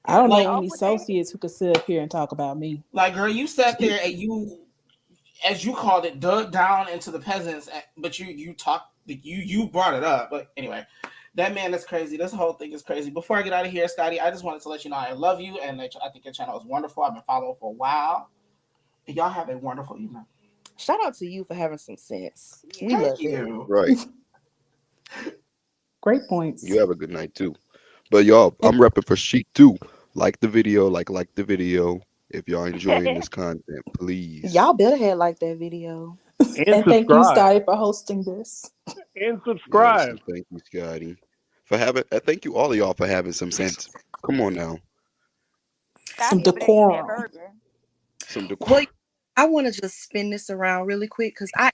I don't know Like, any over that. associates who could sit up here and talk about me. girl, you sat there and you, as you called it, dug down into the peasants, but you talked, you brought it up. But anyway, that man is crazy. This whole thing is crazy. Before I get out of here, Scotty, I just wanted to let you know I love you and that I think your channel is wonderful. I've been following for a while. Y'all have a wonderful evening. Shout out to you for having some sense. We Thank love it. you. right. Great points. You have a good night too. But y'all, I'm repping for Chic too. Like the video, like the video. If y'all enjoying this content, please. Y'all better have like that video. And And thank you, subscribe. Scotty, for hosting this. And Yes, subscribe. and thank you, Scotty, for having. Thank you all of y'all for having some sense. Come on now, Some Scotty over there eating that decorum. burger. some Well, decor. I want to just spin this around really quick because I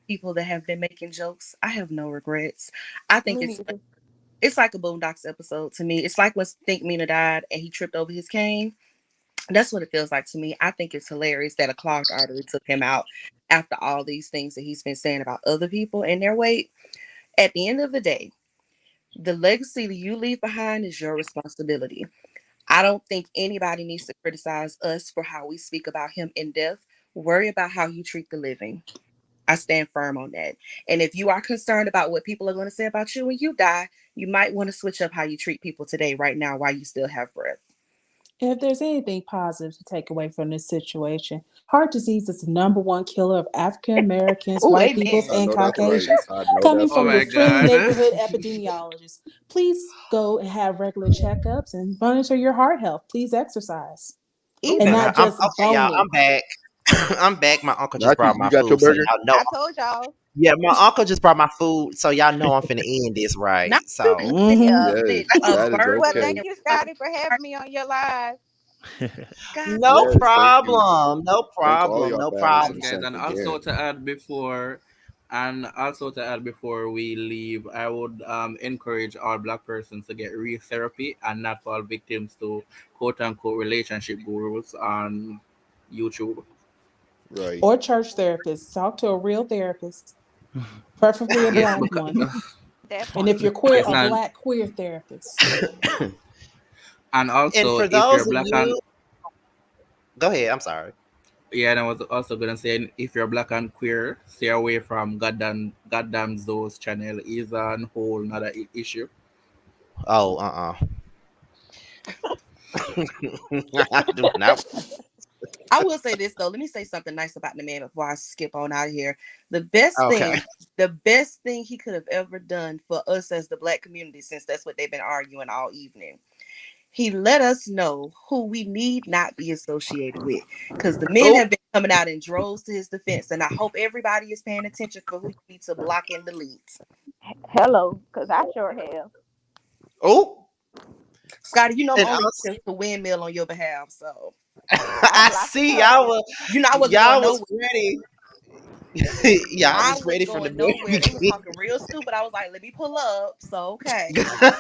people that have been making jokes. I have no regrets. I think Me neither. it's like a Boondocks episode to me. It's like when Think Mina died and he tripped over his cane. That's what it feels like to me. I think it's hilarious that a clogged artery took him out after all these things that he's been saying about other people and their weight. At the end of the day, the legacy that you leave behind is your responsibility. I don't think anybody needs to criticize us for how we speak about him in death. Worry about how you treat the living. I stand firm on that. And if you are concerned about what people are going to say about you when you die, you might want to switch up how you treat people today, right now, while you still have breath. And if there's anything positive to take away from this situation, heart disease is the number one killer of African Americans, Oh, white peoples, amen. I and know that's right. Caucasians. I know Coming that's Oh from right. your my friendly God. neighborhood epidemiologist, please go and have regular checkups and monitor your heart health. Please exercise. Oh And Even God, not I'm just okay, y'all. bone I'm it. back. I'm back. My uncle just Nachi, brought you my got your food, so burger? y'all know. I told y'all. Yeah, my uncle just brought my food, so y'all know I'm finna end this now right. you can So sit Mm-hmm. with Yes, a that is burger Well, okay. thank and you, like Scotty, for having me on your live. God. no Yes, thank you. problem, no Thank all of problem, y'all no for having Yes, some problem. guys, sense and also again. to add before, we leave, I would encourage all black persons to get real therapy and not fall victims to quote unquote relationship gurus on YouTube. Right. Or church therapists. Talk to a real therapist, preferably a Yes, black because one. That And part. if you're queer, yes, a and black queer therapist. and And also for if you're those of black and you, go ahead. I'm sorry. yeah, and I was also gonna say if you're black and queer, stay away from goddamn those channel is a whole another issue. Oh, I do not. I will say this though. Let me say something nice about the man before I skip on out of here. The best Okay. thing, the best thing he could have ever done for us as the black community, since that's what they've been arguing all evening. He let us know who we need not be associated with. Because the men Oh, have been coming out in droves to his defense. And I hope everybody is paying attention for who you need to block and delete. Hello, because I sure have. oh, Scotty, you know I'm and only also, the windmill on your behalf. So I I blocked see her. you know I wasn't going y'all was nowhere. ready. Y'all I was wasn't ready from the going very nowhere. They was beginning. talking real stupid. I was like, let me pull up. So okay.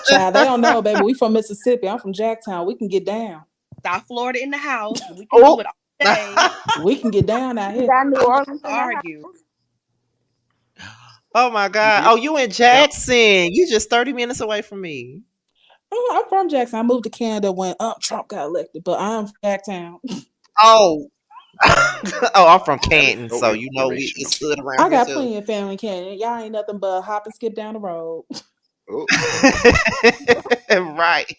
Child, they don't know, baby. We from Mississippi. I'm from Jacktown. We can get down. South Florida in the house. We can do Oh. it all day. We can get down out You here. got New I'm not Orleans in gonna the house. argue. Oh my God. Yep. Oh, you in Yep. Jackson. You just 30 minutes away from me. Oh, I'm from Jackson. I moved to Canada when Trump got elected, but I'm from Jacktown. Oh. Oh, I'm from That is Canton, so so you know we inspirational. it's good around I here got too. plenty of family in Canada. Y'all ain't nothing but hop and skip down the road. Oh, Right.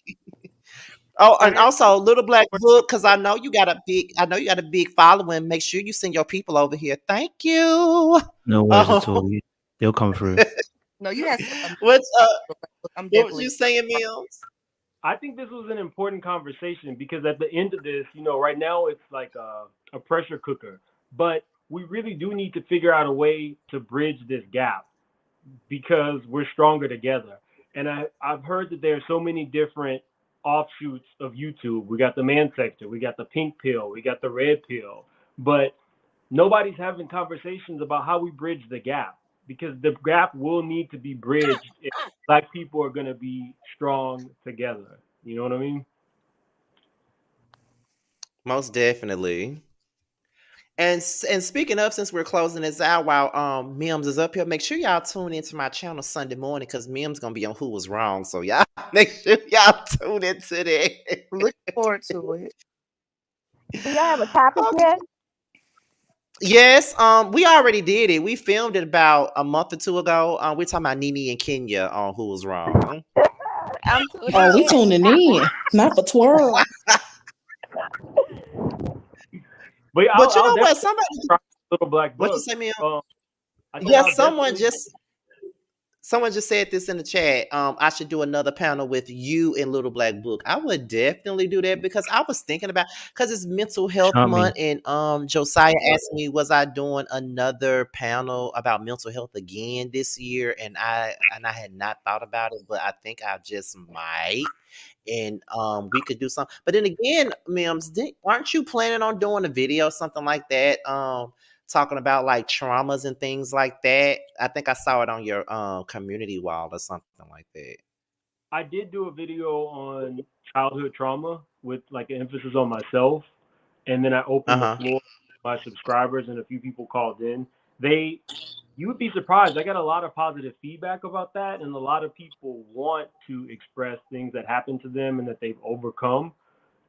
Oh, Are and there also Little Black Book, because I know you got a big following. Make sure you send your people over here. Thank you. No worries at Oh, all. They'll come through. no you had a what's I'm what was definitely you saying, Mills? I think this was an important conversation because at the end of this, right now it's like a pressure cooker, but we really do need to figure out a way to bridge this gap because we're stronger together. And I've heard that there are so many different offshoots of YouTube. We got the man sector, we got the pink pill, we got the red pill, but nobody's having conversations about how we bridge the gap because the gap will need to be bridged if black people are going to be strong together. You know what I mean? Most definitely. And speaking of, since we're closing this out while Mims is up here, make sure y'all tune into my channel Sunday morning because Mims gonna be on Who Was Wrong. So y'all make sure y'all tune into that. Looking forward to it. Do y'all have a topic yet? Yes, we already did it. We filmed it about a month or two ago. We're talking about Nene and Kenya on Who Was Wrong. I'm tuning Oh, we in. tuning in, not for twirl. But yeah, But you I'll know what? definitely Somebody, try Little Black what you Book. say, Mim? I said Yes, I'll definitely. someone just said this in the chat. I should do another panel with you and Little Black Book. I would definitely do that because I was thinking about because it's mental health Charming. month, and Josiah asked me, was I doing another panel about mental health again this year? And I had not thought about it, but I think I just might. And we could do something. But then again, Mims, aren't you planning on doing a video, something like that? Talking about like traumas and things like that. I think I saw it on your community wall or something like that. I did do a video on childhood trauma with like an emphasis on myself, and then I opened the Uh-huh. floor to my subscribers, and a few people called in. They, you would be surprised. I got a lot of positive feedback about that, and a lot of people want to express things that happened to them and that they've overcome.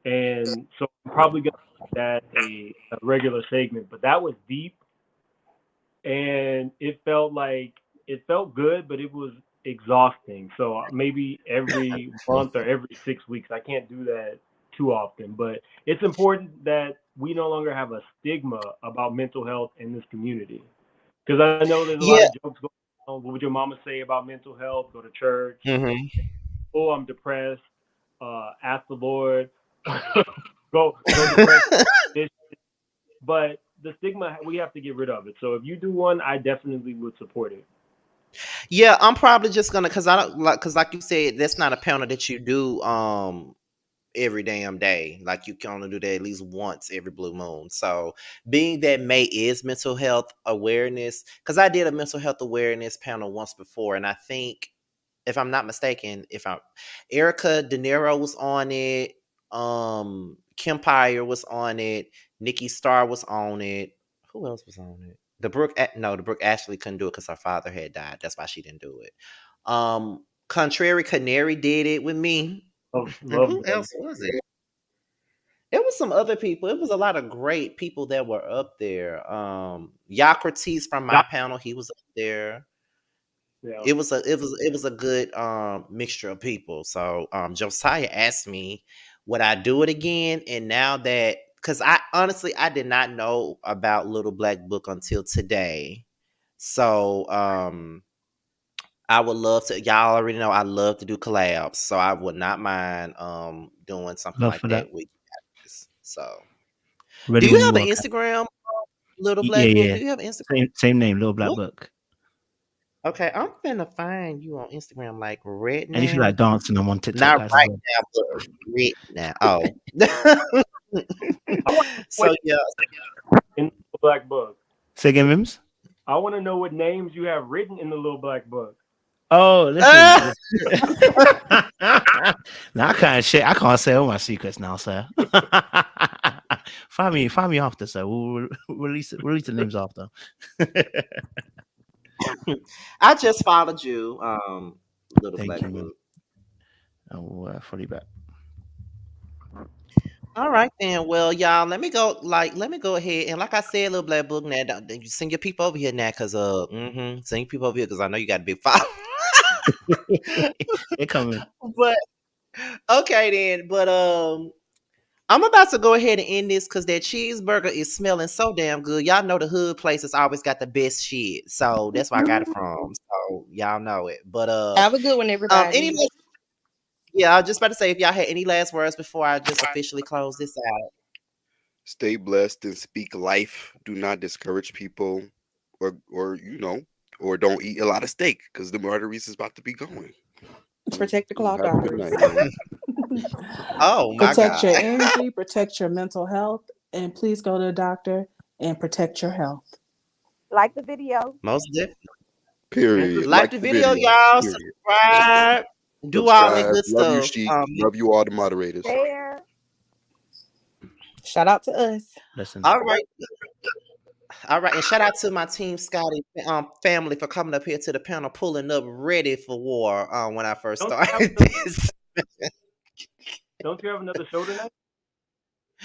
And so I'm probably gonna make that a regular segment. But that was deep, and it felt good, but it was exhausting. So maybe every month or every 6 weeks. I can't do that too often, but it's important that we no longer have a stigma about mental health in this community. Because I know there's a lot Yeah. of jokes going on. What would your mama say about mental health? Go to church. Mm-hmm. Oh, I'm depressed. Ask the Lord. go depressed. But the stigma, we have to get rid of it. So if you do one, I definitely would support it. Yeah, I'm probably just gonna because I don't like you said, that's not a panel that you do every damn day. Like you can only do that at least once every blue moon. So being that May is mental health awareness, because I did a mental health awareness panel once before, and I think if I'm not mistaken, if I'm Erica De Niro was on it, Kim Pyre was on it, Nikki Starr was on it. Who else was on it? The Brooke Ashley couldn't do it because her father had died. That's why she didn't do it. Contrary Canary did it with me. And Love who them. else was it? It was some other people. It was a lot of great people that were up there. Yocrates from my panel, he was up there. Yeah. It was a good mixture of people. So Josiah asked me, would I do it again? And now that, because I honestly I did not know about Little Black Book until today. So I would love to, y'all already know I love to do collabs. So I would not mind doing something Love like for that. that with you guys. So do Ready you when you have an are. Instagram, Little Yeah, Black Book? yeah. Do you have an Instagram? Same name, Little Black What? Book. Okay, I'm finna find you on Instagram like right And if you like now. dancing, I'm on TikTok, Not guys, as right well. now, but right now. Oh. I want to know So yeah. what in the Little Black Book. Say again, Mims? I want to know what names you have written in the Little Black Book. Oh, listen. Now I can't share. I can't say all my secrets now, sir. find me after, sir. We'll release the names after. I just followed you, Little Thank Black you, man. Book. I will follow you back. All right then. Well, y'all, let me go ahead and like I said, Little Black Book. Now, you send your people over here now, cause send your people over here, cause I know you got a big file. They're coming. But okay then. But I'm about to go ahead and end this because that cheeseburger is smelling so damn good. Y'all know the hood places always got the best shit, so that's where I got it from. So y'all know it. But Have a good one, any everybody. yeah, I was just about to say if y'all had any last words before I just officially close this out. Stay blessed and speak life. Do not discourage people, or or don't eat a lot of steak because the arteries is about to be going. Protect the clogged Have a good arteries. night, man. Oh my Protect your god. energy, protect your mental health, and please go to the doctor and protect your health. Like the video. Most definitely. Period. Like Like the the video, video. y'all. Period. Subscribe. Do all that Subscribe. good Love you, stuff. Sheik. Love you, all the moderators. Share. Shout out to us. Listen. All right. All right, and shout out to my team Scotty family for coming up here to the panel, pulling up ready for war. When I first Don't you have started another, this. don't you have another show tonight?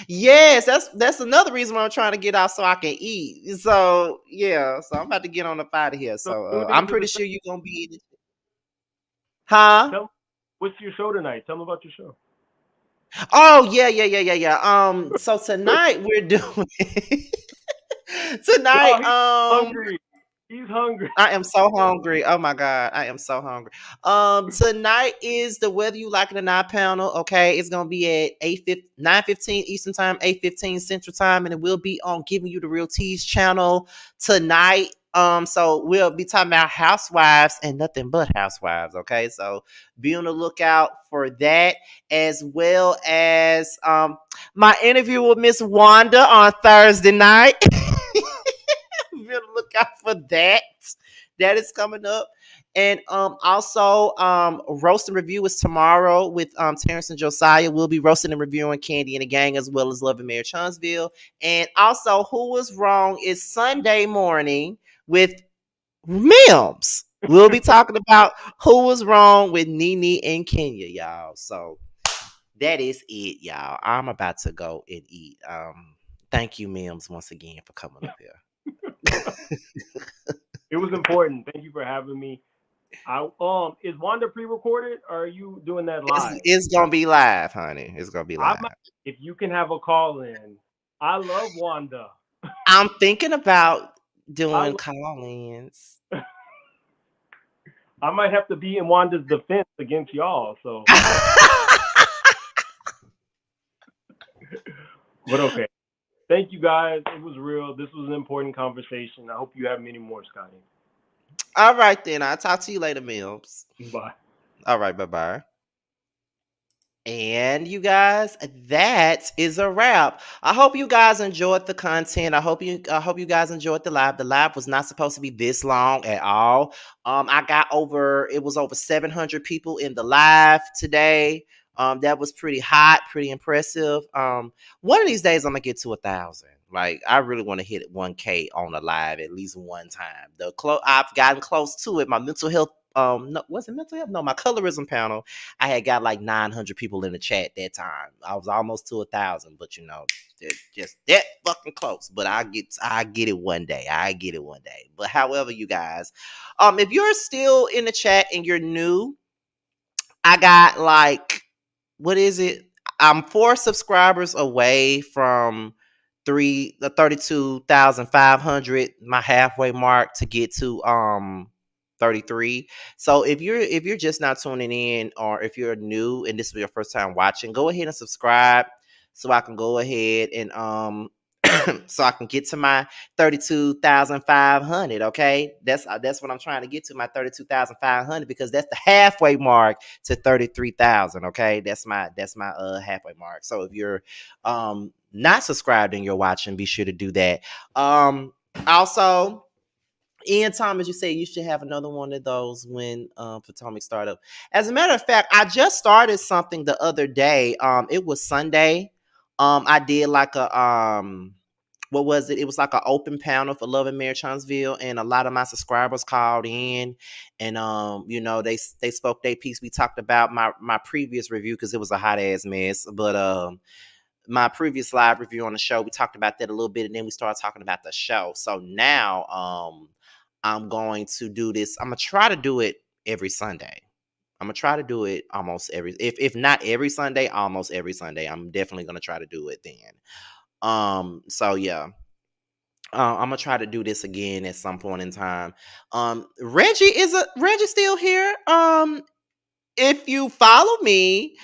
Yes, that's another reason why I'm trying to get out so I can eat. So yeah, so I'm about to get on up out of here. So So tune I'm into the pretty sure you're gonna be in it. Huh? tell what's your show tonight? Tell them about your show. Oh yeah. So tonight we're doing Y'all, tonight. he's hungry. He's hungry. I am so hungry. Oh my god, I am so hungry. Tonight is the Whether You Like It or Not panel. Okay, it's gonna be at 9:15 Eastern Time, 8:15 Central Time, and it will be on Giving You the Real Teas channel tonight. So we'll be talking about housewives and nothing but housewives. Okay, so be on the lookout for that, as well as my interview with Miss Wanda on Thursday night. Be on the lookout for that. That is coming up. And also roast and review is tomorrow with Terrence and Josiah. We'll be roasting and reviewing Candy and the Gang, as well as Love and Mayor Chunsville. And also Who Was Wrong is Sunday morning with Mims. We'll be talking about who was wrong with Nene and Kenya, y'all. So that is it, y'all. I'm about to go and eat. Thank you, Mims, once again for coming up here. It was important. Thank you for having me. Is Wanda pre-recorded or are you doing that live? It's gonna be live, honey. It's gonna be live. If you can have a call in, I love Wanda. I'm thinking about doing call-ins. I might have to be in Wanda's defense against y'all. So, but okay. Thank you guys. It was real. This was an important conversation. I hope you have many more, Scotty. All right, then. I'll talk to you later, Mills. Bye. All right, bye-bye. And you guys, that is a wrap. I hope you guys enjoyed the content. I hope you guys enjoyed the live. The live was not supposed to be this long at all. It was over 700 people in the live today. That was pretty hot, pretty impressive. One of these days I'm gonna get to 1,000. Like, I really want to hit 1K on a live at least one time. I've gotten close to it. My mental health, no, was it mental health? No, my colorism panel, I had got like 900 people in the chat that time. I was almost to 1,000, but just that fucking close. But I get it one day. I get it one day. But however, you guys, if you're still in the chat and you're new, I got like, what is it? I'm 4 subscribers away from 32,500, my halfway mark to get to 33. So if you're just not tuning in, or if you're new and this is your first time watching, go ahead and subscribe so I can go ahead and so I can get to my 32,500. Okay, that's what I'm trying to get to, my 32,500, because that's the halfway mark to 33,000. Okay, that's my halfway mark. So if you're not subscribed and you're watching, be sure to do that. Also, Ian Thomas, you said you should have another one of those when Potomac startup. As a matter of fact, I just started something the other day. It was Sunday. I did like a what was it? It was like an open panel for Love and Mayor Chunsville, and a lot of my subscribers called in, and they spoke their piece. We talked about my previous review because it was a hot ass mess, but my previous live review on the show, we talked about that a little bit, and then we started talking about the show. So now I'm going to do this. I'm gonna try to do it every Sunday. I'm gonna try to do it almost if not every Sunday, almost every Sunday. I'm definitely gonna try to do it then. So yeah. I'm gonna try to do this again at some point in time. Reggie still here? If you follow me,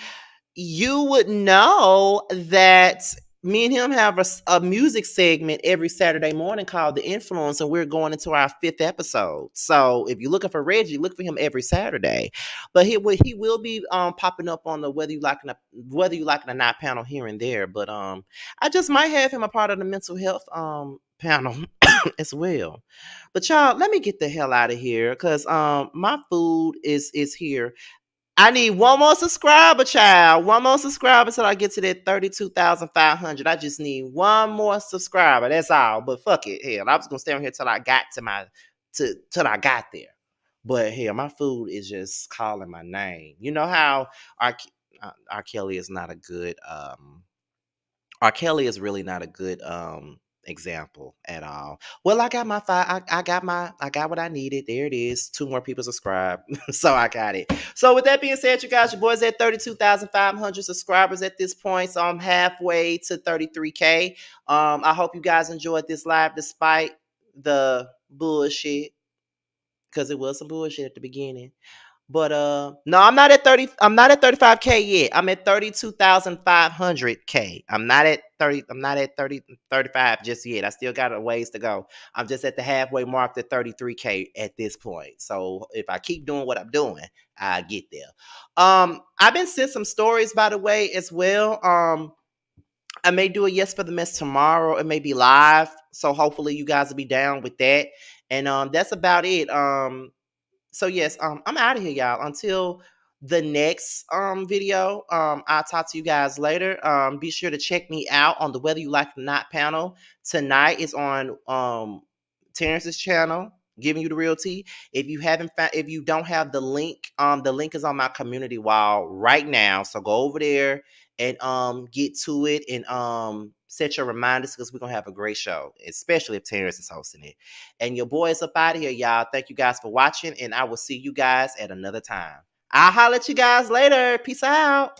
you would know that me and him have a music segment every Saturday morning called The Influence, and we're going into our 5th episode. So if you're looking for Reggie, look for him every Saturday. But he will be popping up on the Whether You Like It or Not panel here and there. But I just might have him a part of the mental health panel as well. But y'all, let me get the hell out of here because my food is here. I need one more subscriber, child. One more subscriber till I get to that 32,500. I just need one more subscriber. That's all. But fuck it. Hell, I was gonna stay on here till I got till I got there. But hell, my food is just calling my name. You know how R. R. Kelly is not a good R. Kelly is really not a good example at all. Well, I got my I got what I needed. There it is. Two more people subscribe. So I got it. So with that being said, you guys, your boys at 32,500 subscribers at this point. So I'm halfway to 33K. I hope you guys enjoyed this live despite the bullshit. Because it was some bullshit at the beginning. But no, I'm not at 30. I'm not at 35K yet. I'm at 32,500K. I'm not at 30. I'm not at 30, 35 just yet. I still got a ways to go. I'm just at the halfway mark to 33K at this point. So if I keep doing what I'm doing, I get there. I've been sent some stories by the way as well. I may do a yes for the mess tomorrow. It may be live, so hopefully you guys will be down with that. And that's about it. So yes, I'm out of here, y'all. Until the next video. I'll talk to you guys later. Be sure to check me out on the Whether You Like It or Not panel. Tonight is on Terrence's channel, giving you the real tea. If you haven't found, if you don't have the link is on my community wall right now. So go over there and get to it and set your reminders because we're gonna have a great show, especially if Terrence is hosting it. And your boy is up out of here, y'all. Thank you guys for watching, and I will see you guys at another time. I'll holler at you guys later. Peace out.